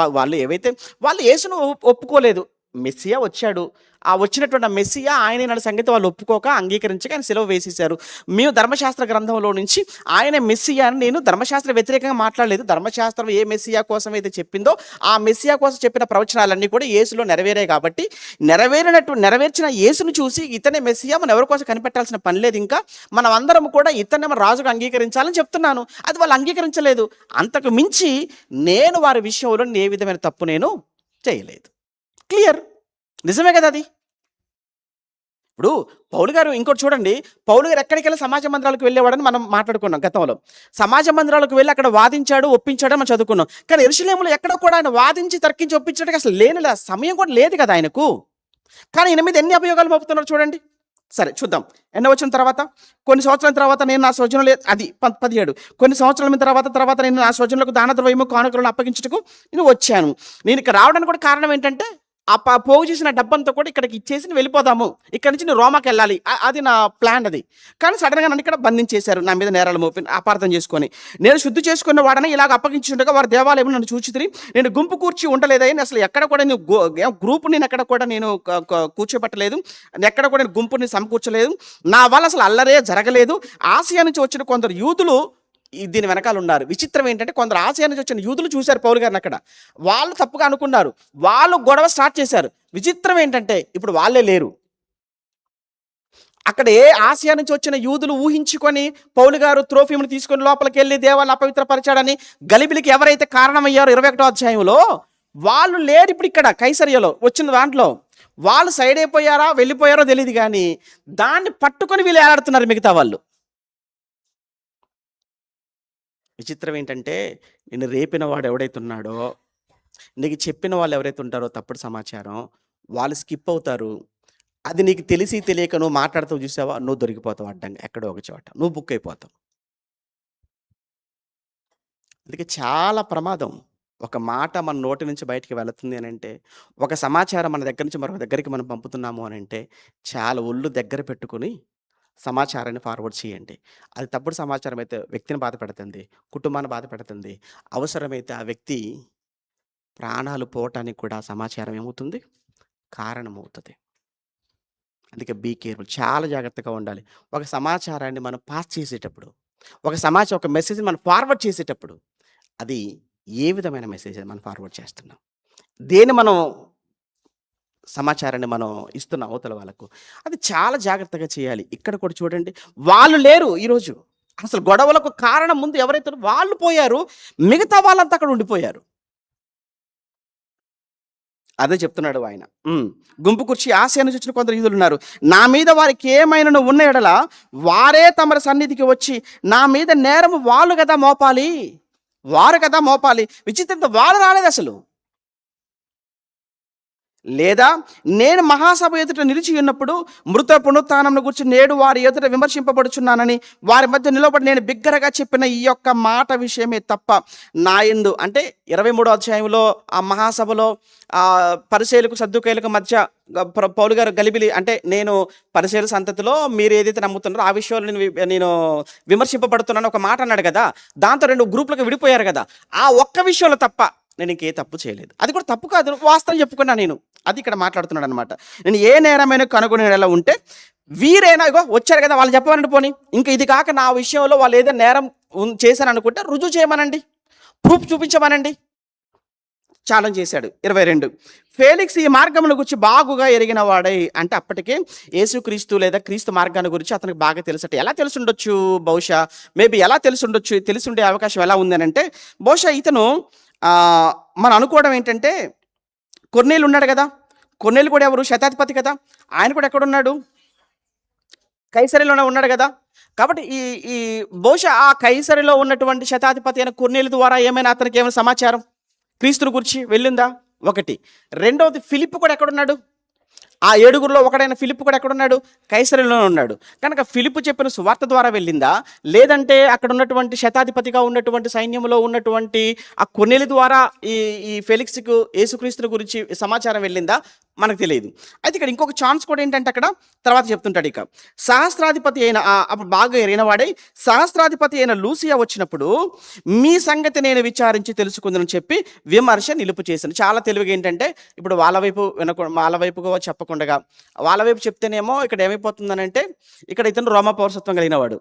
వాళ్ళు యేసును ఒప్పుకోలేదు. మెస్సియా వచ్చాడు. ఆ వచ్చినటువంటి మెస్సియా ఆయన సంగతి వాళ్ళు ఒప్పుకోక అంగీకరించక ఆయన సెలవు వేసేశారు. మేము ధర్మశాస్త్ర గ్రంథంలో నుంచి ఆయన మెస్సియా అని నేను ధర్మశాస్త్ర వ్యతిరేకంగా మాట్లాడలేదు. ధర్మశాస్త్రం ఏ మెస్సియా కోసం అయితే చెప్పిందో ఆ మెస్సియా కోసం చెప్పిన ప్రవచనాలన్నీ కూడా యేసులో నెరవేరాయి. కాబట్టి నెరవేర్చిన యేసును చూసి ఇతనే మెస్సియా, మనం ఎవరి కోసం కనిపెట్టాల్సిన పని లేదు. ఇంకా మనం అందరం కూడా ఇతనే మన రాజుగా అంగీకరించాలని చెప్తున్నాను. అది వాళ్ళు అంగీకరించలేదు. అంతకు మించి నేను వారి విషయంలో ఏ విధమైన తప్పు నేను చేయలేదు. క్లియర్, నిజమే కదా అది. ఇప్పుడు పౌలు గారు ఇంకోటి చూడండి, పౌలు గారు ఎక్కడికి వెళ్ళి సమాజ మందిరాలకు వెళ్ళేవాడని మనం మాట్లాడుకున్నాం గతంలో. సమాజ మందిరాలకు వెళ్ళి అక్కడ వాదించాడు, ఒప్పించాడు మనం చదువుకున్నాం. కానీ యెరూషలేములో ఎక్కడ కూడా ఆయన వాదించి తర్కించి ఒప్పించడానికి అసలు లేని సమయం కూడా లేదు కదా ఆయనకు. కానీ ఈయన మీద ఎన్ని అభియోగాలు మోపుతున్నారు చూడండి. సరే చూద్దాం. ఎన్నో వచనం తర్వాత, కొన్ని సంవత్సరాల తర్వాత నేను నా స్వజనులు అది 17 కొన్ని సంవత్సరాల తర్వాత నేను నా స్వజనులకు దాన ద్రవ్యము కానుకలను అప్పగించుటకు నేను వచ్చాను. నేను ఇక్కడ రావడానికి కూడా కారణం ఏంటంటే, పోగు చేసిన డబ్బంతా కూడా ఇక్కడికి ఇచ్చేసి వెళ్ళిపోదాము. ఇక్కడి నుంచి నేను రోమాకి వెళ్ళాలి. అది నా ప్లాన్ అది. కానీ సడన్‌గా నన్ను ఇక్కడ బంధించేశారు. నా మీద నేరాలు మోపి అపార్థం చేసుకొని. నేను శుద్ధి చేసుకున్న వాడని ఇలాగ అప్పగించుండగా వారి దేవాలయంలో నన్ను చూచితిరి. నేను గుంపు కూర్చి ఉండలేదని అసలు ఎక్కడ కూడా నేను గ్రూప్ నేను ఎక్కడ కూడా నేను కూర్చోబెట్టలేదు. ఎక్కడ కూడా నేను గుంపుని సమకూర్చలేదు. నా వల్ల అసలు అల్లరే జరగలేదు. ఆసియా నుంచి వచ్చిన కొందరు యూదులు దీని వెనకాల ఉన్నారు. విచిత్రం ఏంటంటే, కొందరు ఆసియా నుంచి వచ్చిన యూదులు చూశారు పౌలు గారిని అక్కడ. వాళ్ళు తప్పుగా అనుకున్నారు. వాళ్ళు గొడవ స్టార్ట్ చేశారు. విచిత్రం ఏంటంటే, ఇప్పుడు వాళ్ళే లేరు. అక్కడ ఏ ఆసియా నుంచి వచ్చిన యూదులు ఊహించుకొని పౌలు గారు త్రోఫిమును తీసుకొని లోపలికి వెళ్ళి దేవాలను అపవిత్రపరిచాడని గలిబిలికి ఎవరైతే కారణమయ్యారో 21వ అధ్యాయంలో, వాళ్ళు లేరు ఇప్పుడు ఇక్కడ కైసరియలో వచ్చిన దాంట్లో. వాళ్ళు సైడ్ అయిపోయారా వెళ్ళిపోయారో తెలియదు, కానీ దాన్ని పట్టుకొని వీళ్ళు ఏలాడుతున్నారు మిగతా వాళ్ళు. విచిత్రం ఏంటంటే, నిన్ను రేపిన వాడు ఎవడైతే ఉన్నాడో, నీకు చెప్పిన వాళ్ళు ఎవరైతే ఉంటారో తప్పుడు సమాచారం, వాళ్ళు స్కిప్ అవుతారు. అది నీకు తెలిసి తెలియక నువ్వు మాట్లాడుతావు చూసావా, నువ్వు దొరికిపోతావు అడ్డంగా ఎక్కడో ఒక చోట. నువ్వు బుక్ అయిపోతావు. అందుకే చాలా ప్రమాదం. ఒక మాట మన నోటి నుంచి బయటికి వెళుతుంది అనంటే, ఒక సమాచారం మన దగ్గర నుంచి మరొక దగ్గరికి మనం పంపుతున్నాము అనంటే, చాలా ఒళ్ళు దగ్గర పెట్టుకొని సమాచారాన్ని ఫార్వర్డ్ చేయండి. అది తప్పుడు సమాచారం అయితే వ్యక్తిని బాధపెడుతుంది, కుటుంబాన్ని బాధపెడుతుంది. అవసరమైతే ఆ వ్యక్తి ప్రాణాలు పోవటానికి కూడా సమాచారం ఏమవుతుంది, కారణమవుతుంది. అందుకే బీ కేర్ఫుల్, చాలా జాగ్రత్తగా ఉండాలి. ఒక సమాచారాన్ని మనం పాస్ చేసేటప్పుడు, ఒక మెసేజ్‌ని మనం ఫార్వర్డ్ చేసేటప్పుడు, అది ఏ విధమైన మెసేజ్ మనం ఫార్వర్డ్ చేస్తున్నాం, దేన్ని మనం సమాచారాన్ని మనం ఇస్తున్నాం అవతల వాళ్ళకు, అది చాలా జాగ్రత్తగా చేయాలి. ఇక్కడ కూడా చూడండి, వాళ్ళు లేరు ఈరోజు. అసలు గొడవలకు కారణం ముందు ఎవరైతే వాళ్ళు పోయారు, మిగతా వాళ్ళంతా అక్కడ ఉండిపోయారు. అదే చెప్తున్నాడు ఆయన. గుంపు కూర్చి ఆసియా నుంచి వచ్చిన కొందరు యూదులు ఉన్నారు. నా మీద వారికి ఏమైనా ఉన్న ఎడల వారే తమ సన్నిధికి వచ్చి నా మీద నేరం వాళ్ళు కదా మోపాలి, వారు కదా మోపాలి. విచిత్రంగా వాళ్ళు రాలేదు అసలు. లేదా నేను మహాసభ ఎదుట నిలిచి ఉన్నప్పుడు మృత పునరుత్థానం గురించి నేడు వారి ఎదుట విమర్శింపబడుచున్నానని వారి మధ్య నిలబడి నేను బిగ్గరగా చెప్పిన ఈ యొక్క మాట విషయమే తప్ప నా యందు, అంటే 23వ అధ్యాయంలో ఆ మహాసభలో పరిసయ్యులకు సద్దూకయ్యులకు మధ్య పౌలు గారు గలిబిలి, అంటే నేను పరిసయ్యుల సంతతిలో మీరు ఏదైతే నమ్ముతున్నారో ఆ విషయంలో నేను విమర్శింపబడుతున్నాను ఒక మాట అన్నాడు కదా. దాంతో 2 గ్రూపులకు విడిపోయారు కదా. ఆ ఒక్క విషయంలో తప్ప నేను ఇంకే తప్పు చేయలేదు. అది కూడా తప్పు కాదు, వాస్తవం చెప్పుకున్నా నేను. అది ఇక్కడ మాట్లాడుతున్నాడు అనమాట. నేను ఏ నేరమైన కనుగొనేలా ఉంటే వీరైనా ఇగో వచ్చారు కదా, వాళ్ళు చెప్పమనండి. పోనీ ఇంకా ఇది కాక నా విషయంలో వాళ్ళు ఏదైనా నేరం చేశాను అనుకుంటే రుజువు చేయమనండి, ప్రూఫ్ చూపించమనండి. ఛాలెంజ్ చేశాడు. 22 ఫేలిక్స్ ఈ మార్గముల గురించి బాగుగా ఎరిగిన వాడై, అంటే అప్పటికే యేసుక్రీస్తు లేదా క్రీస్తు మార్గాన్ని గురించి అతనికి బాగా తెలుసట. ఎలా తెలుసుండొచ్చు, బహుశా మేబీ ఎలా తెలుసుండొచ్చు, తెలిసుండే అవకాశం ఎలా ఉంది అని అంటే, బహుశా ఇతను మనం అనుకోవడం ఏంటంటే, కొర్నేలు ఉన్నాడు కదా, కొర్నేలు కూడా ఎవరు, శతాధిపతి కదా, ఆయన కూడా ఎక్కడున్నాడు, కైసరిలోనే ఉన్నాడు కదా. కాబట్టి ఈ బహుశా ఆ కైసరిలో ఉన్నటువంటి శతాధిపతి అయిన కొర్నేలు ద్వారా ఏమైనా అతనికి ఏమైనా సమాచారం క్రీస్తుని గురించి వెళ్ళిందా, ఒకటి. రెండవది, ఫిలిప్ కూడా ఎక్కడున్నాడు, ఆ 7గురిలో ఒకడైన ఫిలిప్ కూడా ఎక్కడున్నాడు, కైసరిలోనే ఉన్నాడు. కనుక ఫిలిప్ చెప్పిన సువార్త ద్వారా వెళ్ళిందా, లేదంటే అక్కడ ఉన్నటువంటి శతాధిపతిగా ఉన్నటువంటి సైన్యంలో ఉన్నటువంటి ఆ కొర్నేలు ద్వారా ఈ ఫెలిక్స్కు యేసుక్రీస్తుని గురించి సమాచారం వెళ్ళిందా, మనకు తెలియదు. అయితే ఇక్కడ ఇంకొక ఛాన్స్ కూడా ఏంటంటే, అక్కడ తర్వాత చెప్తుంటాడు, ఇక సహస్రాధిపతి అయిన అప్పుడు బాగా ఎరిగిన వాడై సహస్రాధిపతి అయిన లూసియా వచ్చినప్పుడు మీ సంగతి నేను విచారించి తెలుసుకుందని చెప్పి విమర్శ నిలుపు చేశాను. చాలా తెలివిగా ఏంటంటే, ఇప్పుడు వాళ్ళ వైపుగా చెప్పకుండా వాళ్ళ వైపు చెప్తేనేమో ఇక్కడ ఏమైపోతుందనంటే, ఇక్కడ ఇతను రోమా పౌరసత్వం కలిగిన వాడు,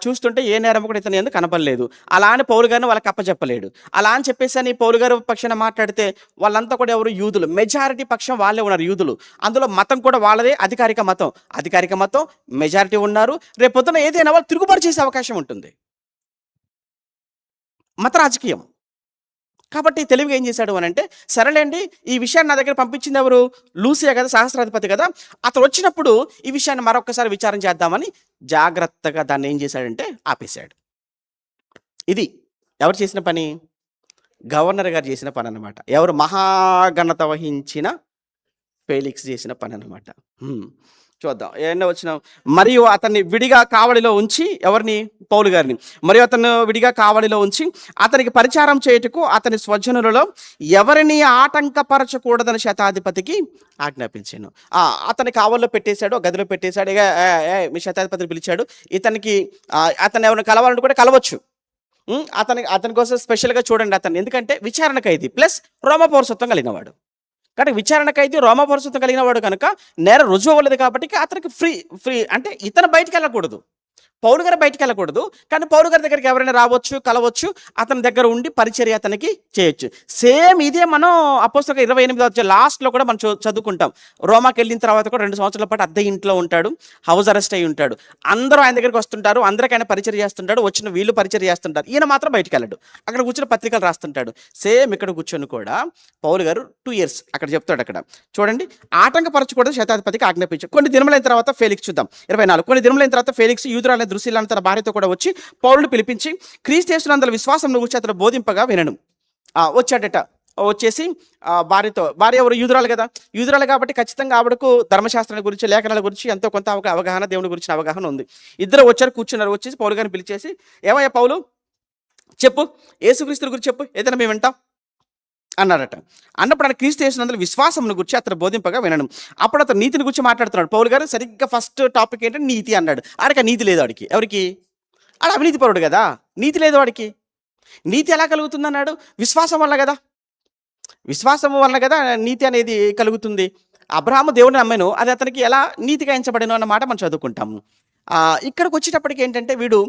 చూస్తుంటే ఏ నేరం కూడా ఇతను ఎందుకు కనపడలేదు. అలా అని పౌలు గారిని వాళ్ళకి అప్పచెప్పలేడు. అలా అని చెప్పేసి అని పౌలు గారు పక్షాన మాట్లాడితే వాళ్ళంతా కూడా ఎవరు, యూదులు, మెజారిటీ పక్షం వాళ్ళే ఉన్నారు యూదులు. అందులో మతం కూడా వాళ్ళదే అధికారిక మతం, మెజారిటీ ఉన్నారు. రేపొద్దున ఏదైనా వాళ్ళు తిరుగుబాటు చేసే అవకాశం ఉంటుంది, మత రాజకీయం. కాబట్టి తెలివిగా ఏం చేశాడు అని అంటే, సరేలేండి ఈ విషయాన్ని నా దగ్గర పంపించింది ఎవరు, లూసియా కదా, సహస్రాధిపతి కదా, అతను వచ్చినప్పుడు ఈ విషయాన్ని మరొకసారి విచారం చేద్దామని జాగ్రత్తగా దాన్ని ఏం చేశాడంటే ఆపేశాడు. ఇది ఎవరు చేసిన పని, గవర్నర్ గారు చేసిన పని అనమాట. ఎవరు, మహాఘనత వహించిన ఫేలిక్స్ చేసిన పని అనమాట. చూద్దాం. ఎన్నో వచనం. మరియు అతన్ని విడిగా కావలిలో ఉంచి ఎవరిని? పౌలు గారిని. మరియు అతను విడిగా కావలిలో ఉంచి అతనికి పరిచారం చేయుటకు అతని స్వజనులలో ఎవరిని ఆటంకపరచకూడదని శతాధిపతికి ఆజ్ఞాపించాను. అతని కావలిలో పెట్టేశాడు, గదిలో పెట్టేశాడు. ఇక మీ శతాధిపతిని పిలిచాడు. ఇతనికి అతను ఎవరిని కలవాలంటే కూడా కలవచ్చు. అతని కోసం స్పెషల్గా చూడండి అతన్ని. ఎందుకంటే విచారణ ఖైదీ ప్లస్ రోమ పౌరసత్వం కలిగినవాడు. కాబట్టి విచారణ ఖైదీ రోమ పౌరసత్వం కలిగిన వాడు కనుక నేరం రుజువు అవ్వలేదు కాబట్టి అతనికి ఫ్రీ అంటే ఇతను బయటికి వెళ్ళకూడదు, పౌలు గారు బయటికి వెళ్ళకూడదు. కానీ పౌలు గారి దగ్గరికి ఎవరైనా రావచ్చు, కలవచ్చు, అతని దగ్గర ఉండి పరిచర్య అతనికి చేయొచ్చు. సేమ్ ఇదే మనం అపోస్తలుల 28 లాస్ట్లో కూడా మనం చదువుకుంటాం. రోమాకి వెళ్ళిన తర్వాత కూడా 2 సంవత్సరాల పాటు అద్దె ఇంట్లో ఉంటాడు, హౌస్ అరెస్ట్ అయి ఉంటాడు. అందరూ ఆయన దగ్గరికి వస్తుంటారు, అందరికీ ఆయన పరిచర్య చేస్తుంటాడు, వచ్చిన వీళ్ళు పరిచర్య చేస్తుంటారు. ఈయన మాత్రం బయటికి వెళ్ళడు, అక్కడ కూర్చొని పత్రికలు రాస్తుంటాడు. సేమ్ ఇక్కడ కూర్చొని కూడా పౌలు గారు 2 years అక్కడ చెప్తాడు. అక్కడ చూడండి, ఆటంకపరచకూడదు శతాధిపతికి ఆజ్ఞాపించాడు. కొన్ని దినములైన తర్వాత ఫేలిక్స్ చూద్దాం 24. కొన్ని దినములైన తర్వాత ఫేలిక్స్ యూదురాలైన ద్రుసిల్లాను తన భార్యతో కూడా వచ్చి పౌలును పిలిపించి క్రీస్తు యేసునందు విశ్వాసం గురించి అతను బోధింపగా వినను. వచ్చాడట. వచ్చేసి భార్య ఎవరు? యూదురాలు కదా. యూదురాలు కాబట్టి ఖచ్చితంగా ఆవిడకు ధర్మశాస్త్రాల గురించి, లేఖనాల గురించి ఎంతో కొంత అవగాహన, దేవుని గురించిన అవగాహన ఉంది. ఇద్దరు వచ్చారు, కూర్చున్నారు. వచ్చేసి పౌలు గారిని పిలిచేసి, ఏమయ్యా పౌలు, చెప్పు, యేసుక్రీస్తు గురించి చెప్పు, ఏదైనా మేము వింటాం అన్నారట. అన్నప్పుడు ఆయన క్రీస్తు యేసునందు విశ్వాసమును గురించి అతను బోధింపగా వినడం. అప్పుడు అతను నీతిని గురించి మాట్లాడుతున్నాడు. పౌలు గారు సరిగ్గా ఫస్ట్ టాపిక్ ఏంటంటే నీతి అన్నాడు. ఆడికి నీతి లేదు వాడికి. ఎవరికి? ఆడ అవినీతి పరుడు కదా, నీతి లేదు వాడికి. నీతి ఎలా కలుగుతుంది అన్నాడు? విశ్వాసం వల్ల కదా. విశ్వాసం వల్ల కదా నీతి అనేది కలుగుతుంది. అబ్రహాము దేవుని నమ్మాను, అది అతనికి ఎలా నీతిగా ఎంచబడను అన్నమాట మనం చదువుకుంటాము. ఇక్కడికి వచ్చేటప్పటికి ఏంటంటే వీడు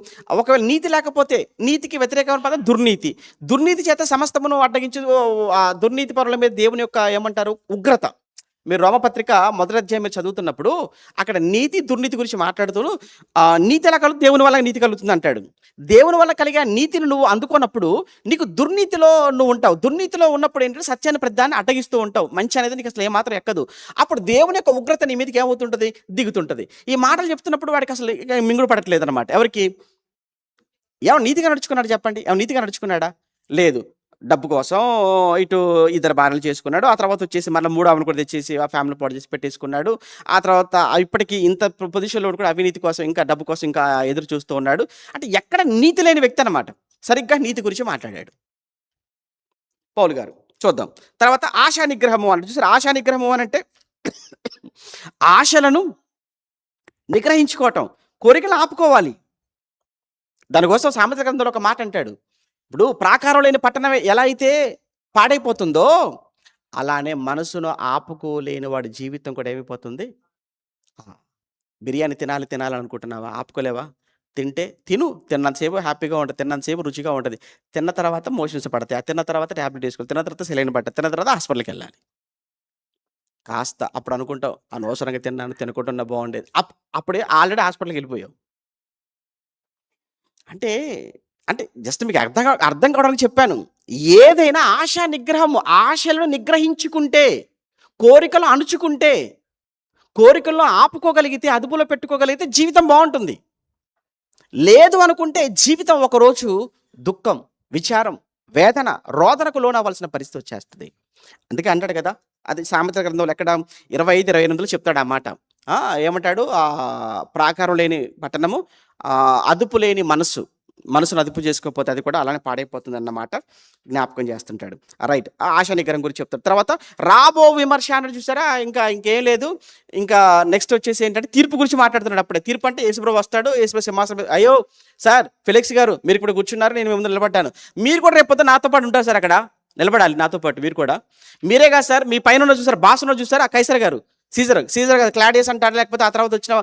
ఒకవేళ నీతి లేకపోతే, నీతికి వ్యతిరేకమైన పదం దుర్నీతి. దుర్నీతి చేత సమస్తమును అడ్డగించు. దుర్నీతి పరుల మీద దేవుని యొక్క ఏమంటారు? ఉగ్రత. మీరు రోమపత్రిక 1వ అధ్యాయం మీరు చదువుతున్నప్పుడు అక్కడ నీతి దుర్నీతి గురించి మాట్లాడుతూ నీతి ఎలా కలుగుతుంది? దేవుని వల్ల నీతి కలుగుతుంది అంటాడు. దేవుని వల్ల కలిగే నీతిని నువ్వు అందుకున్నప్పుడు నీకు దుర్నీతిలో నువ్వు ఉంటావు. దుర్నీతిలో ఉన్నప్పుడు ఏంటంటే సత్యాన్ని ప్రతిదాన్ని అడ్డగిస్తూ ఉంటావు. మంచి అనేది నీకు అసలు ఏమాత్రం ఎక్కదు. అప్పుడు దేవుని యొక్క ఉగ్రత నీ మీదకి ఏమవుతుంటుంది? దిగుతుంటుంది. ఈ మాటలు చెప్తున్నప్పుడు వాడికి అసలు మింగుడు పడట్లేదు అనమాట. ఎవరికి? ఏమో నీతిగా నడుచుకున్నాడు చెప్పండి? ఏమో నీతిగా నడుచుకున్నాడా? లేదు. డబ్బు కోసం ఇటు ఇద్దరు భార్యలు చేసుకున్నాడు. ఆ తర్వాత వచ్చేసి మళ్ళీ 3 ఆవును కూడా తెచ్చేసి ఆ ఫ్యామిలీ పాడు చేసి పెట్టేసుకున్నాడు. ఆ తర్వాత ఇప్పటికీ ఇంత పొజిషన్లో కూడా అవినీతి కోసం, ఇంకా డబ్బు కోసం ఇంకా ఎదురు చూస్తూ ఉన్నాడు. అంటే ఎక్కడ నీతి లేని వ్యక్తి అనమాట. సరిగ్గా నీతి గురించి మాట్లాడాడు పౌలు గారు. చూద్దాం. తర్వాత ఆశా నిగ్రహము అంటే చూసారు. ఆశా నిగ్రహము అని అంటే ఆశలను నిగ్రహించుకోవటం, కోరికలు ఆపుకోవాలి. దానికోసం సామెతల గ్రంథంలో ఒక మాట అంటాడు. ఇప్పుడు ప్రాకారం లేని పట్టణం ఎలా అయితే పాడైపోతుందో అలానే మనసును ఆపుకోలేని వాడి జీవితం కూడా ఏమైపోతుంది? బిర్యానీ తినాలనుకుంటున్నావా? ఆపుకోలేవా? తిన్నంతసేపు హ్యాపీగా ఉంటుంది, తిన్నంతసేపు రుచిగా ఉంటుంది. తిన్న తర్వాత మోషన్స్ పడతాయి, తిన్న తర్వాత ట్యాబ్లెట్ వేసుకోవాలి, తిన్న తర్వాత సెలైన్ పట్టాలి, తిన్న తర్వాత హాస్పిటల్కి వెళ్ళాలి. కాస్త అప్పుడు అనుకుంటావు అనవసరంగా తినకుండా బాగుండేది. అప్పుడే ఆల్రెడీ హాస్పిటల్కి వెళ్ళిపోయావు. అంటే జస్ట్ మీకు అర్థం కావడానికి చెప్పాను. ఏదైనా ఆశా నిగ్రహము, ఆశలను నిగ్రహించుకుంటే, కోరికలు అణుచుకుంటే, కోరికలను ఆపుకోగలిగితే, అదుపులో పెట్టుకోగలిగితే జీవితం బాగుంటుంది. లేదు అనుకుంటే జీవితం ఒకరోజు దుఃఖం, విచారం, వేదన, రోదనకు లోనవలసిన పరిస్థితి వచ్చేస్తుంది. అందుకే అంటాడు కదా, అది సామెతల గ్రంథంలో ఎక్కడ 25-28 చెప్తాడు ఆ మాట. ఏమంటాడు? ప్రాకారం లేని పట్టణము, అదుపు లేని మనసును అదుపు చేసుకోకపోతే అది కూడా అలానే పాడైపోతుంది అన్నమాట జ్ఞాపకం చేస్తుంటాడు. రైట్. ఆశా నిగ్రహం గురించి చెప్తాడు. తర్వాత రాబో విమర్శ అని చూసారా? ఇంకేం లేదు. ఇంకా నెక్స్ట్ వచ్చేసి ఏంటంటే తీర్పు గురించి మాట్లాడుతున్నాడు. అప్పుడే తీర్పు అంటే యేసుప్రభు వస్తాడు, యేసుప్రభు సింహాసనం. అయ్యో సార్ ఫెలిక్స్ గారు, మీరు ఇప్పుడు కూర్చున్నారు, నేను మీ ముందు నిలబడ్డాను, మీరు కూడా రేపు పొద్దున్న నాతో పాటు ఉంటారు సార్, అక్కడ నిలబడాలి నాతో పాటు మీరు కూడా. మీరే కాదు సార్, మీ పైన చూసారు, బాస్ ఉన్న చూసారు, ఆ కైసర్ గారు, సీజర్ కదా, క్లాడియస్ అంటారు, లేకపోతే ఆ తర్వాత వచ్చిన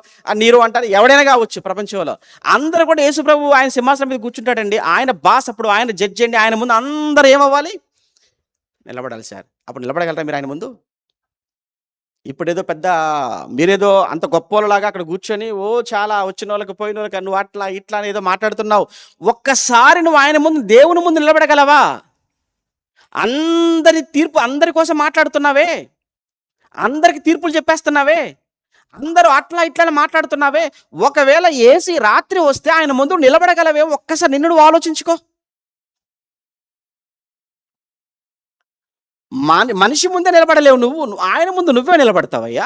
నీరో అంటారు, ఎవడైనా కావచ్చు ప్రపంచంలో. అందరూ కూడా యేసుప్రభు ఆయన సింహాసనం మీద కూర్చుంటాడండి. ఆయన బాస్, అప్పుడు ఆయన జడ్జి అండి. ఆయన ముందు అందరూ ఏమవ్వాలి? నిలబడాలి సార్. అప్పుడు నిలబడగలరా మీరు ఆయన ముందు? ఇప్పుడేదో మీరేదో అంత గొప్పలాగా అక్కడ కూర్చొని చాలా వచ్చిన వాళ్ళకి పోయిన వాళ్ళకి నువ్వు అట్లా ఇట్లా అని ఏదో మాట్లాడుతున్నావు. ఒక్కసారి నువ్వు ఆయన ముందు, దేవుని ముందు నిలబడగలవా? అందరి కోసం మాట్లాడుతున్నావే, అందరికి తీర్పులు చెప్పేస్తున్నావే, అందరూ అట్లా ఇట్లా మాట్లాడుతున్నావే. ఒకవేళ ఏసీ రాత్రి వస్తే ఆయన ముందు నిలబడగలవే? ఒక్కసారి నిన్ను ఆలోచించుకో. మనిషి ముందే నిలబడలేవు నువ్వు, ఆయన ముందు నువ్వే నిలబడతావయ్యా.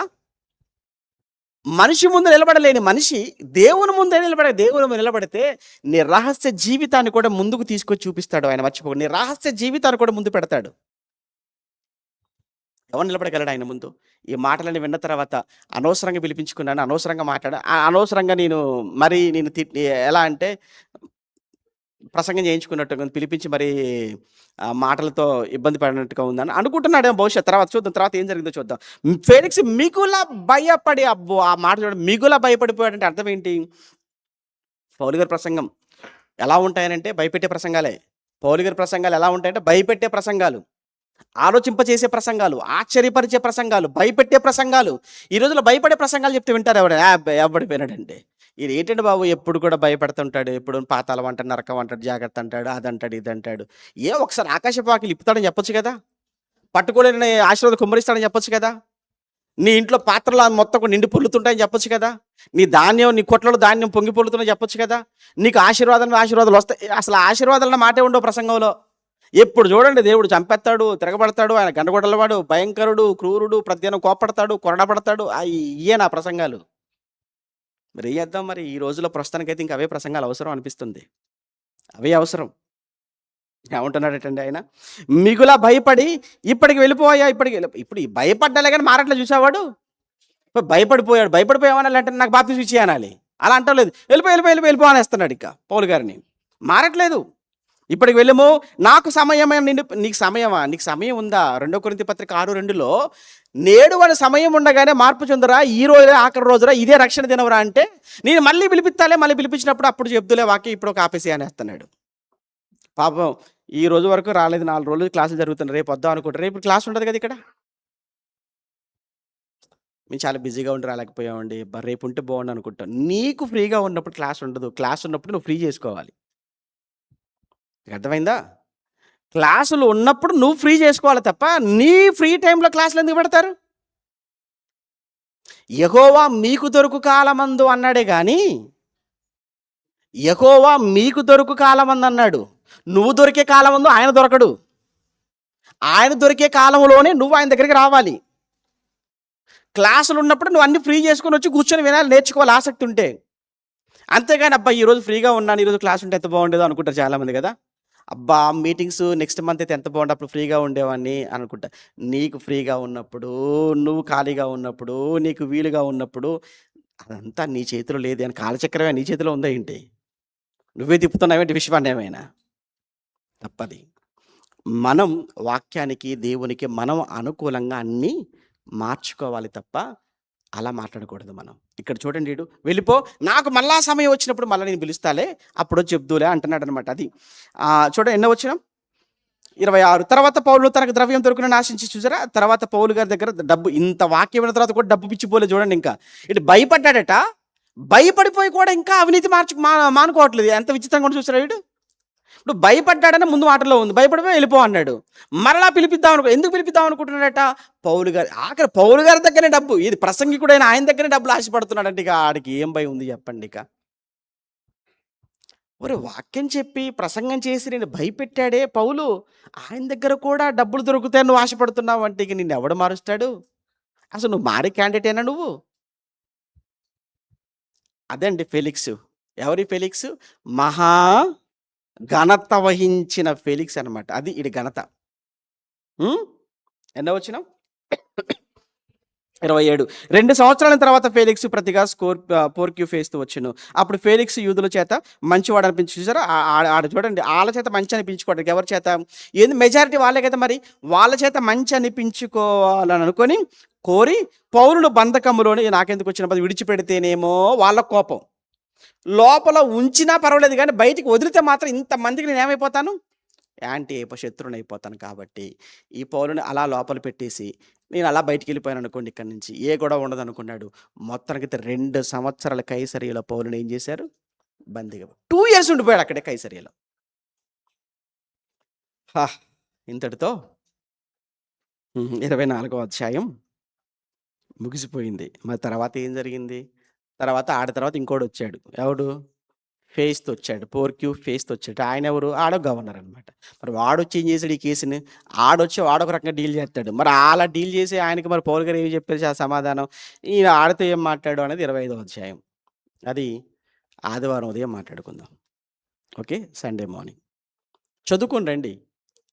మనిషి ముందు నిలబడలేని మనిషి దేవుని ముందే దేవుని ముందు నిలబడితే నీ రహస్య జీవితాన్ని కూడా ముందుకు తీసుకొచ్చి చూపిస్తాడు ఆయన. మర్చిపో, నీ రహస్య జీవితాన్ని కూడా ముందు పెడతాడు. ఎవరు నిలబడగలడు ఆయన ముందు? ఈ మాటలన్నీ విన్న తర్వాత అనవసరంగా పిలిపించుకున్నాను, అనవసరంగా అనవసరంగా నేను ఎలా అంటే ప్రసంగం చేయించుకున్నట్టుగా పిలిపించి మరి మాటలతో ఇబ్బంది పడినట్టుగా ఉందని అనుకుంటున్నాడేమో బహుశా. తర్వాత చూద్దాం, తర్వాత ఏం జరిగిందో చూద్దాం. ఫేలిక్స్ మిగుల భయపడి, అబ్బో ఆ మాట చూడండి, మిగుల భయపడిపోయాడంటే అర్థం ఏంటి? పౌలు గారి ప్రసంగం ఎలా ఉంటాయనంటే భయపెట్టే ప్రసంగాలే. పౌలు గారి ప్రసంగాలు ఎలా ఉంటాయంటే భయపెట్టే ప్రసంగాలు, ఆలోచింపచేసే ప్రసంగాలు, ఆశ్చర్యపరిచే ప్రసంగాలు, భయపెట్టే ప్రసంగాలు. ఈ రోజుల్లో భయపడే ప్రసంగాలు చెప్తే వింటారు ఎవరైనా? ఎవడిపోయినాడంటే ఇది ఏంటంటే బాబు, ఎప్పుడు కూడా భయపడుతుంటాడు, ఎప్పుడు పాతాళం అంటాడు, నరకం అంటాడు, జాగ్రత్త అంటాడు, అదంటాడు, ఇదంటాడు. ఒకసారి ఆకాశపాకిలు ఇప్పుతాడని చెప్పొచ్చు కదా, పట్టుకోలేని ఆశీర్వాదం కుమ్మరిస్తాడని చెప్పొచ్చు కదా, నీ ఇంట్లో పాత్రలు మొత్తం నిండి పొర్లుతుంటాయని చెప్పొచ్చు కదా, నీ ధాన్యం, నీ కొట్లలో ధాన్యం పొంగి పొర్లుతుందని చెప్పొచ్చు కదా, నీకు ఆశీర్వాదాలు వస్తాయి. అసలు ఆశీర్వాదాలన్న మాటే ఉండవు ప్రసంగంలో. ఎప్పుడు చూడండి దేవుడు చంపేస్తాడు, తిరగబడతాడు, ఆయన గండగొడలవాడు, భయంకరుడు, క్రూరుడు, ప్రతిదినం కోపడతాడు, కొరడబడతాడు. ఇయే నా ప్రసంగాలు. మరి ఏం చేద్దాం? మరి ఈ రోజుల్లో ప్రస్తుతానికైతే ఇంకా అవే ప్రసంగాలు అవసరం అనిపిస్తుంది. అవే అవసరం. ఏమంటున్నాడటండి ఆయన? మిగుల భయపడి ఇప్పటికి వెళ్ళిపోయా, ఇప్పుడు ఈ భయపడ్డాలే కానీ మారట్లే. చూసావాడు భయపడిపోయాడు. భయపడిపోయావని అంటే నాకు బాప్తిసం ఇచ్చి అనాలి, అలా అంటలేదు. వెళ్ళిపో అనేస్తున్నాడు ఇక పౌలు గారిని. మారట్లేదు. ఇప్పటికి వెళ్ళము, నాకు సమయమే. నీకు సమయమా? నీకు సమయం ఉందా? 2 కొరింథీ పత్రిక 6:2లో నేడు అని సమయం ఉండగానే మార్పు చెందురా, ఈ రోజే ఆఖరి రోజురా, ఇదే రక్షణ దినవరా అంటే నేను మళ్ళీ పిలిపిస్తాలే, మళ్ళీ పిలిపించినప్పుడు అప్పుడు చెప్తులే వాక్యం, ఇప్పుడు ఒక ఆపేసి అనేస్తున్నాడు. పాపం ఈ రోజు వరకు రాలేదు, 4 రోజులు క్లాసులు జరుగుతున్నాయి, రేపు వద్దాం అనుకుంటారు. రేపు క్లాస్ ఉంటుంది కదా ఇక్కడ. మేము చాలా బిజీగా ఉండి రాలేకపోయామండి, రేపు ఉంటే బాగుండు అనుకుంటాం. నీకు ఫ్రీగా ఉన్నప్పుడు క్లాస్ ఉండదు. క్లాస్ ఉన్నప్పుడు నువ్వు ఫ్రీ చేసుకోవాలి. అర్థమైందా? క్లాసులు ఉన్నప్పుడు నువ్వు ఫ్రీ చేసుకోవాలి తప్ప నీ ఫ్రీ టైంలో క్లాసులు ఎందుకు పెడతారు? యెహోవా మీకు దొరుకు కాలమందు అన్నాడే కానీ, యెహోవా మీకు దొరుకు కాలమందు అన్నాడు. నువ్వు దొరికే కాలమందు ఆయన దొరకడు. ఆయన దొరికే కాలంలోనే నువ్వు ఆయన దగ్గరికి రావాలి. క్లాసులు ఉన్నప్పుడు నువ్వు అన్ని ఫ్రీ చేసుకొని వచ్చి కూర్చొని వినాలి, నేర్చుకోవాలి ఆసక్తి ఉంటే. అంతేగాని అబ్బా ఈరోజు ఫ్రీగా ఉన్నాను, ఈరోజు క్లాస్ ఉంటే ఎంత బాగుండేదో అనుకుంటారు చాలామంది కదా. అబ్బా మీటింగ్స్ నెక్స్ట్ మంత్ అయితే ఎంత బాగుండే, అప్పుడు ఫ్రీగా ఉండేవాడిని అనుకుంటా. నీకు ఫ్రీగా ఉన్నప్పుడు, నువ్వు ఖాళీగా ఉన్నప్పుడు, నీకు వీలుగా ఉన్నప్పుడు అదంతా నీ చేతిలో లేదు. అని కాలచక్రమే నీ చేతిలో ఉందా ఏంటి? నువ్వే తిప్పుతున్నావేంటి విషయాన్ని? ఏమైనా తప్పది. మనం వాక్యానికి, దేవునికి మనం అనుకూలంగా అన్నీ మార్చుకోవాలి తప్ప అలా మాట్లాడకూడదు మనం. ఇక్కడ చూడండి, వెళ్ళిపో, నాకు మళ్ళా సమయం వచ్చినప్పుడు మళ్ళీ నేను పిలుస్తాలే, అప్పుడు చెప్దూలే అంటున్నాడు అనమాట. అది చూడండి, ఎన్నో వచ్చిన 26. తర్వాత పౌలు తనకు ద్రవ్యం దొరుకునని ఆశించి, చూసారా, తర్వాత పౌలు గారి దగ్గర డబ్బు, ఇంత వాక్యం విన్న తర్వాత కూడా డబ్బు పిచ్చిపోలే. చూడండి, ఇంకా ఇటు భయపడ్డాడట, భయపడిపోయి కూడా ఇంకా అవినీతి మానుకోవట్లేదు. ఎంత విచిత్రంగా కూడా చూసారా వీడు. ఇప్పుడు భయపడ్డాడని ముందు మాటలో ఉంది, భయపడిపోయి వెళ్ళిపో అన్నాడు. మరలా ఎందుకు పిలిపిద్దాం అనుకుంటున్నాడట? పౌలు గారి దగ్గరనే డబ్బు, ఇది ప్రసంగికుడైన ఆయన దగ్గరనే డబ్బులు ఆశపడుతున్నాడంటే ఇక ఆడికి ఏం భయం ఉంది చెప్పండి? ఇక వాక్యం చెప్పి ప్రసంగం చేసి నేను భయపెట్టాడే పౌలు, ఆయన దగ్గర కూడా డబ్బులు దొరుకుతాయని నువ్వు ఆశపడుతున్నావు అంటే ఇక నిన్ను ఎవడు మారుస్తాడు? అసలు నువ్వు మారే క్యాండిడేటేనా నువ్వు? అదండి ఫెలిక్స్. ఎవరి ఫెలిక్స్? మహా ఘనత వహించిన ఫెలిక్స్ అనమాట. అది ఇది ఘనత. ఎన్నో వచ్చిన 27. 2 సంవత్సరాల తర్వాత ఫేలిక్స్ ప్రతిగా పోర్క్యూ ఫేస్తూ వచ్చును. అప్పుడు ఫేలిక్స్ యూదుల చేత మంచివాడు అనిపించి, చూసారా, ఆడ చూడండి, వాళ్ళ చేత మంచి అనిపించుకోవడానికి. ఎవరి చేత? ఏంది, మెజారిటీ వాళ్ళే కదా, మరి వాళ్ళ చేత మంచి అనిపించుకోవాలని అనుకొని కోరి పౌలును బంధకములోని, నాకెందుకు వచ్చిన పది విడిచిపెడితేనేమో వాళ్ళ కోపం, లోపల ఉంచినా పర్వాలేదు కానీ బయటికి వదిలితే మాత్రం ఇంతమందికి నేను ఏమైపోతాను? శత్రువుని అయిపోతాను. కాబట్టి ఈ పౌలుని అలా లోపల పెట్టేసి నేను అలా బయటికి వెళ్ళిపోయాను అనుకోండి, ఇక్కడి నుంచి ఏ గొడవ ఉండదు అనుకున్నాడు. మొత్తానికి 2 సంవత్సరాల కైసరియలో పౌలుని ఏం చేశారు? బందీగా 2 years ఉండిపోయాడు అక్కడే కైసరియలో. ఇంతటితో 24వ అధ్యాయం ముగిసిపోయింది. మరి తర్వాత ఏం జరిగింది? తర్వాత ఇంకోడు వచ్చాడు. ఎవడు? ఫేస్‌తో వచ్చాడు. 4Q ఫేస్‌తో వచ్చాడు. ఆయనెవరు? ఆడో గవర్నర్ అనమాట. మరి వాడొచ్చి ఏం చేసాడు ఈ కేసుని? ఆడొచ్చి వాడొక రకంగా డీల్ చేస్తాడు. మరి అలా డీల్ చేసి ఆయనకి మరి పౌలు గారు ఏమి చెప్పారు సమాధానం? ఈయన ఆడితో ఏం మాట్లాడాడు అనేది 25వ అధ్యాయం. అది ఆదివారం ఉదయం మాట్లాడుకుందాం. ఓకే. Sunday morning. చదువుకొని రండి.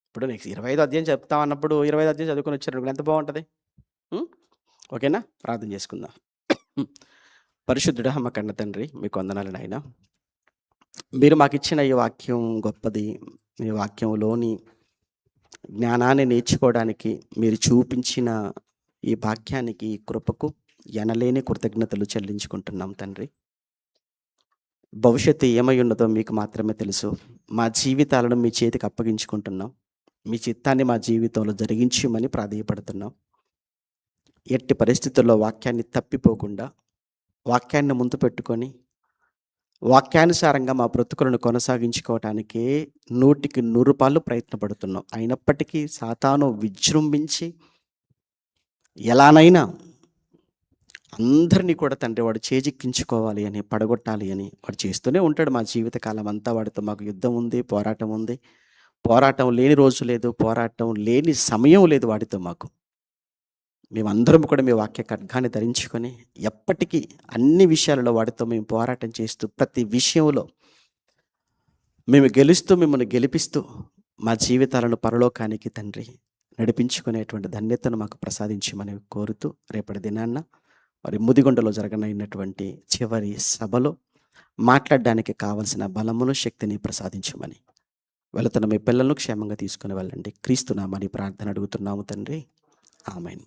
ఇప్పుడు నెక్స్ట్ 25వ అధ్యాయం చెప్తామన్నప్పుడు 25వ అధ్యాయం చదువుకొని వచ్చారనుకోండి ఎంత బావుంటది. హ్మ్. ఓకేనా? ప్రార్థన చేసుకుందాం. పరిశుద్ధుడా మా కన్న తండ్రి మీకు వందనాలు నాయనా. మీరు మాకిచ్చిన ఈ వాక్యం గొప్పది. ఈ వాక్యంలోని జ్ఞానాన్ని నేర్చుకోవడానికి మీరు చూపించిన ఈ భాగ్యానికి, ఈ కృపకు ఎనలేని కృతజ్ఞతలు చెల్లించుకుంటున్నాం తండ్రి. భవిష్యత్తు ఏమై ఉన్నదో మీకు మాత్రమే తెలుసు. మా జీవితాలను మీ చేతికి అప్పగించుకుంటున్నాం. మీ చిత్తాన్ని మా జీవితంలో జరిగించమని ప్రాధేయపడుతున్నాం. ఎట్టి పరిస్థితుల్లో వాక్యాన్ని తప్పిపోకుండా, వాక్యాన్ని ముందు పెట్టుకొని, వాక్యానుసారంగా మా బ్రతుకులను కొనసాగించుకోవటానికే 100కి 100 ప్రయత్నపడుతున్నాం. అయినప్పటికీ సాతాను విజృంభించి ఎలానైనా అందరినీ కూడా తండ్రి వాడు చేజిక్కించుకోవాలి అని, పడగొట్టాలి అని వాడు చేస్తూనే ఉంటాడు. మా జీవితకాలం అంతా వాడితో మాకు యుద్ధం ఉంది, పోరాటం ఉంది. పోరాటం లేని రోజు లేదు, పోరాటం లేని సమయం లేదు వాడితో మాకు. మేమందరం కూడా మీ వాక్య ఖడ్గాన్ని ధరించుకొని ఎప్పటికీ అన్ని విషయాలలో వాడితో మేము పోరాటం చేస్తూ ప్రతి విషయంలో మేము గెలుస్తూ మిమ్మల్ని గెలిపిస్తూ మా జీవితాలను పరలోకానికి తండ్రి నడిపించుకునేటువంటి ధన్యతను మాకు ప్రసాదించమని కోరుతూ రేపటి దినాన్న మరి ముదిగొండలో జరగనైనటువంటి చివరి సభలో మాట్లాడడానికి కావలసిన బలమును శక్తిని ప్రసాదించమని వెళుతున్న మీ పిల్లలను క్షేమంగా తీసుకుని వెళ్ళండి. క్రీస్తు నామని ప్రార్థన అడుగుతున్నాము తండ్రి. ఆమేన్.